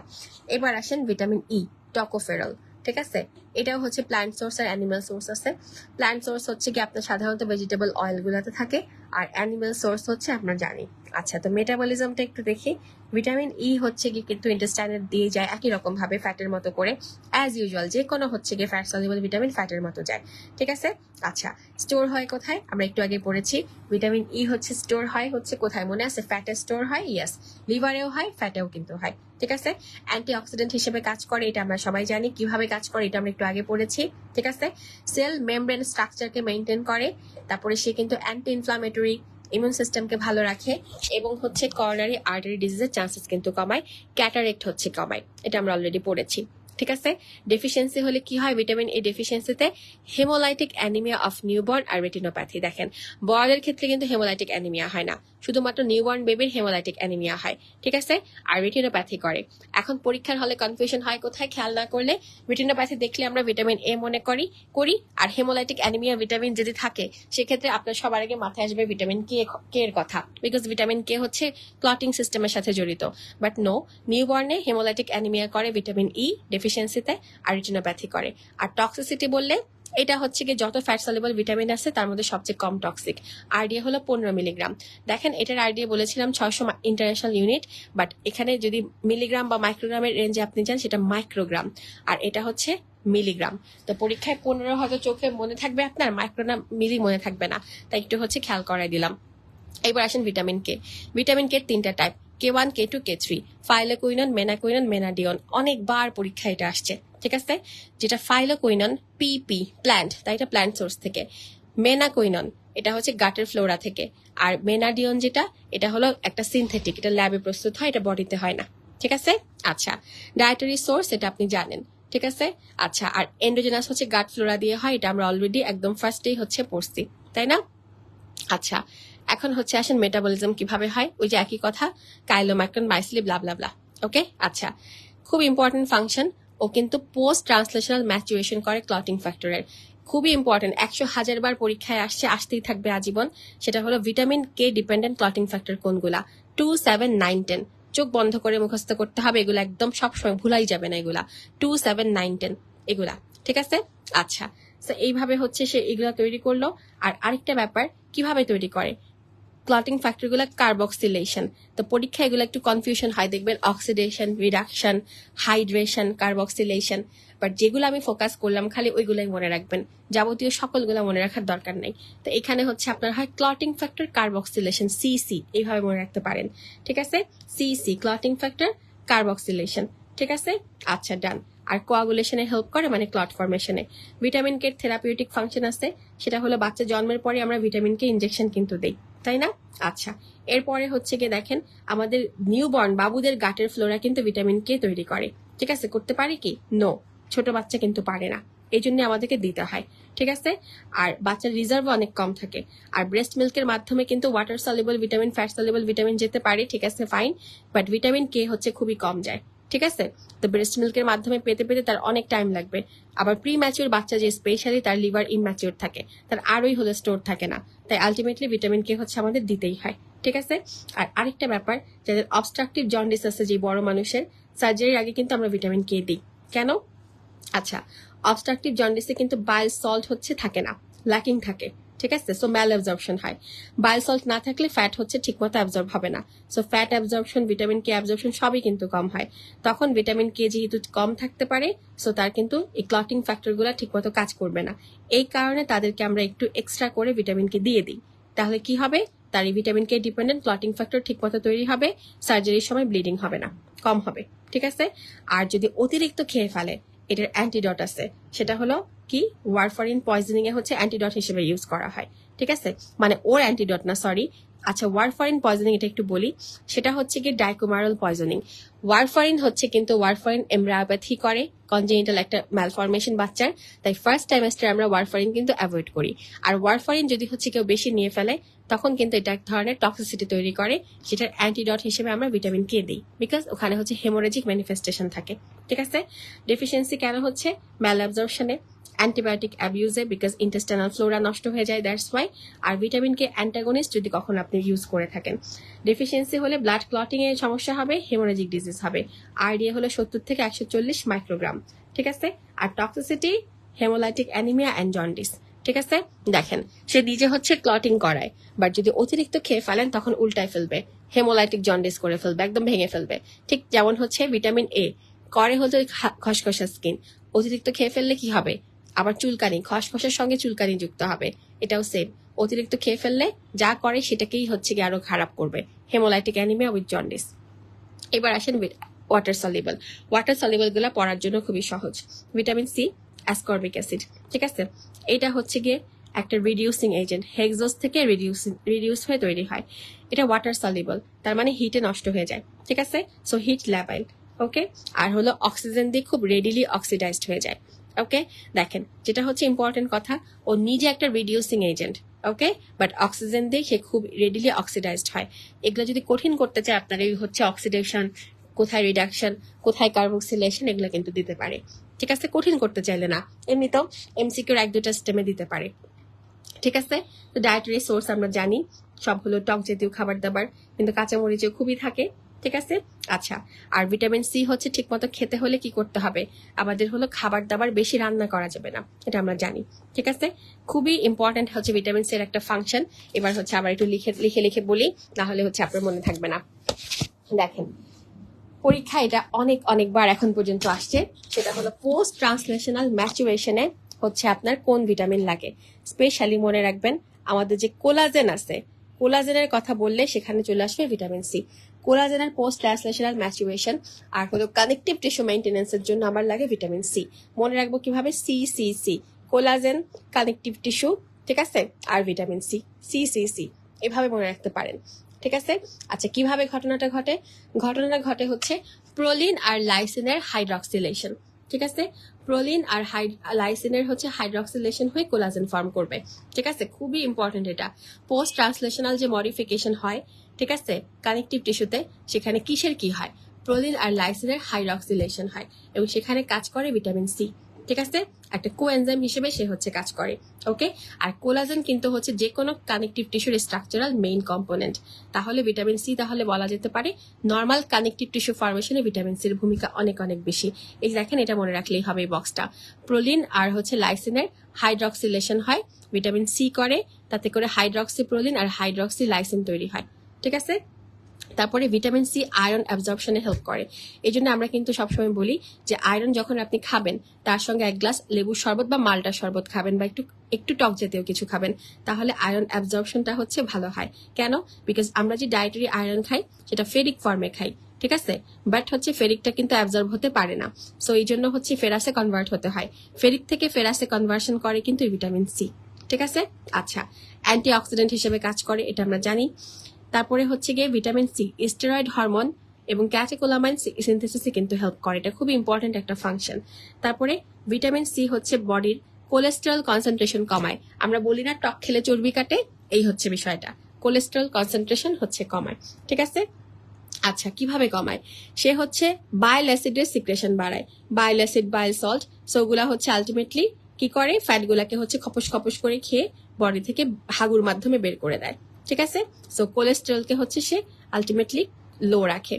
এবার আসেন ভিটামিন ই, টকোফেরল। ঠিক আছে, এটাও হচ্ছে প্ল্যান্ট সোর্স আর অ্যানিমাল সোর্স আছে। প্ল্যান্ট সোর্স হচ্ছে কি আপনার সাধারণত ভেজিটেবল অয়েলগুলোতে থাকে, আর অ্যানিমাল সোর্স হচ্ছে আমরা জানি। আচ্ছা, তো মেটাবলিজমটা একটু দেখি। ভিটামিন ই হচ্ছে কি কিন্তু ইন্টেস্টাইনে দিয়ে যায় একই রকম ভাবে ফ্যাটের মতো করে, অ্যাজ ইউজুয়াল যে কোনো হচ্ছে গিয়ে ফ্যাট সলিউবল ভিটামিন ফ্যাটের মতো যায়। ঠিক আছে। আচ্ছা, স্টোর হয় কোথায়, আমরা একটু আগে পড়েছি ভিটামিন ই হচ্ছে স্টোর হয় হচ্ছে কোথায়, মনে আছে? ফ্যাটে স্টোর হয়, ইয়েস। লিভারেও হয়, ফ্যাটেও কিন্তু হয়। ঠিক আছে, অ্যান্টিঅক্সিডেন্ট হিসেবে কাজ করে, এটা আমরা সবাই জানি। কিভাবে কাজ করে এটা আমরা একটু আগে পড়েছি। ঠিক আছে, সেল মেমব্রেন স্ট্রাকচারকে মেনটেন করে, তারপরে সে কিন্তু অ্যান্টি ইনফ্লামেটরি, ইমিউন সিস্টেমকে ভালো রাখে, এবং হচ্ছে করোনারি আর্টারি ডিজিজের চান্সেস কিন্তু কমায়, ক্যাটারেক্ট হচ্ছে কমায়, এটা আমরা অলরেডি পড়েছি। ঠিক আছে, ডেফিসিয়েন্সি হলে কি হয়, ভিটামিন এ ডেফিসিয়েন্সিতে হেমোলাইটিক অ্যানিমিয়া অফ নিউবর্ন আর রেটিনোপ্যাথি। দেখেন, বড়দের ক্ষেত্রে কিন্তু হেমোলাইটিক অ্যানিমিয়া হয় না, শুধুমাত্র নিউবর্ন বেবির হেমোলাইটিক অ্যানিমিয়া হয়। ঠিক আছে, আর রেটিনোপ্যাথি করে। এখন পরীক্ষার হলে কনফিউশন হয় কোথায়, খেয়াল না করলে রেটিনোপ্যাথি দেখলে আমরা ভিটামিন এ মনে করি, আর হেমোলাইটিক অ্যানিমিয়া ভিটামিন যদি থাকে সেক্ষেত্রে আপনার সবার আগে মাথায় আসবে ভিটামিন কে এর কথা, বিকজ ভিটামিন কে হচ্ছে ক্লটিং সিস্টেমের সাথে জড়িত। বাট নো, নিউবর্নে হেমোলাইটিক অ্যানিমিয়া করে ভিটামিন ই ডেফিসিয়েন্সিতে, আর রেটিনোপ্যাথি করে। আর টক্সিসিটি বললে এটা হচ্ছে কি যত ফ্যাট সলিউবল ভিটামিন আছে তার মধ্যে সবচেয়ে কম টক্সিক। আরডিএ হলো 15 মিলিগ্রাম। দেখেন, এটার আরডিএ বলেছিলাম 600 ইন্টারন্যাশনাল ইউনিট, বাট এখানে যদি মিলিগ্রাম বা মাইক্রোগ্রামের রেঞ্জে আপনি যান সেটা মাইক্রোগ্রাম, আর এটা হচ্ছে মিলিগ্রাম। তো পরীক্ষায় 15 হয়তো চোখে মনে থাকবে আপনার, মাইক্রোগ্রাম মিলি মনে থাকবে না, তাই একটু হচ্ছে খেয়াল করাই দিলাম। এবার আসেন ভিটামিন কে। ভিটামিন কে 3টা type, K1, K2, K3, phylloquinone, মেনাকুইনন, মেনাডিয়ন। অনেকবার পরীক্ষা এটা আসছে। ঠিক আছে, যেটা ফাইলোকুইনন পিপি প্ল্যান্ট, তাই এটা প্ল্যান্ট সোর্স থেকে। মেনাকুইনন এটা হচ্ছে গাটের ফ্লোরা থেকে, আর মেনাডিয়ন যেটা, এটা হলো একটা সিনথেটিক, এটা ল্যাবে প্রস্তুত হয়, এটা বডিতে হয় না। ঠিক আছে। আচ্ছা, ডায়েটারি সোর্স এটা আপনি জানেন। ঠিক আছে। আচ্ছা, আর এন্ডোজেনাস হচ্ছে গাট ফ্লোরা দিয়ে হয়, এটা আমরা অলরেডি একদম ফার্স্টেই হচ্ছে পড়ছি, তাই না? আচ্ছা, এখন হচ্ছে আসেন মেটাবলিজম কিভাবে হয়, ওই যে একই কথা, কাইলোম্যাক্রন, মাইসিলি, ব্লা ব্লা ব্লা। ওকে। আচ্ছা, খুব ইম্পর্টেন্ট ফাংশন, ও কিন্তু পোস্ট ট্রান্সলেশনাল ম্যাচুরেশন করে ক্লটিং ফ্যাক্টরের। খুবই ইম্পর্টেন্ট, 100,000 বার পরীক্ষায় আসছে, আসতেই থাকবে আজীবন। সেটা হলো vitamin K dependent clotting factor কোনগুলা, 2, 7, 9, 10। চোখ বন্ধ করে মুখস্থ করতে হবে এগুলা, একদম সবসময় ভুলাই যাবে না এগুলা, 2, 7, 9, 10 এগুলা। ঠিক আছে। আচ্ছা, তো এইভাবে হচ্ছে সে এগুলা তৈরি করলো। আর আরেকটা ব্যাপার, কিভাবে তৈরি করে ক্লটিং ফ্যাক্টর গুলা, কার্বক্সিলেশন। তো পরীক্ষা এগুলো একটু কনফিউশন হয়, দেখবেন oxidation, reduction, hydration, carboxylation. But যেগুলো আমি ফোকাস করলাম খালি ওইগুলাই মনে রাখবেন, যাবতীয় সকলগুলো মনে রাখার দরকার নেই। তো এখানে হচ্ছে আপনার হয় ক্লটিং ফ্যাক্টর কার্বক্সিলেশন, সিসি, এইভাবে মনে রাখতে পারেন। ঠিক আছে, সিসি ক্লটিং ফ্যাক্টর কার্বক্সিলেশন। ঠিক আছে। আচ্ছা, ডান। আর কোয়াগুলেশনে হেল্প করে, মানে ক্লট ফরমেশনে। ভিটামিন কে থেরাপিউটিক ফাংশন আছে, সেটা হলো বাচ্চা জন্মের পরে আমরা ভিটামিন কে ইনজেকশন কিন্তু দেই, তাই না? আচ্ছা, এরপরে হচ্ছে গিয়ে দেখেন, আমাদের নিউবর্ন বাবুদের গাটের ফ্লোরা কিন্তু ভিটামিন কে তৈরি করে। ঠিক আছে, করতে পারে কি? নো, ছোট বাচ্চা কিন্তু পারে না, এই জন্য আমাদেরকে দিতে হয়। ঠিক আছে। আর বাচ্চার রিজার্ভ অনেক কম থাকে। আর ব্রেস্ট মিল্কের মাধ্যমে কিন্তু water soluble vitamin, fat soluble vitamin যেতে পারে। ঠিক আছে, ফাইন। বাট ভিটামিন কে হচ্ছে খুবই কম যায়। ঠিক আছে, তো ব্রেস্ট মিল্কের মাধ্যমে পেতে পেতে তার অনেক টাইম লাগবে। আবার প্রি ম্যাচিউর বাচ্চা যে স্পেশালি তার লিভার ইনম্যাচিউর থাকে, তার আরোই হলো স্টোর থাকে না, তাই আলটিমেটলি ভিটামিন কে হচ্ছে আমাদের দিতেই হয়। ঠিক আছে। আর আরেকটা ব্যাপার, যাদের অবস্ট্রাকটিভ জন্ডিস আছে যে বড় মানুষের, সার্জারির আগে কিন্তু আমরা ভিটামিন কে দিই। কেন? আচ্ছা, অবস্ট্রাকটিভ জন্ডিসে কিন্তু বাইল সল্ট হচ্ছে থাকে না, ল্যাকিং থাকে। ঠিক আছে, সো ম্যাল অ্যাবজর্পশন হয়। বাইল সল্ট না থাকলে ফ্যাট হচ্ছে ঠিকমতো অ্যাবজর্ব হবে না, so fat absorption, vitamin K absorption সবই কিন্তু কম হয়। তখন ভিটামিন কে যেহেতু কম থাকতে পারে, সো তার কিন্তু এই ক্লটিং ফ্যাক্টরগুলো ঠিকমতো কাজ করবে না। এই কারণে তাদেরকে আমরা একটু এক্সট্রা করে ভিটামিন কে দিয়ে দিই। তাহলে কি হবে, তার এই vitamin K dependent clotting factor ঠিকমতো তৈরি হবে, সার্জারির সময় ব্লিডিং হবে না, কম হবে। ঠিক আছে। আর যদি অতিরিক্ত খেয়ে ফেলে, এটার অ্যান্টিডট আছে, সেটা হলো কি, ওয়ারফারিন পয়জনিং এ হচ্ছে অ্যান্টিডট হিসেবে ইউজ করা হয়। ঠিক আছে, মানে ওর অ্যান্টিডট না, সরি। আচ্ছা, ওয়ারফারিন পয়জনিং এটা একটু বলি, সেটা হচ্ছে কি ডাইকোমারাল পয়জনিং। ওয়ারফারিন হচ্ছে কিন্তু ওয়ারফারিন এমব্রায়োপ্যাথি করে, কনজেনিটাল একটা ম্যালফরমেশন বাচ্চার, তাই ফার্স্ট টাইমেস্টার আমরা ওয়ারফারিন কিন্তু অ্যাভয়েড করি। আর ওয়ারফারিন যদি হচ্ছে কেউ বেশি নিয়ে ফেলে তখন কিন্তু এটা এক ধরনের টক্সিসিটি তৈরি করে, যেটার অ্যান্টিডট হিসেবে আমরা ভিটামিন কে দিই, বিকজ ওখানে হচ্ছে হেমোরেজিক ম্যানিফেস্টেশন থাকে। ঠিক আছে, ডেফিসিয়েন্সি কেন হচ্ছে? ম্যাল অ্যাবজর্পশনে, অ্যান্টিবায়োটিক অ্যাবিউজে, বিকজ ইন্টেস্টাইনাল ফ্লোরা নষ্ট হয়ে যায়, দ্যাটস ওয়াই। আর ভিটামিন কে অ্যান্টাগনিস্ট যদি কখন আপনি ইউজ করে থাকেন। ডেফিসিয়েন্সি হলে ব্লাড ক্লটিং এর সমস্যা হবে, হেমোরেজিক ডিজিজ হবে। আরডিএ হলো 70 থেকে 140 মাইক্রোগ্রাম। ঠিক আছে, আর toxicity haemolytic anaemia and jaundice. ঠিক আছে, দেখেন সে নিজে হচ্ছে ক্লটিং করায়, বাট যদি অতিরিক্ত খেয়ে ফেলেন তখন উল্টায় ফেলবে, হেমোলাইটিক জন্ডিস করে ফেলবে, একদম ভেঙে ফেলবে। ঠিক যেমন হচ্ছে ভিটামিন এ করে হচ্ছে খসখসা স্কিন, অতিরিক্ত খেয়ে ফেললে কি হবে? আবার চুলকানি, খসখসের সঙ্গে চুলকানি যুক্ত হবে, এটাও সেম। অতিরিক্ত খেয়ে ফেললে যা করে সেটাকেই হচ্ছে কি আরো খারাপ করবে, হেমোলাইটিক অ্যানিমিয়া উইথ জন্ডিস। এবার আসেন ওয়াটার সলিবল। ওয়াটার সলিবল গুলা পড়ার জন্য খুবই সহজ। Vitamin C, ascorbic acid. ঠিক আছে, এটা হচ্ছে গিয়ে একটা রিডিউসিং এজেন্ট, হেক্সোস থেকে রিডিউস হয়ে তৈরি হয়। এটা ওয়াটার সলিবল, তার মানে হিটে নষ্ট হয়ে যায়। ঠিক আছে, সো হিট লেভেল। ওকে, আর হলো অক্সিজেন দিয়ে খুব রেডিলি অক্সিডাইজড হয়ে যায়। ওকে, দেখেন যেটা হচ্ছে ইম্পর্টেন্ট কথা, ও নিজে একটা reducing agent, okay, but oxygen দিয়ে সে খুব রেডিলি অক্সিডাইজড হয়। এগুলো যদি কঠিন করতে চায় আপনার, এই হচ্ছে অক্সিডেশন, কোথায় রিডাকশন, কোথায় কার্বক্সিলেশন, এগুলো কিন্তু দিতে পারে। ঠিক আছে, কঠিন করতে চাইলে না, এমনিতেও এমসিকিউর 1-2টা স্টেমে দিতে পারে। ঠিক আছে, তো ডায়েটারি সোর্স আমরা জানি সব হলো টক জাতীয় খাবার দাবার, কিন্তু কাঁচামরিচও খুবই থাকে। ঠিক আছে, আচ্ছা, আর ভিটামিন সি হচ্ছে ঠিক মতো খেতে হলে কি করতে হবে? আমাদের হলো খাবার দাবার বেশি রান্না করা যাবে না, এটা আমরা জানি। ঠিক আছে, খুবই ইম্পর্টেন্ট হচ্ছে ভিটামিন সি এর একটা ফাংশন। এবার হচ্ছে আবার একটু লিখে লিখে লিখে বলি, না হলে হচ্ছে আপনার মনে থাকবে না। দেখেন, পরীক্ষা এটা অনেকবার এখন পর্যন্ত আসছে, সেটা হলো পোস্ট ট্রান্সলেশনাল ম্যাচুরেশনে হচ্ছে আপনার কোন ভিটামিন লাগে। স্পেশালি মনে রাখবেন, আমাদের যে কোলাজেন আছে, কোলাজেনের কথা বললে সেখানে চলে আসবে ভিটামিন সি। কোলাজেনের পোস্ট ট্রান্সলেশনাল ম্যাচুরেশন আর হলো কানেকটিভ টিস্যু মেইনটেনেন্সের জন্য আমার লাগে ভিটামিন সি। মনে রাখবো কিভাবে? C C C, collagen, connective tissue, ঠিক আছে, আর vitamin C, C C C, এভাবে মনে রাখতে পারেন। ঠিক আছে, আচ্ছা, কিভাবে ঘটনাটা ঘটে? ঘটনাটা ঘটে হচ্ছে প্রোলিন আর লাইসিনের হাইড্রক্সিলেশন। ঠিক আছে, প্রোলিন আর লাইসিনের হচ্ছে হাইড্রক্সিলেশন হয়ে কোলাজেন ফর্ম করবে। ঠিক আছে, খুবই ইম্পর্টেন্ট এটা। পোস্ট ট্রান্সলেশনাল যে মডিফিকেশন হয়, ঠিক আছে, কানেকটিভ টিস্যুতে, সেখানে কিসের কি হয়? প্রোলিন আর লাইসিনের হাইড্রক্সিলেশন হয়, এবং সেখানে কাজ করে ভিটামিন সি। ঠিক আছে, একটা কোএনজাইম হিসেবে সে হচ্ছে কাজ করে। ওকে, আর কোলাজেন কিন্তু হচ্ছে যে কোনো কানেকটিভ টিস্যুর স্ট্রাকচারাল মেইন কম্পোনেন্ট। তাহলে ভিটামিন সি, তাহলে বলা যেতে পারে নর্মাল কানেকটিভ টিস্যু ফরমেশনে ভিটামিন সির ভূমিকা অনেক বেশি। এই দেখেন, এটা মনে রাখলেই হবে এই বক্সটা। প্রোলিন আর হচ্ছে লাইসিনের হাইড্রক্সিলেশন হয়, ভিটামিন সি করে, তাতে করে হাইড্রক্সি প্রোলিন আর হাইড্রক্সি লাইসিন তৈরি হয়। ঠিক আছে, তারপরে ভিটামিন সি আয়রন অ্যাবজর্পশনে হেল্প করে। এই জন্য আমরা কিন্তু সবসময় বলি যে আয়রন যখন আপনি খাবেন, তার সঙ্গে 1 গ্লাস লেবুর শরবত বা মাল্টার শরবত খাবেন, বা একটু টক জাতীয় কিছু খাবেন, তাহলে আয়রন অ্যাবজর্পশনটা হচ্ছে ভালো হয়। কেন? বিকজ আমরা যে ডায়েটারি আয়রন খাই সেটা ফেরিক ফর্মে খাই। ঠিক আছে, বাট হচ্ছে ফেরিকটা কিন্তু অ্যাবজর্ব হতে পারে না, সো এই জন্য হচ্ছে ফেরাসে কনভার্ট হতে হয়। ফেরিক থেকে ফেরাসে কনভার্সন করে কিন্তু ভিটামিন সি। ঠিক আছে, আচ্ছা, অ্যান্টি অক্সিডেন্ট হিসেবে কাজ করে, এটা আমরা জানি। তারপরে হচ্ছে গিয়ে ভিটামিন সি স্টেরয়েড হরমোন এবং ক্যাটেকোলামাইন সিনথেসিসে কিন্তু হেল্প করে, এটা খুবই ইম্পর্টেন্ট একটা ফাংশন। তারপরে ভিটামিন সি হচ্ছে বডির কোলেস্টেরল কনসেন্ট্রেশন কমায়। আমরা বলি না টক খেলে চর্বি কাটে, এই হচ্ছে বিষয়টা, কোলেস্টেরল কনসেন্ট্রেশন হচ্ছে কমায়। ঠিক আছে, আচ্ছা, কিভাবে কমায়? সে হচ্ছে বাইল অ্যাসিডের সিক্রেশন বাড়ায়, বাইল অ্যাসিড, বাইল সল্ট, সো ওগুলা হচ্ছে আলটিমেটলি কি করে? ফ্যাটগুলাকে হচ্ছে খপস খপস করে খেয়ে বডি থেকে হাগুর মাধ্যমে বের করে দেয়। ঠিক আছে, সো কোলেস্টেরলকে হচ্ছে সে আলটিমেটলি লো রাখে,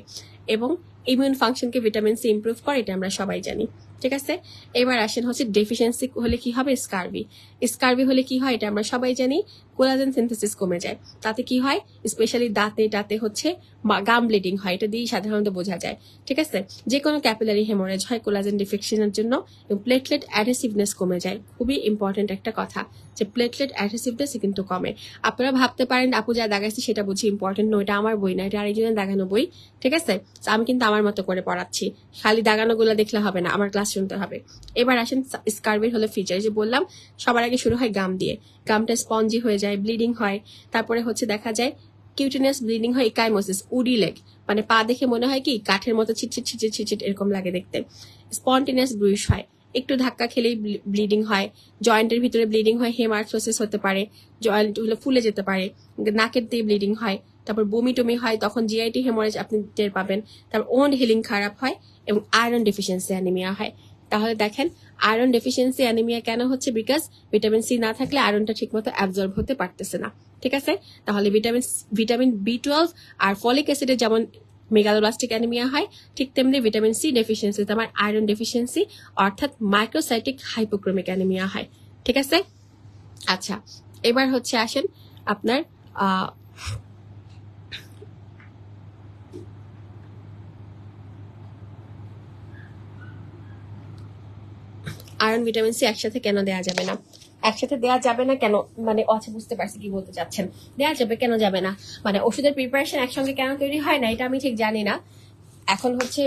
এবং ইমিউন ফাংশনকে ভিটামিন সি ইমপ্রুভ করে, এটা আমরা সবাই জানি। ঠিক আছে, এবার আসেন হচ্ছে ডেফিসিয়েন্সি হলে কি হবে? স্কারভি। স্কারভি হলে কি হয়? এটা আমরা সবাই জানি, কোলাজেন সিনথেসিস কমে যায়। তাতে কি হয়? স্পেশালি দাঁতে হচ্ছে গাম ব্লিডিং হয়, এটা দিয়েই সাধারণত বোঝা যায়। ঠিক আছে, যে কোনো ক্যাপিলারি হেমোরেজ হয় কোলাজেন ডিফেকশনের জন্য, এবং প্লেটলেট অ্যাডহেসিভনেস কমে যায়। খুবই ইম্পর্টেন্ট একটা কথা যে প্লেটলেট অ্যাডহেসিভনেস কিন্তু কমে। আপনারা ভাবতে পারেন আপু যা দাগাইছি সেটা বুঝি ইম্পর্টেন্ট, নো, এটা আমার বই না, এটা আরেকজনের দাগানো বই। ঠিক আছে, আমি কিন্তু আমার মতো করে পড়াচ্ছি, খালি দাগানো গুলো দেখলে হবে না, আমার ক্লাস শুনতে হবে। এবার আসেন স্কারভির হলো ফিচার, যে বললাম সবার আগে শুরু হয় গাম দিয়ে, গামটা স্পঞ্জি হয়ে যায়। যায়, ব্লিডিং হয়। তারপরে হচ্ছে দেখা যায় কিউটিনিয়াস ব্লিডিং হয়, ইকাইমোসিস, উডি লেগ, মানে পা দেখে মনে হয় কি কাঠের মতো ছিটছিট ছিটছিট ছিটছিট এরকম লাগে দেখতে। স্পন্টেনিয়াস ব্রুইশ হয়, একটু ধাক্কা খেলেই ব্লিডিং হয়, জয়েন্টের ভিতরে ব্লিডিং হয়, হেমার্থ্রোসিস হতে পারে, জয়েন্ট গুলো ফুলে যেতে পারে, নাকের দিয়ে ব্লিডিং হয়, তারপর বমি টমি হয়, তখন জিআইটি হেমোরেজ আপনি টের পাবেন। তারপর ওন্ড হিলিং খারাপ হয় এবং আয়রন ডেফিসিয়েন্সি অ্যানিমিয়া হয়। তাহলে দেখেন আয়রন ডেফিসিয়েন্সি অ্যানিমিয়া কেন হচ্ছে? বিকজ ভিটামিন সি না থাকলে আয়রনটা ঠিকমতো অ্যাবজর্ব হতে পারতেছে না। ঠিক আছে, তাহলে ভিটামিন বি12 আর ফলিক অ্যাসিডের যেমন মেগালোব্লাস্টিক অ্যানিমিয়া হয়, ঠিক তেমনি ভিটামিন সি ডেফিসিয়েন্সিতে আমার আয়রন ডেফিসিয়েন্সি অর্থাৎ মাইক্রোসাইটিক হাইপোক্রোমিক অ্যানিমিয়া হয়। ঠিক আছে, আচ্ছা এবার হচ্ছে আসেন আপনার আয়রন ভিটামিন সি একসাথে কেন দেওয়া যাবে না? একসাথে দেওয়া যাবে না কেন, মানে আচ্ছা বুঝতে পারছি কি বলতে চাচ্ছেন। দেওয়া যাবে, কেন যাবে না? মানে ওষুধের প্রিপারেশন একসঙ্গে কেন তৈরি হয় না এটা আমি ঠিক জানি না। এখন হচ্ছে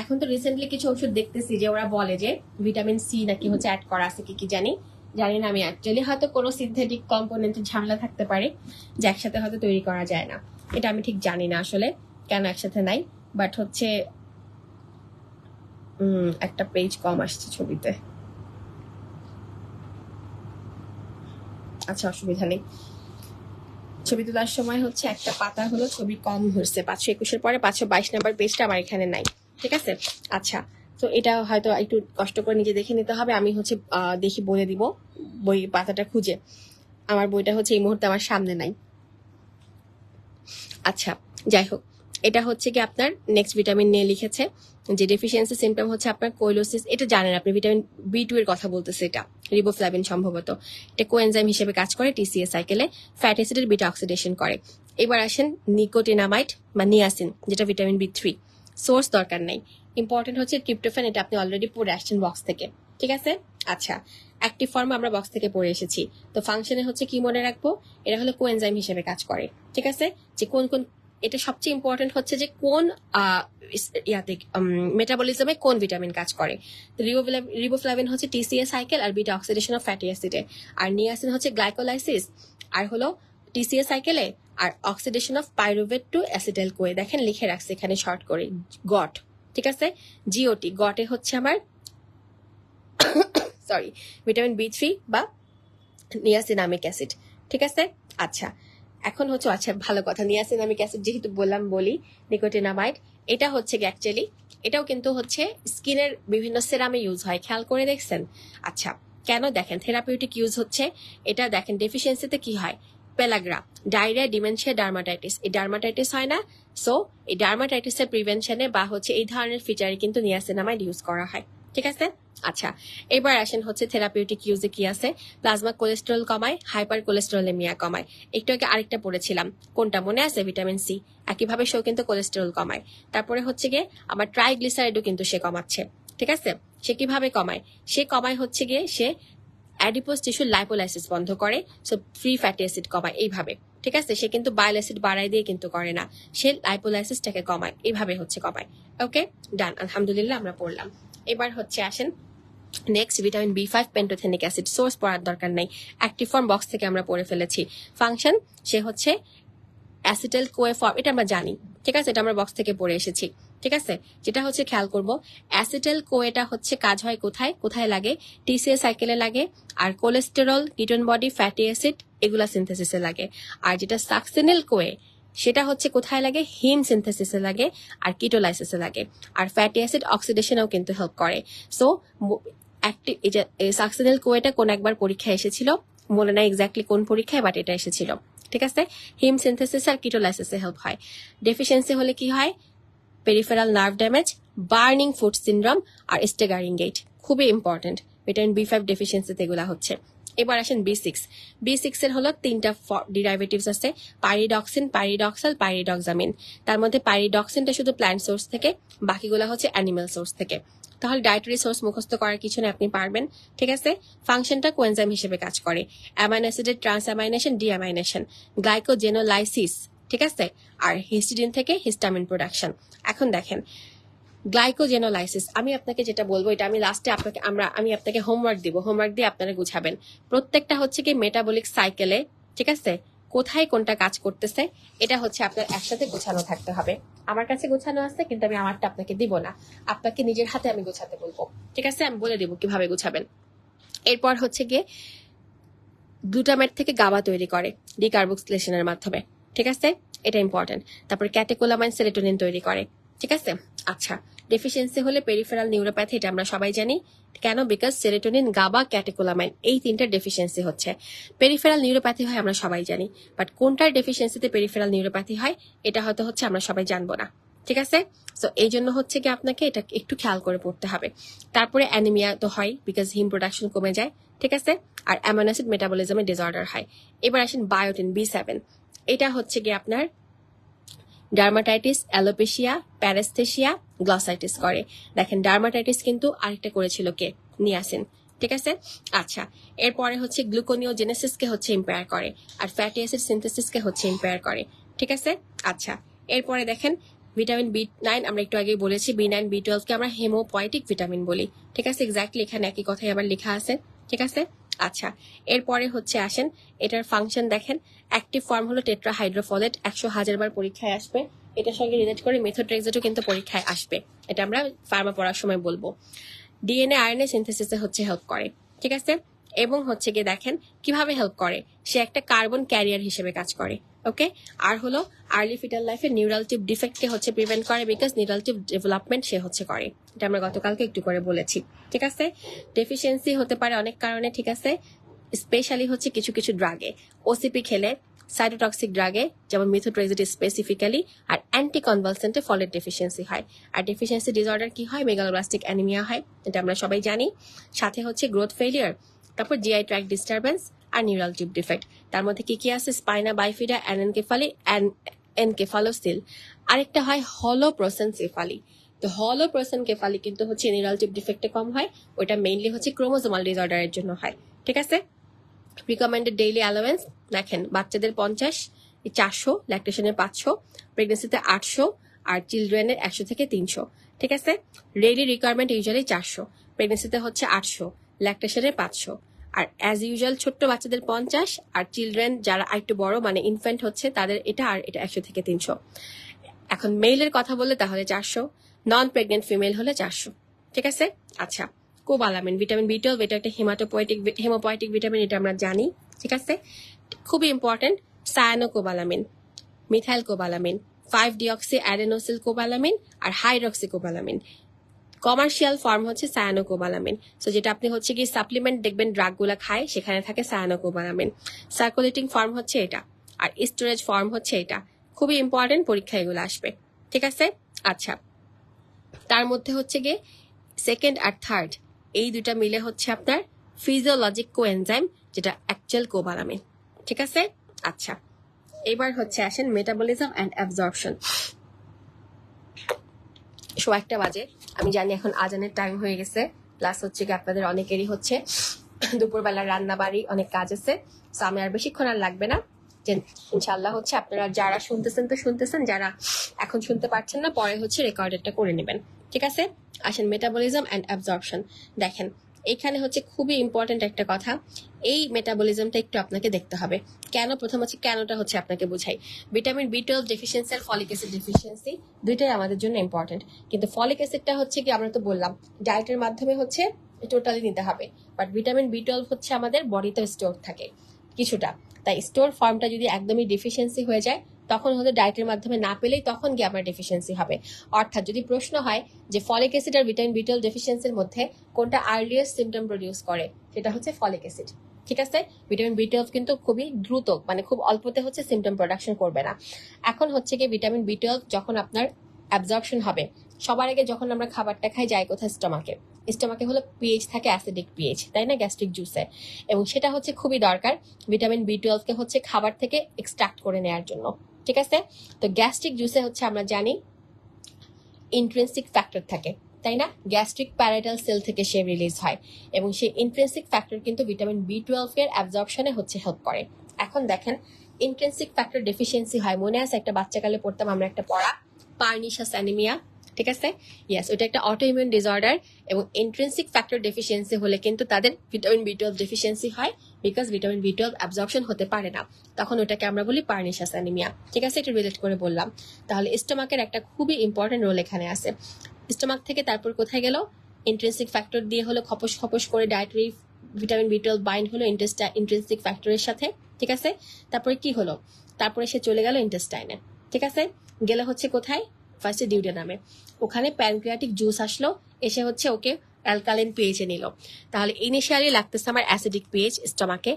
এখন তো রিসেন্টলি কিছু ওষুধ দেখতেছি যে ওরা বলে যে ভিটামিন সি নাকি হচ্ছে অ্যাড করা আছে, কি জানি না আমি অ্যাকচুয়ালি, হয়তো কোনো সিনথেটিক কম্পোনেন্টের ঝামেলা থাকতে পারে যে একসাথে হয়তো তৈরি করা যায় না। এটা আমি ঠিক জানি না আসলে কেন একসাথে নাই, বাট হচ্ছে একটা পেজ কম আসছে ছবিতে। আচ্ছা অসুবিধা নেই, ছবি তোলার সময় হচ্ছে একটা পাতা হলো ছবি কম হচ্ছে, 521 পরে 522 নাম্বার পেজটা আমার এখানে নাই। ঠিক আছে, আচ্ছা তো এটা হয়তো একটু কষ্ট করে নিজে দেখে নিতে হবে। আমি হচ্ছে দেখি বলে দিব বই পাতাটা খুঁজে, আমার বইটা হচ্ছে এই মুহূর্তে আমার সামনে নাই। আচ্ছা যাই হোক, এটা হচ্ছে কি আপনার নেক্সট ভিটামিন নিয়ে লিখেছে যে ডেফিসিয়েন্সি সিমটম হচ্ছে আপনার কোইলোসিস। এটা জানেন আপনি, ভিটামিন বি2 এর কথা বলতেছে, এটা রিবোফ্লাভিন সম্ভবত। এটা কোএনজাইম হিসেবে কাজ করে টিসিএ সাইকেলে, ফ্যাটি অ্যাসিডের বিটা অক্সিডেশন করে। এবার আসেন নিকোটিনামাইড বা নিয়াসিন, যেটা ভিটামিন বি3। সোর্স দরকার নাই, ইম্পর্টেন্ট হচ্ছে ট্রিপ্টোফ্যান, এটা আপনি অলরেডি পড়ে আসছেন বক্স থেকে। ঠিক আছে, আচ্ছা অ্যাক্টিভ ফর্ম আমরা বক্স থেকে পড়ে এসেছি। তো ফাংশনে হচ্ছে কি মনে রাখবো, এরা হলো কোএনজাইম হিসেবে কাজ করে। ঠিক আছে, যে কোন কোন, এটা সবচেয়ে ইম্পর্টেন্ট হচ্ছে যে কোন ইয়াতে মেটাবলিজমে কোন ভিটামিন কাজ করে। রিবোফ্লাভিন হচ্ছে টিসিএ সাইকেল আর বিটা অক্সিডেশন অফ ফ্যাটি অ্যাসিডে, আর নিয়াসিন হচ্ছে গ্লাইকোলাইসিস আর হলো টিসিএ সাইকেলে, আর oxidation of pyruvate to acetyl কোয়ে। দেখেন লিখে রাখছে এখানে শর্ট করে গট। ঠিক আছে, জিওটি, গটে হচ্ছে আমার সরি ভিটামিন বি3 বা নিয়াসিনামিক অ্যাসিড। ঠিক আছে, আচ্ছা এখন হচ্ছে আচ্ছা ভালো কথা, নিয়াসিনামিক অ্যাসিড যেহেতু বললাম বলি, নিকোটিনামাইড এটা হচ্ছে অ্যাকচুয়ালি এটাও কিন্তু হচ্ছে স্কিনের বিভিন্ন সেরামে ইউজ হয়, খেয়াল করে দেখছেন? আচ্ছা কেন দেখেন থেরাপিউটিক ইউজ হচ্ছে এটা, দেখেন ডেফিসিয়েন্সিতে কি হয়, পেলাগ্রা, ডায়রিয়া, ডিমেনশিয়া, ডার্মাটাইটিস, এই ডার্মাটাইটিস হয় না? সো এই ডার্মাটাইটিসের প্রিভেনশনে বা হচ্ছে এই ধরনের ফিচারে কিন্তু নিয়াসিনামাইড ইউজ করা হয়। ঠিক আছে, আচ্ছা এবার আসেন হচ্ছে থেরাপিউটিক ইউজে কি আছে। প্লাজমা কোলেস্টেরল কমায়, হাইপার কোলেস্টেরলেমিয়া কমায়। একটু আগে আরেকটা পড়েছিলাম, কোনটা মনে আছে? Vitamin C. একইভাবে সেও কিন্তু কোলেস্টেরল কমায়। তারপরে হচ্ছে গিয়ে আমার ট্রাইগ্লিসারাইডও কিন্তু সে কমাচ্ছে। ঠিক আছে, সে কিভাবে কমায়? সে কমায় হচ্ছে গিয়ে সে অ্যাডিপোজ টিস্যুর লাইপোলাইসিস বন্ধ করে, সো ফ্রি ফ্যাটি অ্যাসিড কমায় এইভাবে। ঠিক আছে, সে কিন্তু বাইল অ্যাসিড বাড়াই দিয়ে কিন্তু করে না, সে লাইপোলাইসিসটাকে কমায়, এইভাবে হচ্ছে কমায়। ওকে ডান, আলহামদুলিল্লাহ আমরা পড়লাম। এবার হচ্ছে আসেন next vitamin B five pantothenic acid, source পড়ার দরকার নাই, অ্যাক্টিভ ফর্ম বক্স থেকে আমরা পড়ে ফেলেছি। ফাংশন সে হচ্ছে অ্যাসিটাইল কোয়ে ফর্ম, এটা আমরা জানি। ঠিক আছে, এটা আমরা বক্স থেকে পড়ে এসেছি। ঠিক আছে, যেটা হচ্ছে খেয়াল করব অ্যাসিটাইল কোয়েটা হচ্ছে কাজ হয় কোথায় কোথায় লাগে, টিসিএ সাইকেলে লাগে, আর cholesterol, ketone body, fatty acid এগুলা সিনথেসিসে লাগে। আর যেটা সাকসিনিল কোয়ে সেটা হচ্ছে কোথায় লাগে, হিম সিনথেসিসে লাগে আর কিটোলাইসিসে লাগে। আর ফ্যাটি অ্যাসিড অক্সিডেশনেও কিন্তু হেল্প করে। সো সাকসিনিল কোয়েটা কোন একবার পরীক্ষায় এসেছিল, মনে নাই এক্স্যাক্টলি কোন পরীক্ষায়, বাট এটা এসেছিল। ঠিক আছে, হিম সিনথেসিস আর কিটোলাইসিসে হেল্প হয়। ডেফিসিয়েন্সি হলে কি হয়, peripheral nerve damage, burning foot syndrome আর স্টেগারিং গেট, খুবই ইম্পর্টেন্ট। ভিটামিন বি5 ডেফিসিয়েন্সিতে এগুলা হচ্ছে। এবার আসেন বি6 এর হলো 3টা ডিরাইভেটিভস আছে, পাইরিডক্সিন, পাইরিডক্সাল, পাইরিডক্সামিন। তার মধ্যে পাইরিডক্সিনটা শুধু প্ল্যান্ট সোর্স থেকে, বাকিগুলো হচ্ছে অ্যানিমাল সোর্স থেকে। তাহলে ডায়েটারি সোর্স মুখস্থ করার কিছু না, আপনি পারবেন। ঠিক আছে, ফাংশনটা কোএনজাইম হিসেবে কাজ করে, অ্যামাইনো অ্যাসিডের ট্রান্সঅ্যামাইনেশন, ডিঅ্যামাইনেশন, গ্লাইকোজেনোলাইসিস। ঠিক আছে, আর হিস্টিডিন থেকে হিস্টামিন প্রোডাকশন। এখন দেখেন গ্লাইকোজেনোলাইসিস, আমি আপনাকে যেটা বলবো এটা আমি লাস্টে আমি আপনাকে হোমওয়ার্ক দিব, হোমওয়ার্ক দিয়ে আপনারা গুছাবেন। প্রত্যেকটা হচ্ছে কি মেটাবলিক সাইকেলে, ঠিক আছে? কোথায় কোনটা কাজ করতেছে এটা হচ্ছে আপনার একসাথে গোছানো থাকতে হবে। আমার কাছে গোছানো আছে, কিন্তু আমি আমারটা আপনাকে দিব না, আপনাকে নিজের হাতে আমি গোছাতে বলবো। ঠিক আছে? আমি বলে দিব কিভাবে গোছাবেন। এরপর হচ্ছে গিয়ে গ্লুটামেট থেকে গাবা তৈরি করে ডিকার্বক্সিলেশনের মাধ্যমে। ঠিক আছে? এটা ইম্পর্টেন্ট। তারপর ক্যাটেকোলামাইন সেরোটোনিন তৈরি করে। ঠিক আছে? আচ্ছা, ডেফিসিয়েন্সি হলে পেরিফেরাল নিউরোপ্যাথি, এটা আমরা সবাই জানি। কেন? বিকজ সেরোটোনিন, গাবা, ক্যাটেকোলামাইন এই তিনটার ডেফিসিয়েন্সি হচ্ছে। পেরিফেরাল নিউরোপ্যাথি হয় আমরা সবাই জানি, বাট কোনটার ডেফিসিয়েন্সিতে পেরিফেরাল নিউরোপ্যাথি হয় এটা হয়তো হচ্ছে আমরা সবাই জানবো না। ঠিক আছে? সো এই জন্য হচ্ছে কি আপনাকে এটা একটু খেয়াল করে পড়তে হবে। তারপরে অ্যানিমিয়া তো হয়, বিকজ হিম প্রোডাকশন কমে যায়। ঠিক আছে? আর অ্যামাইনো অ্যাসিড মেটাবলিজমের ডিসঅর্ডার হয়। এবার আসেন বায়োটিন B7, এটা হচ্ছে গিয়ে আপনার ডার্মাটাইটিস, অ্যালোপেশিয়া, প্যারাস্থেশিয়া, গ্লসাইটিস করে। দেখেন ডার্মাটাইটিস কিন্তু আরেকটা করেছিল কে? নিয়াসিন। ঠিক আছে? আচ্ছা, এরপরে হচ্ছে গ্লুকোনিওজেনেসিসকে হচ্ছে ইম্পেয়ার করে, আর ফ্যাটি অ্যাসিড সিনথেসিসকে হচ্ছে ইম্পেয়ার করে। ঠিক আছে? আচ্ছা, এরপরে দেখেন ভিটামিন B9, আমরা একটু আগেই বলেছি B9 B12 কে আমরা হেমোপয়েটিক ভিটামিন বলি। ঠিক আছে? এক্স্যাক্টলি এখানে একই কথাই আবার লেখা আছে। ঠিক আছে? আচ্ছা, এরপরে হচ্ছে আসেন এটার ফাংশন দেখেন। অ্যাক্টিভ ফর্ম হলো টেট্রাহাইড্রোফলেট, 100,000 বার পরীক্ষায় আসবে। এটার সঙ্গে রিলেট করে মেথোট্রেক্সেটও কিন্তু পরীক্ষায় আসবে, এটা আমরা ফার্মা পড়ার সময় বলবো। ডিএনএ আরএনএ সিনথেসিসে হচ্ছে হেল্প করে। ঠিক আছে? এবং হচ্ছে গিয়ে দেখেন কিভাবে হেল্প করে, সে একটা কার্বন ক্যারিয়ার হিসেবে কাজ করে। ওকে, আর হলো আর্লি ফিটাল লাইফে নিউরাল টিউব ডিফেক্টকে হচ্ছে প্রিভেন্ট করে, বিকজ নিউরাল টিউব ডেভেলপমেন্ট সে হচ্ছে করে। এটা আমরা গতকালকে একটু করে বলেছি। ঠিক আছে? ডেফিসিয়েন্সি হতে পারে অনেক কারণে। ঠিক আছে? স্পেশালি হচ্ছে কিছু কিছু ড্রাগে, ওসিপি খেলে, সাইটোটক্সিক ড্রাগে যেমন মিথোট্রেক্সেট স্পেসিফিক্যালি, আর অ্যান্টি কনভালসেন্টে ফলেট ডেফিসিয়েন্সি হয়। আর ডেফিসিয়েন্সি ডিসঅর্ডার কি হয়? মেগালোব্লাস্টিক অ্যানিমিয়া হয়, এটা আমরা সবাই জানি। সাথে হচ্ছে গ্রোথ ফেলিয়ার, তারপর জিআই ট্র্যাক্ট ডিস্টারবেন্স, আর নিউরাল টিউব ডিফেক্ট। তার মধ্যে কি কি আছে? Spina bifida, anencephaly, encephalocele. আরেকটা হয় হলোপ্রোসেনসেফালি। তো হলোপ্রোসেনকেফালি কিন্তু হচ্ছে নিউরাল টিউব ডিফেক্টে কম হয়, ওটা মেইনলি হচ্ছে ক্রোমোজোমাল ডিসঅর্ডারের জন্য হয়। ঠিক আছে? রিকমেন্ডেড ডেইলি অ্যালাওয়েন্স দেখেন বাচ্চাদের 50, 400, ল্যাকটেশনের 500, প্রেগনেন্সিতে 800, আর চিলড্রেনের 100 থেকে 300। ঠিক আছে? ডেইলি রিকোয়ারমেন্ট ইউজুয়ালি 400, প্রেগনেন্সিতে হচ্ছে 800, ল্যাকটেশনের 500, আর অ্যাজ ইউজুয়াল ছোট্ট বাচ্চাদের 50, আর চিলড্রেন যারা একটু বড় মানে ইনফ্যান্ট হচ্ছে তাদের এটা, আর এটা 100 থেকে 300। এখন মেইলের কথা বললে তাহলে 400, নন প্রেগনেন্ট ফিমেল হলে 400। ঠিক আছে? আচ্ছা, কোবালামিন, ভিটামিন B12, এটা একটা হেমোপয়েটিক ভিটামিন, এটা আমরা জানি। ঠিক আছে? খুবই important. Cyanocobalamin, methyl cobalamin, five deoxy adenosyl cobalamin, আর হাইড্রক্সি কোবালামিন। কমার্শিয়াল ফর্ম হচ্ছে সায়ানোকোবালামিন। সো যেটা আপনি হচ্ছে কি সাপ্লিমেন্ট দেখবেন ড্রাগগুলা খায়, সেখানে থাকে সায়ানোকোবালামিন। সার্কুলেটিং ফর্ম হচ্ছে এটা, আর স্টোরেজ ফর্ম হচ্ছে এটা। খুবই ইম্পর্টেন্ট, পরীক্ষা এগুলো আসবে। ঠিক আছে? আচ্ছা, তার মধ্যে হচ্ছে গিয়ে সেকেন্ড আর থার্ড এই দুটা মিলে হচ্ছে আপনার ফিজিওলজিক কোএনজাইম, যেটা অ্যাকচুয়াল কোবালামিন। ঠিক আছে? আচ্ছা, এবার হচ্ছে আসেন মেটাবলিজম অ্যান্ড অ্যাবজর্পশন। 1:00 বাজে, আমি জানি এখন আজানের টাইম হয়ে গেছে, প্লাস হচ্ছে কি আপনাদের অনেকেরই হচ্ছে দুপুরবেলা রান্না বাড়ি অনেক কাজ আছে। সো আমি আর বেশিক্ষণ আর লাগবে না, যে ইনশাল্লাহ হচ্ছে আপনারা যারা শুনতেছেন তো শুনতেছেন, যারা এখন শুনতে পারছেন না পরে হচ্ছে রেকর্ডেডটা করে নেবেন। ঠিক আছে? আসেন মেটাবলিজম অ্যান্ড অ্যাবজর্পশন। দেখেন এখানে হচ্ছে খুবই ইম্পর্টেন্ট একটা কথা, এই মেটাবলিজমটা একটু আপনাকে দেখতে হবে। কেন? প্রথম হচ্ছে কেনটা হচ্ছে আপনাকে বুঝাই। ভিটামিন B12 ডেফিসিয়েন্সি আর ফলিক অ্যাসিড ডেফিসিয়েন্সি দুইটাই আমাদের জন্য ইম্পর্টেন্ট, কিন্তু ফলিক অ্যাসিডটা হচ্ছে কি আমরা তো বললাম ডায়েটের মাধ্যমে হচ্ছে টোটালি নিতে হবে, বাট ভিটামিন B12 হচ্ছে আমাদের বডিতে স্টোর থাকে কিছুটা, তাই স্টোর ফর্মটা যদি একদমই ডেফিসিয়েন্সি হয়ে যায় তখন হয়তো ডায়েটের মাধ্যমে না পেলেই তখন গিয়ে আমার ডেফিসিয়েন্সি হবে। অর্থাৎ যদি প্রশ্ন হয় যে ফলিক অ্যাসিড আর ভিটামিন B12 ডেফিসিয়েন্সির মধ্যে কোনটা আর্লিয়েস্ট সিমটম প্রডিউস করে, সেটা হচ্ছে ফলিক অ্যাসিড। ঠিক আছে? ভিটামিন B12 কিন্তু খুবই দ্রুত, মানে খুব অল্পতে হচ্ছে সিমটম প্রোডাকশন করবে না। এখন হচ্ছে কি ভিটামিন B12 যখন আপনার অ্যাবজর্পশন হবে, সবার আগে যখন আমরা খাবারটা খাই যাই কোথায়? স্টমাকে। স্টমাকে হলো পিএইচ থাকে, অ্যাসিডিক পিএইচ, তাই না? গ্যাস্ট্রিক জুসে, এবং সেটা হচ্ছে খুবই দরকার ভিটামিন B12 কে হচ্ছে খাবার থেকে এক্সট্রাক্ট করে নেওয়ার জন্য। ঠিক আছে? তো গ্যাস্ট্রিক জুসে হচ্ছে আমরা জানি ইন্ট্রিনসিক ফ্যাক্টর থাকে, তাই না? গ্যাস্ট্রিক প্যারাইটাল সেল থেকে সে রিলিজ হয়, এবং সেই ইন্ট্রিনসিক ফ্যাক্টর কিন্তু ভিটামিন B12 এর অ্যাবজর্পশনে হচ্ছে হেল্প করে। এখন দেখেন ইন্ট্রিনসিক ফ্যাক্টর ডেফিসিয়েন্সি হয়, মনে আছে একটা বাচ্চাকালে পড়তাম আমরা একটা পড়া, পার্নিশাস অ্যানিমিয়া। ঠিক আছে? ইয়েস, ওটা একটা অটোইমিউন ডিসঅর্ডার, এবং ইন্ট্রিনসিক ফ্যাক্টর ডেফিসিয়েন্সি হলে কিন্তু তাদের ভিটামিন B12 ডেফিসিয়েন্সি হয়, because vitamin B twelve absorption হতে পারে না, তখন ওটাকে আমরা বলি পার্নিশাস অ্যানিমিয়া। ঠিক আছে, এটা রিলেট করে বললাম। তাহলে স্টোমাকের একটা খুবই ইম্পর্টেন্ট রোল এখানে আছে। স্টোমাক থেকে তারপর কোথায় গেল, ইন্ট্রিনসিক ফ্যাক্টর দিয়ে হলো খপস খপস করে dietary vitamin B twelve bind হলো ইন্ট্রিনসিক ফ্যাক্টরের সাথে। ঠিক আছে, তারপরে কি হলো, তারপরে সে চলে গেল ইন্টেস্টাইনে। ঠিক আছে, গেলে হচ্ছে কোথায়, ফার্স্টে ডিউডেনামে, ওখানে প্যানক্রিয়াটিক জুস আসলো, এসে হচ্ছে ওকে অ্যালকালিন পিএইচে নিল। তাহলে ইনিশিয়ালি লাগতেছে আমার অ্যাসিডিক পিএইচ স্টমাকে,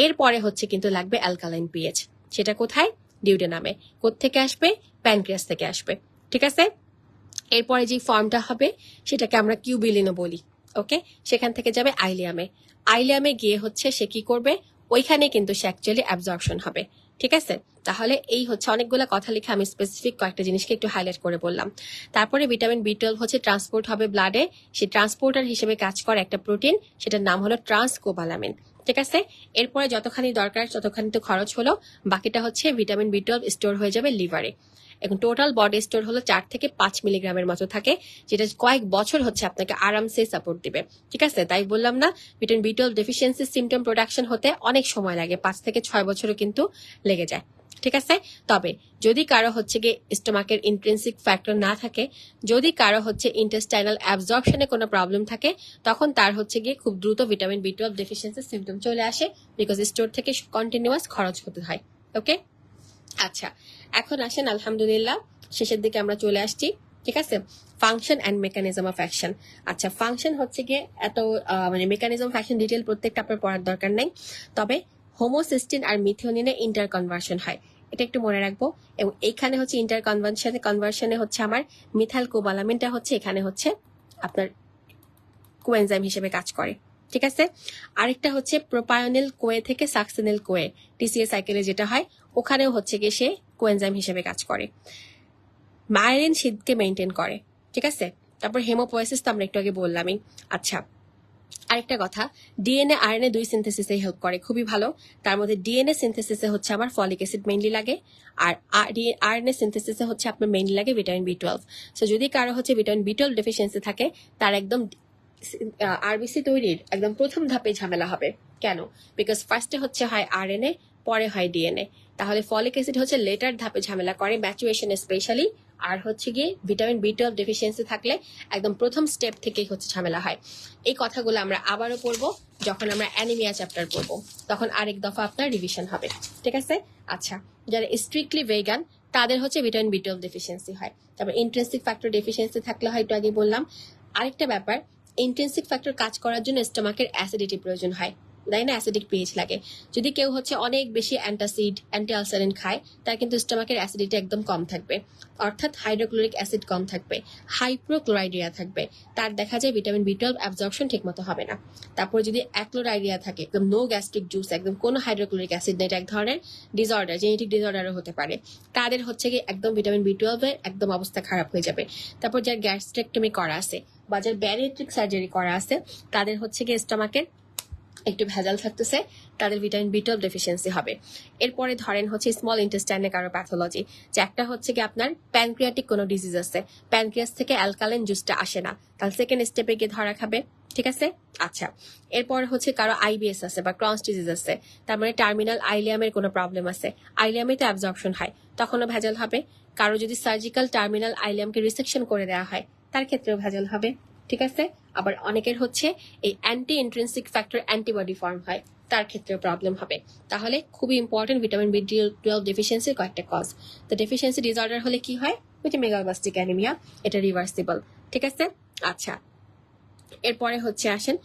এরপরে হচ্ছে কিন্তু লাগবে অ্যালকালাইন পিএইচ। সেটা কোথায়, ডিউডেনামে। কোত্থেকে আসবে, প্যানক্রিয়াস থেকে আসবে। ঠিক আছে, এরপরে যে ফর্মটা হবে সেটাকে আমরা কিউবিলিনও বলি। ওকে, সেখান থেকে যাবে আইলিয়ামে। আইলিয়ামে গিয়ে হচ্ছে সে কি করবে, ওইখানে কিন্তু সে অ্যাকচুয়ালি অ্যাবজর্পশন হবে। ঠিক আছে, তাহলে এই হচ্ছে অনেকগুলো কথা লিখে আমি স্পেসিফিক কয়েকটা জিনিসকে একটু হাইলাইট করে বললাম। তারপরে ভিটামিন বি টুয়েলভ হচ্ছে ট্রান্সপোর্ট হবে ব্লাডে, সে ট্রান্সপোর্টার হিসেবে কাজ করে একটা প্রোটিন, সেটার নাম হলো ট্রান্সকোবালামিন। ঠিক আছে, এরপরে যতখানি দরকার ততখানি তো খরচ হলো, বাকিটা হচ্ছে ভিটামিন বি টুয়েলভ স্টোর হয়ে যাবে লিভারে। এখন টোটাল বডি স্টোর হলো 4 থেকে 5 মিলিগ্রামের মতো থাকে, যেটা কয়েক বছর হচ্ছে আপনাকে আরামসে সাপোর্ট দিবে। ঠিক আছে, তাই বললাম না vitamin B twelve deficiency symptom production হতে অনেক সময় লাগে, 5 থেকে 6 বছরও কিন্তু লেগে যায়। ঠিক আছে, তবে যদি কারো হচ্ছে গিয়ে স্টোমাকের ইন্ট্রিনসিক ফ্যাক্টর না থাকে, যদি কারো হচ্ছে ইন্টেস্টাইনাল অ্যাবজর্পশনে কোনো প্রবলেম থাকে, তখন তার হচ্ছে গিয়ে খুব দ্রুত vitamin B twelve deficiency symptom চলে আসে, বিকজ স্টোর থেকে কন্টিনিউয়াস খরচ হতে হয়। ওকে, আচ্ছা, এখন আসেন আলহামদুলিল্লাহ শেষের দিকে আমরা চলে আসছি। ঠিক আছে, function and mechanism of action. আচ্ছা, ফাংশন হচ্ছে গিয়ে এত মানে মেকানিজম অফ অ্যাকশন ডিটেল প্রত্যেকটা আপনার পড়ার দরকার নেই, তবে হোমোসিস্টিন আর মিথিওনিনে ইন্টার কনভার্সন হয়, এটা একটু মনে রাখবো। এবং এইখানে হচ্ছে ইন্টার কনভার্সনে হচ্ছে আমার মিথাইল কোবালামিনটা হচ্ছে এখানে হচ্ছে আপনার কোএনজাইম হিসেবে কাজ করে। ঠিক আছে, আরেকটা হচ্ছে প্রোপায়োনিল কোয়ে থেকে সাকসিনিল কোয়ে, টিসিএ সাইকেলে যেটা হয়, ওখানেও হচ্ছে গিয়ে সে কোএনজাইম হিসেবে কাজ করে। মায়োলিন শীতকে মেনটেন করে। ঠিক আছে, তারপর হেমোপোয়েসিস তো আমরা একটু আগে বললামই। আচ্ছা, আরেকটা কথা, ডিএনএ আরএনএ 2 সিনথেসিসে হেল্প করে, খুবই ভালো। তার মধ্যে ডিএনএ সিনথেসিসে হচ্ছে আমার ফলিক অ্যাসিড মেইনলি লাগে, আর আরএনএ সিনথেসিসে হচ্ছে আপনার মেইনলি লাগে ভিটামিন বি টুয়েলভ। সো যদি কারো হচ্ছে ভিটামিন বি টুয়েলভ ডেফিসিয়েন্সি থাকে, তার একদম আরবিসি তৈরির একদম প্রথম ধাপে ঝামেলা হবে। কেন, বিকজ ফার্স্টে হচ্ছে হয় আরএনএ, পরে হয় ডিএনএ। তাহলে ফলিক অ্যাসিড হচ্ছে লেটার ধাপে ঝামেলা করে, ম্যাচুরেশন স্পেশালি। আর হচ্ছে গিয়ে ভিটামিন বি টুয়েলভ ডেফিসিয়েন্সি থাকলে একদম প্রথম স্টেপ থেকেই হচ্ছে ঝামেলা হয়। এই কথাগুলো আমরা আবারও পড়বো যখন আমরা অ্যানিমিয়া চ্যাপ্টার পড়বো, তখন আরেক দফা আপনার রিভিশন হবে। ঠিক আছে, আচ্ছা, যারা স্ট্রিক্টলি ভেগান তাদের হচ্ছে ভিটামিন বি টুয়েলভ ডেফিসিয়েন্সি হয়। তারপর ইন্ট্রিনসিক ফ্যাক্টর ডেফিসিয়েন্সি থাকলে হয়, একটু আগে বললাম। আরেকটা ব্যাপার, ইন্ট্রিনসিক ফ্যাক্টর কাজ করার জন্য স্টোমাকের অ্যাসিডিটি প্রয়োজন হয়, তাই না, অ্যাসিডিক পিএইচ লাগে। যদি কেউ হচ্ছে অনেক বেশি অ্যান্টাসিড অ্যান্টি আলসারিন খায়, তার কিন্তু স্টোমাকের অ্যাসিডিটি একদম কম থাকবে, অর্থাৎ হাইড্রোক্লোরিক অ্যাসিড কম থাকবে, হাইপ্রোক্লোরাইডিয়া থাকবে, তার দেখা যায় ভিটামিন বি টুয়েলভ অ্যাবজর্পশন ঠিক মতো হবে না। তারপর যদি অ্যাক্লোরাইডিয়া থাকে, একদম নো গ্যাস্ট্রিক জুস, একদম কোনো হাইড্রোক্লোরিক অ্যাসিড নেই, এটা এক ধরনের ডিসঅর্ডার, জেনেটিক ডিসঅর্ডারও হতে পারে, তাদের হচ্ছে কি একদম ভিটামিন বি টুয়েলভ এর একদম অবস্থা খারাপ হয়ে যাবে। তারপর যার গ্যাস্ট্রেক্টমি করা আছে বা যার ব্যারিয়াট্রিক সার্জারি করা আছে, তাদের হচ্ছে কি স্টোমাকের একটু ভেজাল থাকতেছে, তাদের ভিটামিন বি টুয়েলভ ডেফিসিয়েন্সি হবে। এরপরে ধরেন হচ্ছে স্মল ইন্টেস্টাইনে কারো প্যাথোলজি, যে একটা হচ্ছে কি আপনার প্যানক্রিয়াটিক কোনো ডিজিজ আছে, প্যানক্রিয়াস থেকে অ্যালকালাইন জুসটা আসে না, তাহলে সেকেন্ড স্টেপে গিয়ে ধরা খাবে। ঠিক আছে, আচ্ছা, এরপর হচ্ছে কারো আইবিএস আছে বা ক্রনস ডিজিজ আছে, তার মানে টার্মিনাল আইলিয়ামের কোনো প্রবলেম আছে, আইলিয়ামে তো অ্যাবজর্পশন হয়, তখনও ভেজাল হবে। কারো যদি সার্জিক্যাল টার্মিনাল আইলিয়ামকে রিসেকশন করে দেওয়া হয়, তার ক্ষেত্রেও ভেজাল হবে। ঠিক আছে, আবার অনেকের হচ্ছে এই anti intrinsic factor antibody form হয়, তার ক্ষেত্রেও প্রবলেম হবে। তাহলে খুবই ইম্পর্টেন্ট ভিটামিন বি টুয়েলভ ডেফিসিয়েন্সির কয়েকটা কজ। তো ডেফিসিয়েন্সি ডিসঅর্ডার হলে কি হয়, ওইটা মেগাবাস্টিক অ্যানিমিয়া, এটা রিভার্সিবল। ঠিক আছে, আচ্ছা, এরপরে হচ্ছে আসেন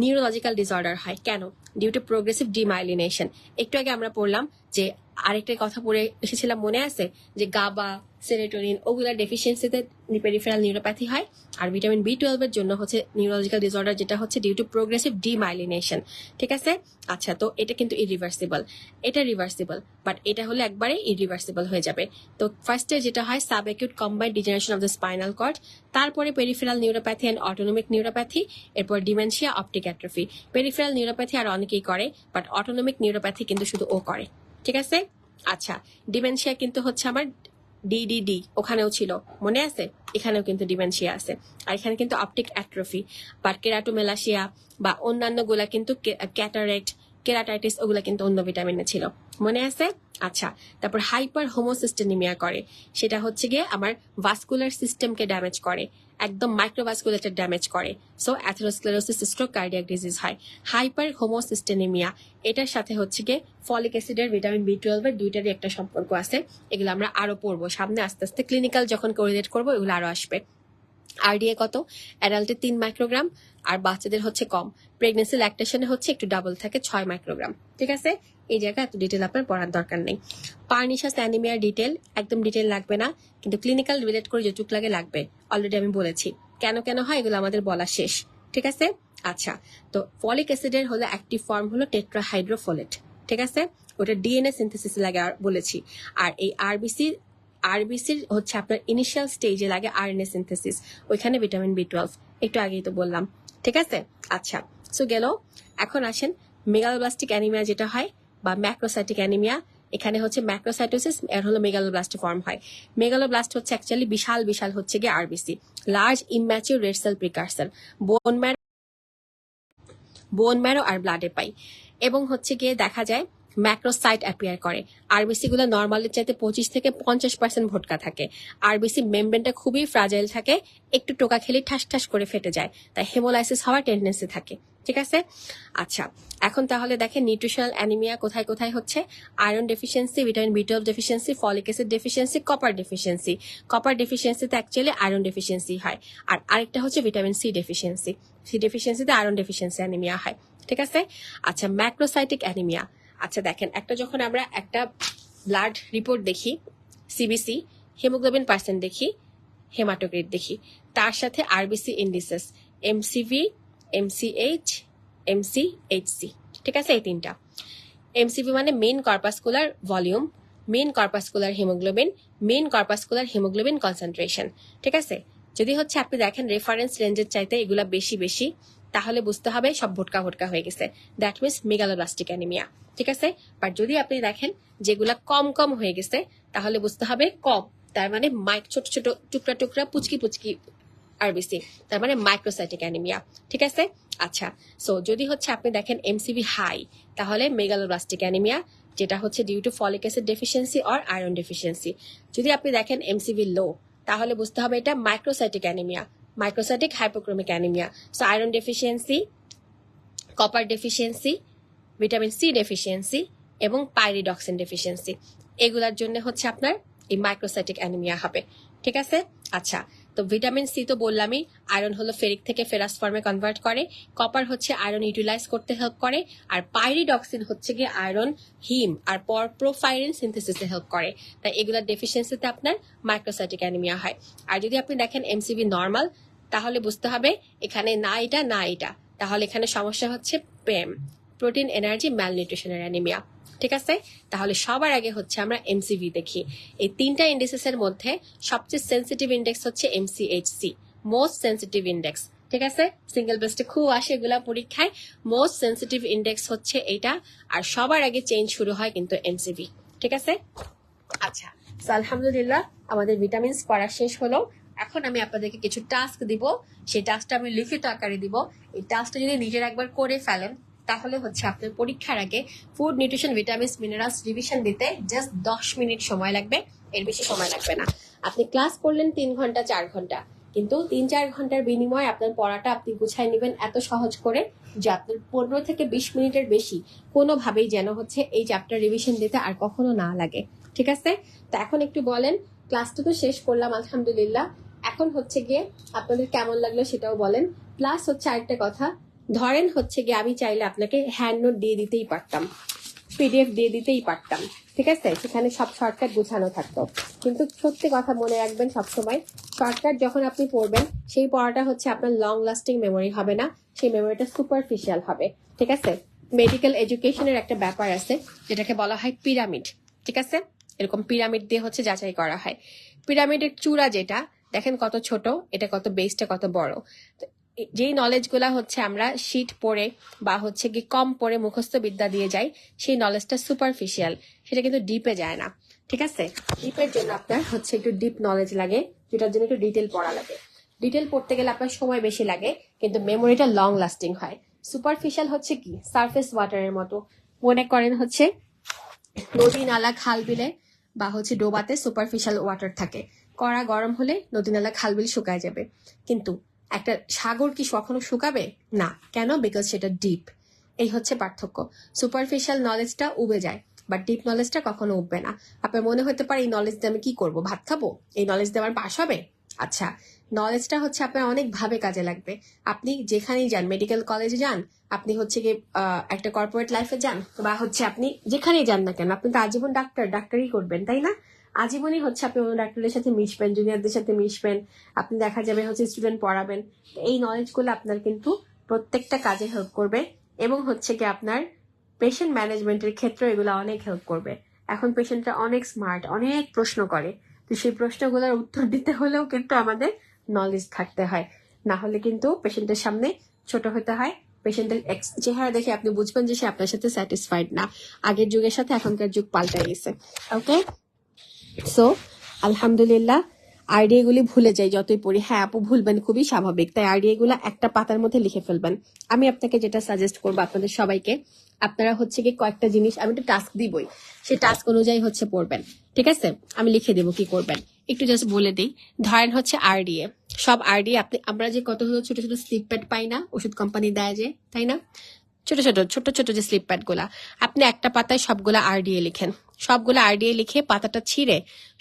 নিউরোলজিক্যাল ডিসঅর্ডার হয় কেন, ডিউ টু প্রোগ্রেসিভ ডিমাইলিনেশন। একটু আগে আমরা পড়লাম যে আরেকটা কথা পড়ে এসেছিলাম, মনে আছে, যে গাবা, সেরোটোনিন, ওগুলার ডেফিসিয়েন্সিতে পেরিফেরাল নিউরোপ্যাথি হয়। আর ভিটামিন বি টুয়েলভ এর জন্য হচ্ছে নিউরোলজিক্যাল ডিসঅর্ডার, যেটা হচ্ছে ডিউ টু প্রোগ্রেসিভ ডিমাইলিনেশন। ঠিক আছে, আচ্ছা, তো এটা কিন্তু ইরিভার্সিবল, এটা রিভার্সিবল, বাট এটা হলে একবারে ইরিভার্সিবল হয়ে যাবে। তো ফার্স্টে যেটা হয় sub acute combined degeneration of the spinal cord, তারপরে peripheral neuropathy and autonomic neuropathy, এরপর dementia, optic atrophy. Peripheral neuropathy আর অনেকেই করে, বাট অটোনমিক নিউরোপ্যাথি কিন্তু শুধু ও করে। ঠিক আছে, আচ্ছা, ডিমেনশিয়া কিন্তু হচ্ছে আমার ডিডিডি ওখানেও ছিল, মনে আছে, এখানেও কিন্তু ডিমেনশিয়া আছে। আর এখানে কিন্তু অপটিক অ্যাট্রফি বা কেরাটোমেলাসিয়া বা অন্যান্য গুলা কিন্তু ক্যাটারেক্ট, কেরাটাইটিস, ওগুলা কিন্তু অন্য ভিটামিনে ছিল, মনে আছে? আচ্ছা, তারপর হাইপার হোমোসিস্টেনিমিয়া করে, সেটা হচ্ছে গিয়ে আমার ভাস্কুলার সিস্টেমকে ড্যামেজ করে, একদম মাইক্রোভাস্কুলেটর ড্যামেজ করে। So atherosclerosis, stroke, cardiac disease হয়। হাইপার হোমোসিস্টেনিমিয়া, এটার সাথে হচ্ছে গিয়ে ফলিক অ্যাসিডের ভিটামিন B12 এর দুইটারই একটা সম্পর্ক আছে। এগুলো আমরা আরো পড়বো সামনে, আস্তে আস্তে ক্লিনিক্যাল যখন কোরিলেট করবো এগুলো আরো আসবে। আরডিএ কত? অ্যাডাল্টে 3 মাইক্রোগ্রাম, আর বাচ্চাদের হচ্ছে কম। প্রেগনেন্সি ল্যাকটেশনে হচ্ছে একটু ডাবল থাকে, 6 মাইক্রোগ্রাম। ঠিক আছে, এই জায়গায় এত ডিটেল আপনার পড়ার দরকার নেই। পারনিশাস অ্যানিমিয়ার ডিটেল একদম ডিটেল লাগবে না, কিন্তু ক্লিনিক্যাল রিলেট করে যেটুক লাগে লাগবে। অলরেডি আমি বলেছি কেন কেন হয়, এগুলো আমাদের বলা শেষ। ঠিক আছে, আচ্ছা। তো ফলিক অ্যাসিডের হলো অ্যাক্টিভ ফর্ম হলো টেট্রাহাইড্রোফোলেট। ঠিক আছে, ওটা ডিএনএ সিনথেসিস লাগে বলেছি। আর এই আরবিসির হচ্ছে আপনার ইনিশিয়াল স্টেজে লাগে আরএনএ সিনথেসিস, ওইখানে ভিটামিন B12, একটু আগেই তো বললাম। ঠিক আছে, আচ্ছা। সো গেল, এখন আসেন মেগালোব্লাস্টিক অ্যানিমিয়া যেটা হয়, বা ম্যাক্রোসাইটিক অ্যানিমিয়া। এখানে হচ্ছে ম্যাক্রোসাইটোসিস, এর হলো মেগালোব্লাস্ট ফর্ম হয়। মেগালোব্লাস্ট হচ্ছে অ্যাকচুয়ালি বিশাল বিশাল হচ্ছে গিয়ে RBC, large immature red cell precursor, bone marrow আর ব্লাডে পাই। এবং হচ্ছে গিয়ে দেখা যায় ম্যাক্রোসাইট অ্যাপিয়ার করে। আরবিসি গুলো নর্মালের চাইতে 25 থেকে 50% ভোটকা থাকে। আরবিসি মেমব্রেনটা খুবই ফ্রাজাইল থাকে, একটু টোকা খেলে ঠাস ঠাস করে ফেটে যায়, তাই হেমোলাইসিস হওয়ার টেন্ডেন্সি থাকে। ঠিক আছে, আচ্ছা। এখন তাহলে দেখেন নিউট্রিশনাল অ্যানিমিয়া কোথায় কোথায় হচ্ছে। Iron deficiency, vitamin B12 deficiency, folic acid deficiency, copper deficiency. Copper ডেফিসিয়েন্সিতে অ্যাকচুয়ালি আয়রন ডেফিসিয়েন্সি হয়। আর আরেকটা হচ্ছে ভিটামিন সি ডেফিসিয়েন্সি। সি ডেফিসিয়েন্সিতে আয়রন ডেফিসিয়েন্সি অ্যানিমিয়া হয়। ঠিক আছে, আচ্ছা। ম্যাক্রোসাইটিক অ্যানিমিয়া, আচ্ছা দেখেন, যখন আমরা একটা ব্লাড রিপোর্ট দেখি, সিবিসি, হিমোগ্লোবিন পার্সেন্ট দেখি, হেমাটোক্রিট দেখি, তার সাথে আরবিসি ইন্ডিসেস, এমসিভি, এমসিএইচ, এমসিএইচসি। ঠিক আছে, এই তিনটা। এমসিভি মানে main corpuscular volume, main corpuscular haemoglobin, main corpuscular haemoglobin concentration. ঠিক আছে, যদি হচ্ছে আপনি দেখেন রেফারেন্স রেঞ্জের চাইতে এগুলা বেশি বেশি, তাহলে বুঝতে হবে সব ভোটকা ভোটকা হয়ে গেছে, দ্যাট মিনস মেগালোব্লাস্টিক অ্যানিমিয়া। ঠিক আছে, বাট যদি আপনি দেখেন যেগুলা কম কম হয়ে গেছে, তাহলে বুঝতে হবে কম, তার মানে ছোট ছোট টুকরা টুকরা পুচকি পুচকি আরবিসি, তার মানে মাইক্রোসাইটিক অ্যানিমিয়া। ঠিক আছে, আচ্ছা। সো যদি হচ্ছে আপনি দেখেন এমসিভি হাই, তাহলে মেগালোব্লাস্টিক অ্যানিমিয়া, যেটা হচ্ছে due to folic acid deficiency or iron deficiency. যদি আপনি দেখেন এমসিভি লো, তাহলে বুঝতে হবে এটা microcytic anaemia, microcytic hypochromic anaemia. So iron deficiency, copper deficiency, vitamin C deficiency এবং পাইরিডক্সিন ডেফিসিয়েন্সি, এগুলার জন্য হচ্ছে আপনার এই মাইক্রোসাইটিক অ্যানিমিয়া হবে। ঠিক আছে, আচ্ছা। তো ভিটামিন সি তো বললামই, আয়রন হলো ফেরিক থেকে ফেরাস ফর্মে কনভার্ট করে, কপার হচ্ছে আয়রন ইউটিলাইজ করতে হেল্প করে, আর পাইরিডক্সিন হচ্ছে গিয়ে আয়রন হিম আর প্রোফাইরিন সিনথেসিসে হেল্প করে। তাই এগুলার ডেফিসিয়েন্সিতে আপনার মাইক্রোসাইটিক অ্যানিমিয়া হয়। আর যদি আপনি দেখেন এমসিবি নর্মাল, তাহলে বুঝতে হবে এখানে না এটা না এটা, তাহলে এখানে সমস্যা হচ্ছে প্রোটিন এনার্জি ম্যালনিউট্রিশনের অ্যানিমিয়া। ঠিক আছে, তাহলে সবার আগে হচ্ছে আমরা এমসিভি দেখি। এই তিনটা ইন্ডেক্সের মধ্যে সবচেয়ে সেন্সিটিভ ইন্ডেক্স হচ্ছে এমসিএইচসি, মোস্ট সেন্সিটিভ ইন্ডেক্স। ঠিক আছে, সিঙ্গেল ব্রেস্টে খুব আসে এগুলা পরীক্ষায়, মোস্ট সেন্সিটিভ ইন্ডেক্স হচ্ছে এইটা। আর সবার আগে চেঞ্জ শুরু হয় কিন্তু এমসিভি। ঠিক আছে, আচ্ছা। আলহামদুলিল্লাহ, আমাদের ভিটামিনস পড়া শেষ হলো। এখন আমি আপনাদেরকে কিছু টাস্ক দিব, সেই টাস্কটা আমি লিখিত আকারে দিব। এই টাস্কটা যদি নিজের একবার করে ফেলেন, তাহলে হচ্ছে আপনার পরীক্ষার আগে food nutrition vitamins minerals revision দিতে জাস্ট 10 মিনিট সময় লাগবে, এর বেশি সময় লাগবে না। আপনি ক্লাস করলেন 3 ঘন্টা 4 ঘন্টা, কিন্তু 3-4 ঘন্টার বিনিময়ে আপনার পড়াটা আপনি গুছাই নেবেন এত সহজ করে যে আপনার 15 থেকে 20 মিনিটের বেশি কোনোভাবেই যেন হচ্ছে এই চ্যাপ্টার রিভিশন দিতে আর কখনো না লাগে। ঠিক আছে, তো এখন একটু বলেন, ক্লাসটা তো শেষ করলাম আলহামদুলিল্লাহ, এখন হচ্ছে গিয়ে আপনাদের কেমন লাগলো সেটাও বলেন। প্লাস হচ্ছে আরেকটা কথা, ধরেন হচ্ছে গিয়ে আমি চাইলে আপনাকে হ্যান্ড নোট দিয়ে দিতেই পারতাম, পিডিএফ দিয়ে দিতেই পারতাম। ঠিক আছে, সেখানে সব শর্টকাট গোছানো থাকতো, কিন্তু সত্যি কথা মনে রাখবেন সবসময়, শর্টকাট যখন আপনি পড়বেন সেই পড়াটা হচ্ছে আপনার লং লাস্টিং মেমোরি হবে না, সেই মেমোরিটা সুপারফিশিয়াল হবে। ঠিক আছে, মেডিকেল এডুকেশনের একটা ব্যাপার আছে যেটাকে বলা হয় পিরামিড। ঠিক আছে, এরকম পিরামিড দিয়ে হচ্ছে যাচাই করা হয়। পিরামিডের চূড়া যেটা দেখেন কত ছোট, এটা কত বেসটা কত বড়। যেই নলেজ গুলা হচ্ছে আমরা শীট পড়ে বা হচ্ছে কি কম পড়ে মুখস্থ বিদ্যা দিয়ে যাই, সেই নলেজটা সুপারফিশিয়াল, সেটা কিন্তু ডিপে যায় না। ঠিক আছে, ডিপের জন্য আপনার হচ্ছে একটু ডিপ নলেজ লাগে, যেটার জন্য একটু ডিটেল পড়া লাগে। ডিটেল পড়তে গেলে আপনার সময় বেশি লাগে, কিন্তু মেমোরিটা লং লাস্টিং হয়। সুপারফিশিয়াল হচ্ছে কি সারফেস ওয়াটারের মতো। মনে করেন হচ্ছে নদী নালা খাল বিলে বা হচ্ছে ডোবাতে সুপারফিশিয়াল ওয়াটার থাকে, কড়া গরম হলে নদী নালা খাল বিল শুকায় যাবে। কিন্তু একটা সাগর কি কখনো শুকাবে না, কেন? বিকজ সেটা ডিপ। এই হচ্ছে পার্থক্য। সুপারফিশিয়াল নলেজটা উবে যায়, বাট ডিপ নলেজটা কখনো উঠবে না। আপনার মনে হতে পারে এই নলেজ দিয়ে আমি কি করবো, ভাত খাবো, এই নলেজ দিয়ে আমার পাশ হবে। আচ্ছা, নলেজটা হচ্ছে আপনার অনেক ভাবে কাজে লাগবে। আপনি যেখানেই যান, মেডিকেল কলেজে যান, আপনি হচ্ছে গিয়ে একটা কর্পোরেট লাইফে যান, বা হচ্ছে আপনি যেখানেই যান না কেন, আপনি তো আজীবন ডাক্তারই করবেন, তাই না? আজীবনই হচ্ছে আপনি অন্য ডাক্তারদের সাথে মিশবেন, জুনিয়রদের সাথে মিশবেন, আপনি দেখা যাবে হচ্ছে স্টুডেন্ট পড়াবেন। এই নলেজগুলো আপনার কিন্তু প্রত্যেকটা কাজে হেল্প করবে, এবং হচ্ছে কি আপনার পেশেন্ট ম্যানেজমেন্টের ক্ষেত্রে এগুলো অনেক হেল্প করবে। এখন পেশেন্টরা অনেক স্মার্ট, অনেক প্রশ্ন করে, তো সেই প্রশ্নগুলোর উত্তর দিতে হলেও কিন্তু আমাদের নলেজ থাকতে হয়, না হলে কিন্তু পেশেন্টের সামনে ছোট হতে হয়। পেশেন্টের চেহারা দেখে আপনি বুঝবেন যে সে আপনার সাথে স্যাটিসফাইড না। আগের যুগের সাথে এখনকার যুগ পাল্টে গেছে। ওকে, সো আলহামদুলিল্লাহ, আইডিয়া গুলি ভুলে যাই যতই পড়ি। হ্যাঁ আপু, ভুলবেন, খুবই স্বাভাবিক। তাই আইডিয়া গুলা একটা পাতার মধ্যে লিখে ফেলবেন। আমি আপনাকে যেটা সাজেস্ট করবো আপনাদের সবাইকে, আপনারা হচ্ছে কি কয়েকটা জিনিস, আমি একটা টাস্ক দিবই, সেই টাস্ক অনুযায়ী হচ্ছে পড়বেন। ঠিক আছে, আমি লিখে দেবো কি করবেন, একটু জাস্ট বলে দিই। ধরেন হচ্ছে আরডিএ, সব আরডিএ আপনি, আমরা যে কত ছোট ছোট স্লিপ প্যাড পাই না, ওষুধ কোম্পানি দেয় যে, তাই না? ছোট ছোট ছোট ছোট যে স্লিপ প্যাড গুলা, আপনি একটা পাতায় সবগুলা আরডিএ লিখেন। সবগুলো আরডিএ লিখে পাতাটা ছিঁড়ে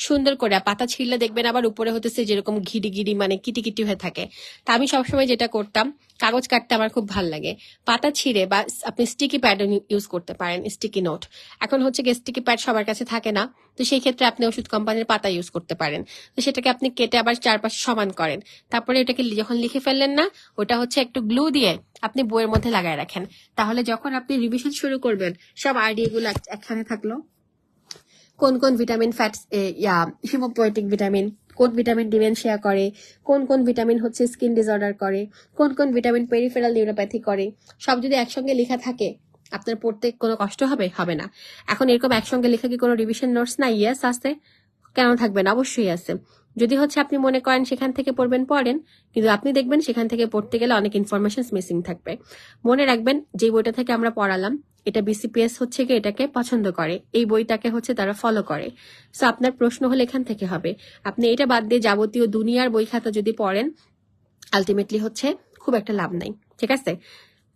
সুন্দর করে, পাতা ছিঁড়লে দেখবেন আবার উপরে হতেছে যেরকম ঘিরি ঘিরি মানে কিটি কিটি হয়ে থাকে। তা আমি সবসময় যেটা করতাম, কাগজ কাটতে আমার খুব ভাল লাগে, পাতা ছিঁড়ে, বা আপনি স্টিকি প্যাড ইউজ করতে পারেন, স্টিকি নোট। এখন হচ্ছে কি স্টিকি প্যাড সবার কাছে থাকে না, তো সেই ক্ষেত্রে আপনি ওষুধ কোম্পানির পাতা ইউজ করতে পারেন। তো সেটাকে আপনি কেটে আবার চারপাশে সমান করেন, তারপরে এটাকে যখন লিখে ফেললেন না, ওটা হচ্ছে একটু গ্লু দিয়ে আপনি বইয়ের মধ্যে লাগায় রাখেন। তাহলে যখন আপনি রিভিশন শুরু করবেন, সব আইডিয়া গুলো একখানে থাকলো। কোন কোন ভিটামিন ফ্যাটস, হিমোপোয়েটিক ভিটামিন, কোন ভিটামিন ডিমেনশিয়া করে, কোন কোন ভিটামিন হচ্ছে স্কিন ডিসঅর্ডার করে, কোন কোন ভিটামিন পেরিফেরাল নিউরোপ্যাথি করে, সব যদি একসঙ্গে লেখা থাকে, আপনার পড়তে কোনো কষ্ট হবে হবে না। এখন এরকম একসঙ্গে লেখা কি কোনো রিভিশন নোটস না? ইয়েস আছে, কেন থাকবে না, অবশ্যই আছে। যদি হচ্ছে আপনি মনে করেন সেখান থেকে পড়বেন, পড়েন, কিন্তু আপনি দেখবেন সেখান থেকে পড়তে গেলে অনেক ইনফরমেশন মিসিং থাকবে। মনে রাখবেন, যে বইটা থেকে আমরা পড়ালাম, এটা বিসিপিএস হচ্ছে কি এটাকে পছন্দ করে, এই বইটাকে হচ্ছে তারা ফলো করে। সো আপনার প্রশ্ন হলে এখান থেকে হবে। আপনি এটা বাদ দিয়ে যাবতীয় দুনিয়ার বই খাতা যদি পড়েন, আলটিমেটলি হচ্ছে খুব একটা লাভ নাই। ঠিক আছে,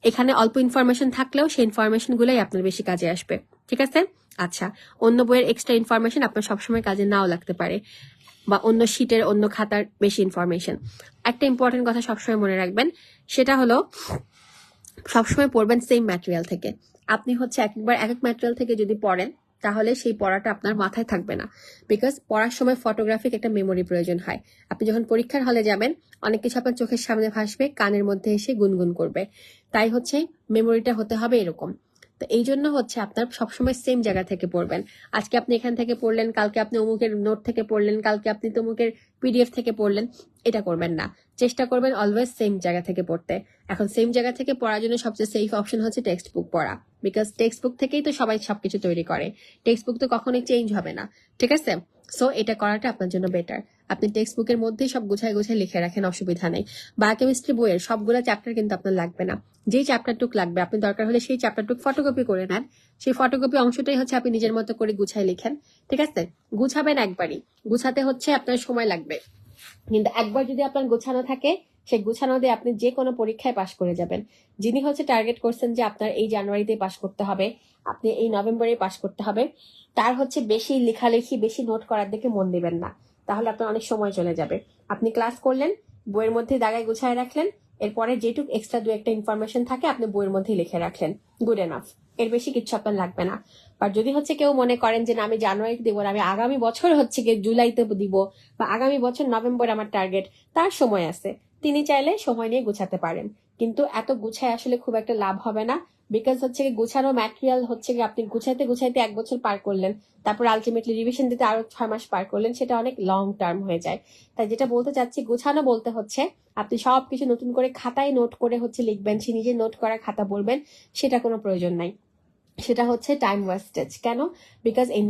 এখানে অল্প ইনফরমেশন থাকলেও সেই ইনফরমেশন গুলাই আপনার বেশি কাজে আসবে। ঠিক আছে, আচ্ছা, অন্য বইয়ের এক্সট্রা ইনফরমেশন আপনার সবসময় কাজে নাও লাগতে পারে, বা অন্য শিটের অন্য খাতার বেশি ইনফরমেশন। একটা ইম্পর্টেন্ট কথা সবসময় মনে রাখবেন, সেটা হলো সবসময় পড়বেন সেম ম্যাটেরিয়াল থেকে। আপনি হচ্ছে একবার এক এক ম্যাটেরিয়াল থেকে যদি পড়েন, তাহলে সেই পড়াটা আপনার মাথায় থাকবে না। বিকজ পড়ার সময় ফটোগ্রাফিক একটা মেমোরি প্রয়োজন হয়। আপনি যখন পরীক্ষার হলে যাবেন, অনেক কিছু আপনার চোখের সামনে ভাসবে, কানের মধ্যে এসে গুনগুন করবে। তাই হচ্ছে মেমোরিটা হতে হবে এরকম। তো এই জন্য হচ্ছে আপনার সবসময় সেম জায়গা থেকে পড়বেন। আজকে আপনি এখান থেকে পড়লেন, কালকে আপনি অমুকের নোট থেকে পড়লেন, কালকে আপনি তমুকের পিডিএফ থেকে পড়লেন, এটা করবেন না। চেষ্টা করবেন অলওয়েজ সেম জায়গা থেকে পড়তে। এখন সেম জায়গা থেকে পড়ার জন্য সবচেয়ে সেফ অপশন হচ্ছে টেক্সট বুক পড়া, বিকজ টেক্সট বুক থেকেই তো সবাই সবকিছু তৈরি করে। টেক্সট বুক তো কখনোই চেঞ্জ হবে না। ঠিক আছে, সো এটা করাটা আপনার জন্য বেটার। আপনি টেক্সট বুকের মধ্যেই সব গুছায় গুছায় লিখে রাখেন, অসুবিধা নেই। বায়োকেমিস্ট্রি বইয়ের সবগুলো চ্যাপ্টার কিন্তু আপনার লাগবে না। যেই চ্যাপ্টারটুক লাগবে, আপনি দরকার হলে সেই চ্যাপ্টারটুক ফটোকপি করে নেন, সেই ফটোকপি অংশটাই হচ্ছে আপনি নিজের মতো করে গুছায় লিখেন। ঠিক আছে, গুছাবেন একবারই, গুছাতে হচ্ছে আপনার সময় লাগবে, কিন্তু একবার যদি আপনার গোছানো থাকে, সেই গোছানো দিয়ে আপনি যে কোনো পরীক্ষায় পাশ করে যাবেন। যিনি হচ্ছে টার্গেট করছেন যে আপনার এই জানুয়ারিতে পাশ করতে হবে, আপনি এই নভেম্বরে পাশ করতে হবে, তার হচ্ছে বেশি লেখালেখি, বেশি নোট করার দিকে মন দিবেন না, তাহলে আপনার অনেক সময় চলে যাবে। আপনি ক্লাস করলেন, বইয়ের মধ্যে দাগায় গুছায় রাখলেন, এরপরে যেটুক এক্সট্রা দু একটা ইনফরমেশন থাকে আপনি বইয়ের মধ্যে লিখে রাখলেন, গুড এনাফ। এর বেশি কিছু আপনার লাগবে না। আর যদি হচ্ছে কেউ মনে করেন যে না আমি জানুয়ারিতে দিব না, আমি আগামী বছর হচ্ছে গিয়ে জুলাইতে দিব, বা আগামী বছর নভেম্বর আমার টার্গেট, তার সময় আছে, তিনি চাইলে সময় নিয়ে গুছাতে পারেন। কিন্তু এত গুছায় আসলে খুব একটা লাভ হবে না, বিকজ হচ্ছে গুছানো ম্যাটেরিয়াল হচ্ছে আপনি গুছাইতে গুছাইতে 1 বছর পার করলেন, তারপর আলটিমেটলি রিভিশন দিতে আরো 6 মাস পার করলেন, সেটা অনেক লং টার্ম হয়ে যায়। তাই যেটা বলতে চাচ্ছি, গুছানো বলতে হচ্ছে আপনি সবকিছু নতুন করে খাতায় নোট করে হচ্ছে লিখবেন, সে নিজে নোট করা খাতা বলবেন, সেটা কোনো প্রয়োজন নাই। সেটা হচ্ছে টাইম ওয়েস্টেজ। কেন? বিকজ এই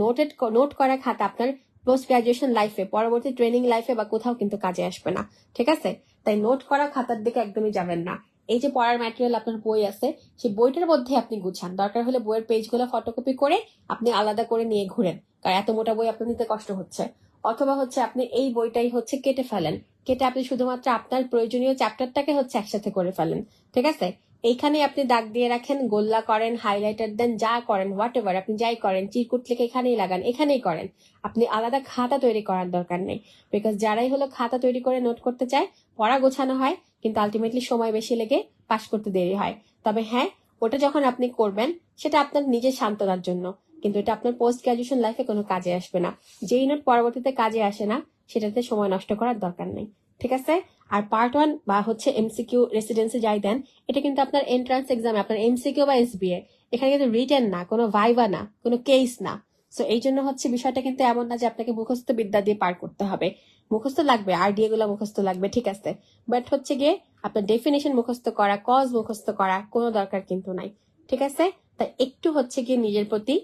নোট করা খাতা আপনার পোস্ট গ্রাজুয়েশন লাইফে, পরবর্তী ট্রেনিং লাইফে বা কোথাও কিন্তু কাজে আসবে না। ঠিক আছে, তাই নোট করা খাতার দিকে একদমই যাবেন না। এই যে পড়ার ম্যাটেরিয়াল আপনার বই আছে, সেই বইটার মধ্যে আপনি গুছান। দরকার হলে বইয়ের পেজগুলো ফটোকপি করে আপনি আলাদা করে নিয়ে ঘুরেন, কারণ এত মোটা বই আপনার নিতে কষ্ট হচ্ছে। অথবা হচ্ছে আপনি এই বইটাই হচ্ছে কেটে ফেলেন, কেটে আপনি শুধুমাত্র আপনার প্রয়োজনীয় চ্যাপ্টারটাকে হচ্ছে একসাথে করে ফেলেন। ঠিক আছে, এইখানে আপনি দাগ দিয়ে রাখেন, গোল্লা করেন, হাইলাইটার দেন, যা করেন হোয়াট এভার, আপনি যাই করেন, চিরকুট লিখে এখানেই লাগান, এখানেই করেন। আপনি আলাদা খাতা তৈরি করার দরকার নেই। বিকজ যারাই হলো খাতা তৈরি করে নোট করতে চায়, পড়া গোছানো হয় কিন্তু আলটিমেটলি সময় বেশি লেগে পাশ করতে দেরি হয়। তবে হ্যাঁ, ওটা যখন আপনি করবেন সেটা আপনার নিজের সান্ত্বনার জন্য, কিন্তু এটা আপনার পোস্ট গ্রাজুয়েশন লাইফে কোনো কাজে আসবে না। যেই নোট পরবর্তীতে কাজে আসে না, সেটাতে সময় নষ্ট করার দরকার নেই। ঠিক আছে। আর পার্ট 1 বা হচ্ছে এমসিকিউ রেসিডেন্সি যাই দেন, এটা কিন্তু আপনার এন্ট্রান্স এক্সামে আপনার এমসিকিউ বা এসবিএ, এখানে কিন্তু রিটেন না, কোনো ভাইভা না, কোনো কেস না। সো এই জন্য হচ্ছে বিষয়টা কিন্তু এমন না যে আপনাকে মুখস্থ বিদ্যা দিয়ে পার করতে হবে। মুখস্থ লাগবে, আইডিয়া গুলো মুখস্থ লাগবে, ঠিক আছে, বাট হচ্ছে গিয়ে আপনার ডেফিনেশন মুখস্থ করা, কজ মুখস্থ করা কোনো দরকার কিন্তু নাই। ঠিক আছে, তাই একটু হচ্ছে গিয়ে নিজের প্রতি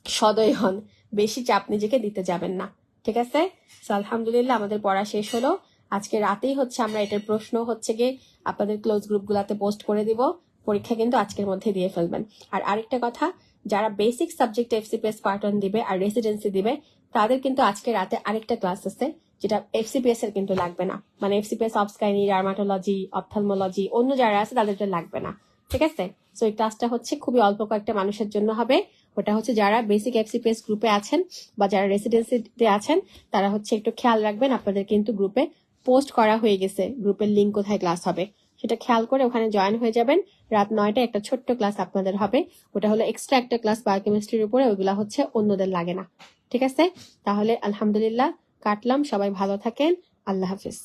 সদয় হন, বেশি চাপ নিজেকে দিতে যাবেন না। ঠিক আছে। আলহামদুলিল্লাহ আমাদের পড়া শেষ হলো। আজকে রাতেই হচ্ছে আমরা এটার প্রশ্ন হচ্ছে গিয়ে আপনাদের ক্লোজ গ্রুপ গুলাতে পোস্ট করে দিব। পরীক্ষা কিন্তু আজকের মধ্যে দিয়ে ফেলবেন। আর আরেকটা কথা, যারা বেসিক সাবজেক্ট এফসিপিএস পার্ট 1 দিবে আর রেসিডেন্সি দিবে, তাদের কিন্তু আজকে রাতে আরেকটা ক্লাস আছে, যেটা এফসিপিএস এর কিন্তু লাগবে না। মানে এফসিপিএস অবস্কাইনি, ডার্মাটোলজি, অপথলমোলজি, অন্য যারা আছে তাদেরটা লাগবে না। ঠিক আছে। সো এই ক্লাসটা হচ্ছে খুবই অল্প কয়েকটা মানুষের জন্য হবে। ওটা হচ্ছে যারা বেসিক এফসিপিএস গ্রুপে আছেন বা যারা রেসিডেন্সিতে আছেন, তারা হচ্ছে একটু খেয়াল রাখবেন, আপনাদের কিন্তু গ্রুপে পোস্ট করা হয়ে গেছে গ্রুপের লিঙ্ক কোথায় ক্লাস হবে, সেটা খেয়াল করে ওখানে জয়েন হয়ে যাবেন। রাত 9টায় একটা ছোট্ট ক্লাস আপনাদের হবে, ওটা হলো এক্সট্রা একটা ক্লাস বায়োকেমিস্ট্রির উপরে, ওইগুলা হচ্ছে অন্যদের লাগে না। ঠিক আছে, তাহলে আলহামদুলিল্লাহ কাটলাম। সবাই ভালো থাকেন, আল্লাহ হাফিজ।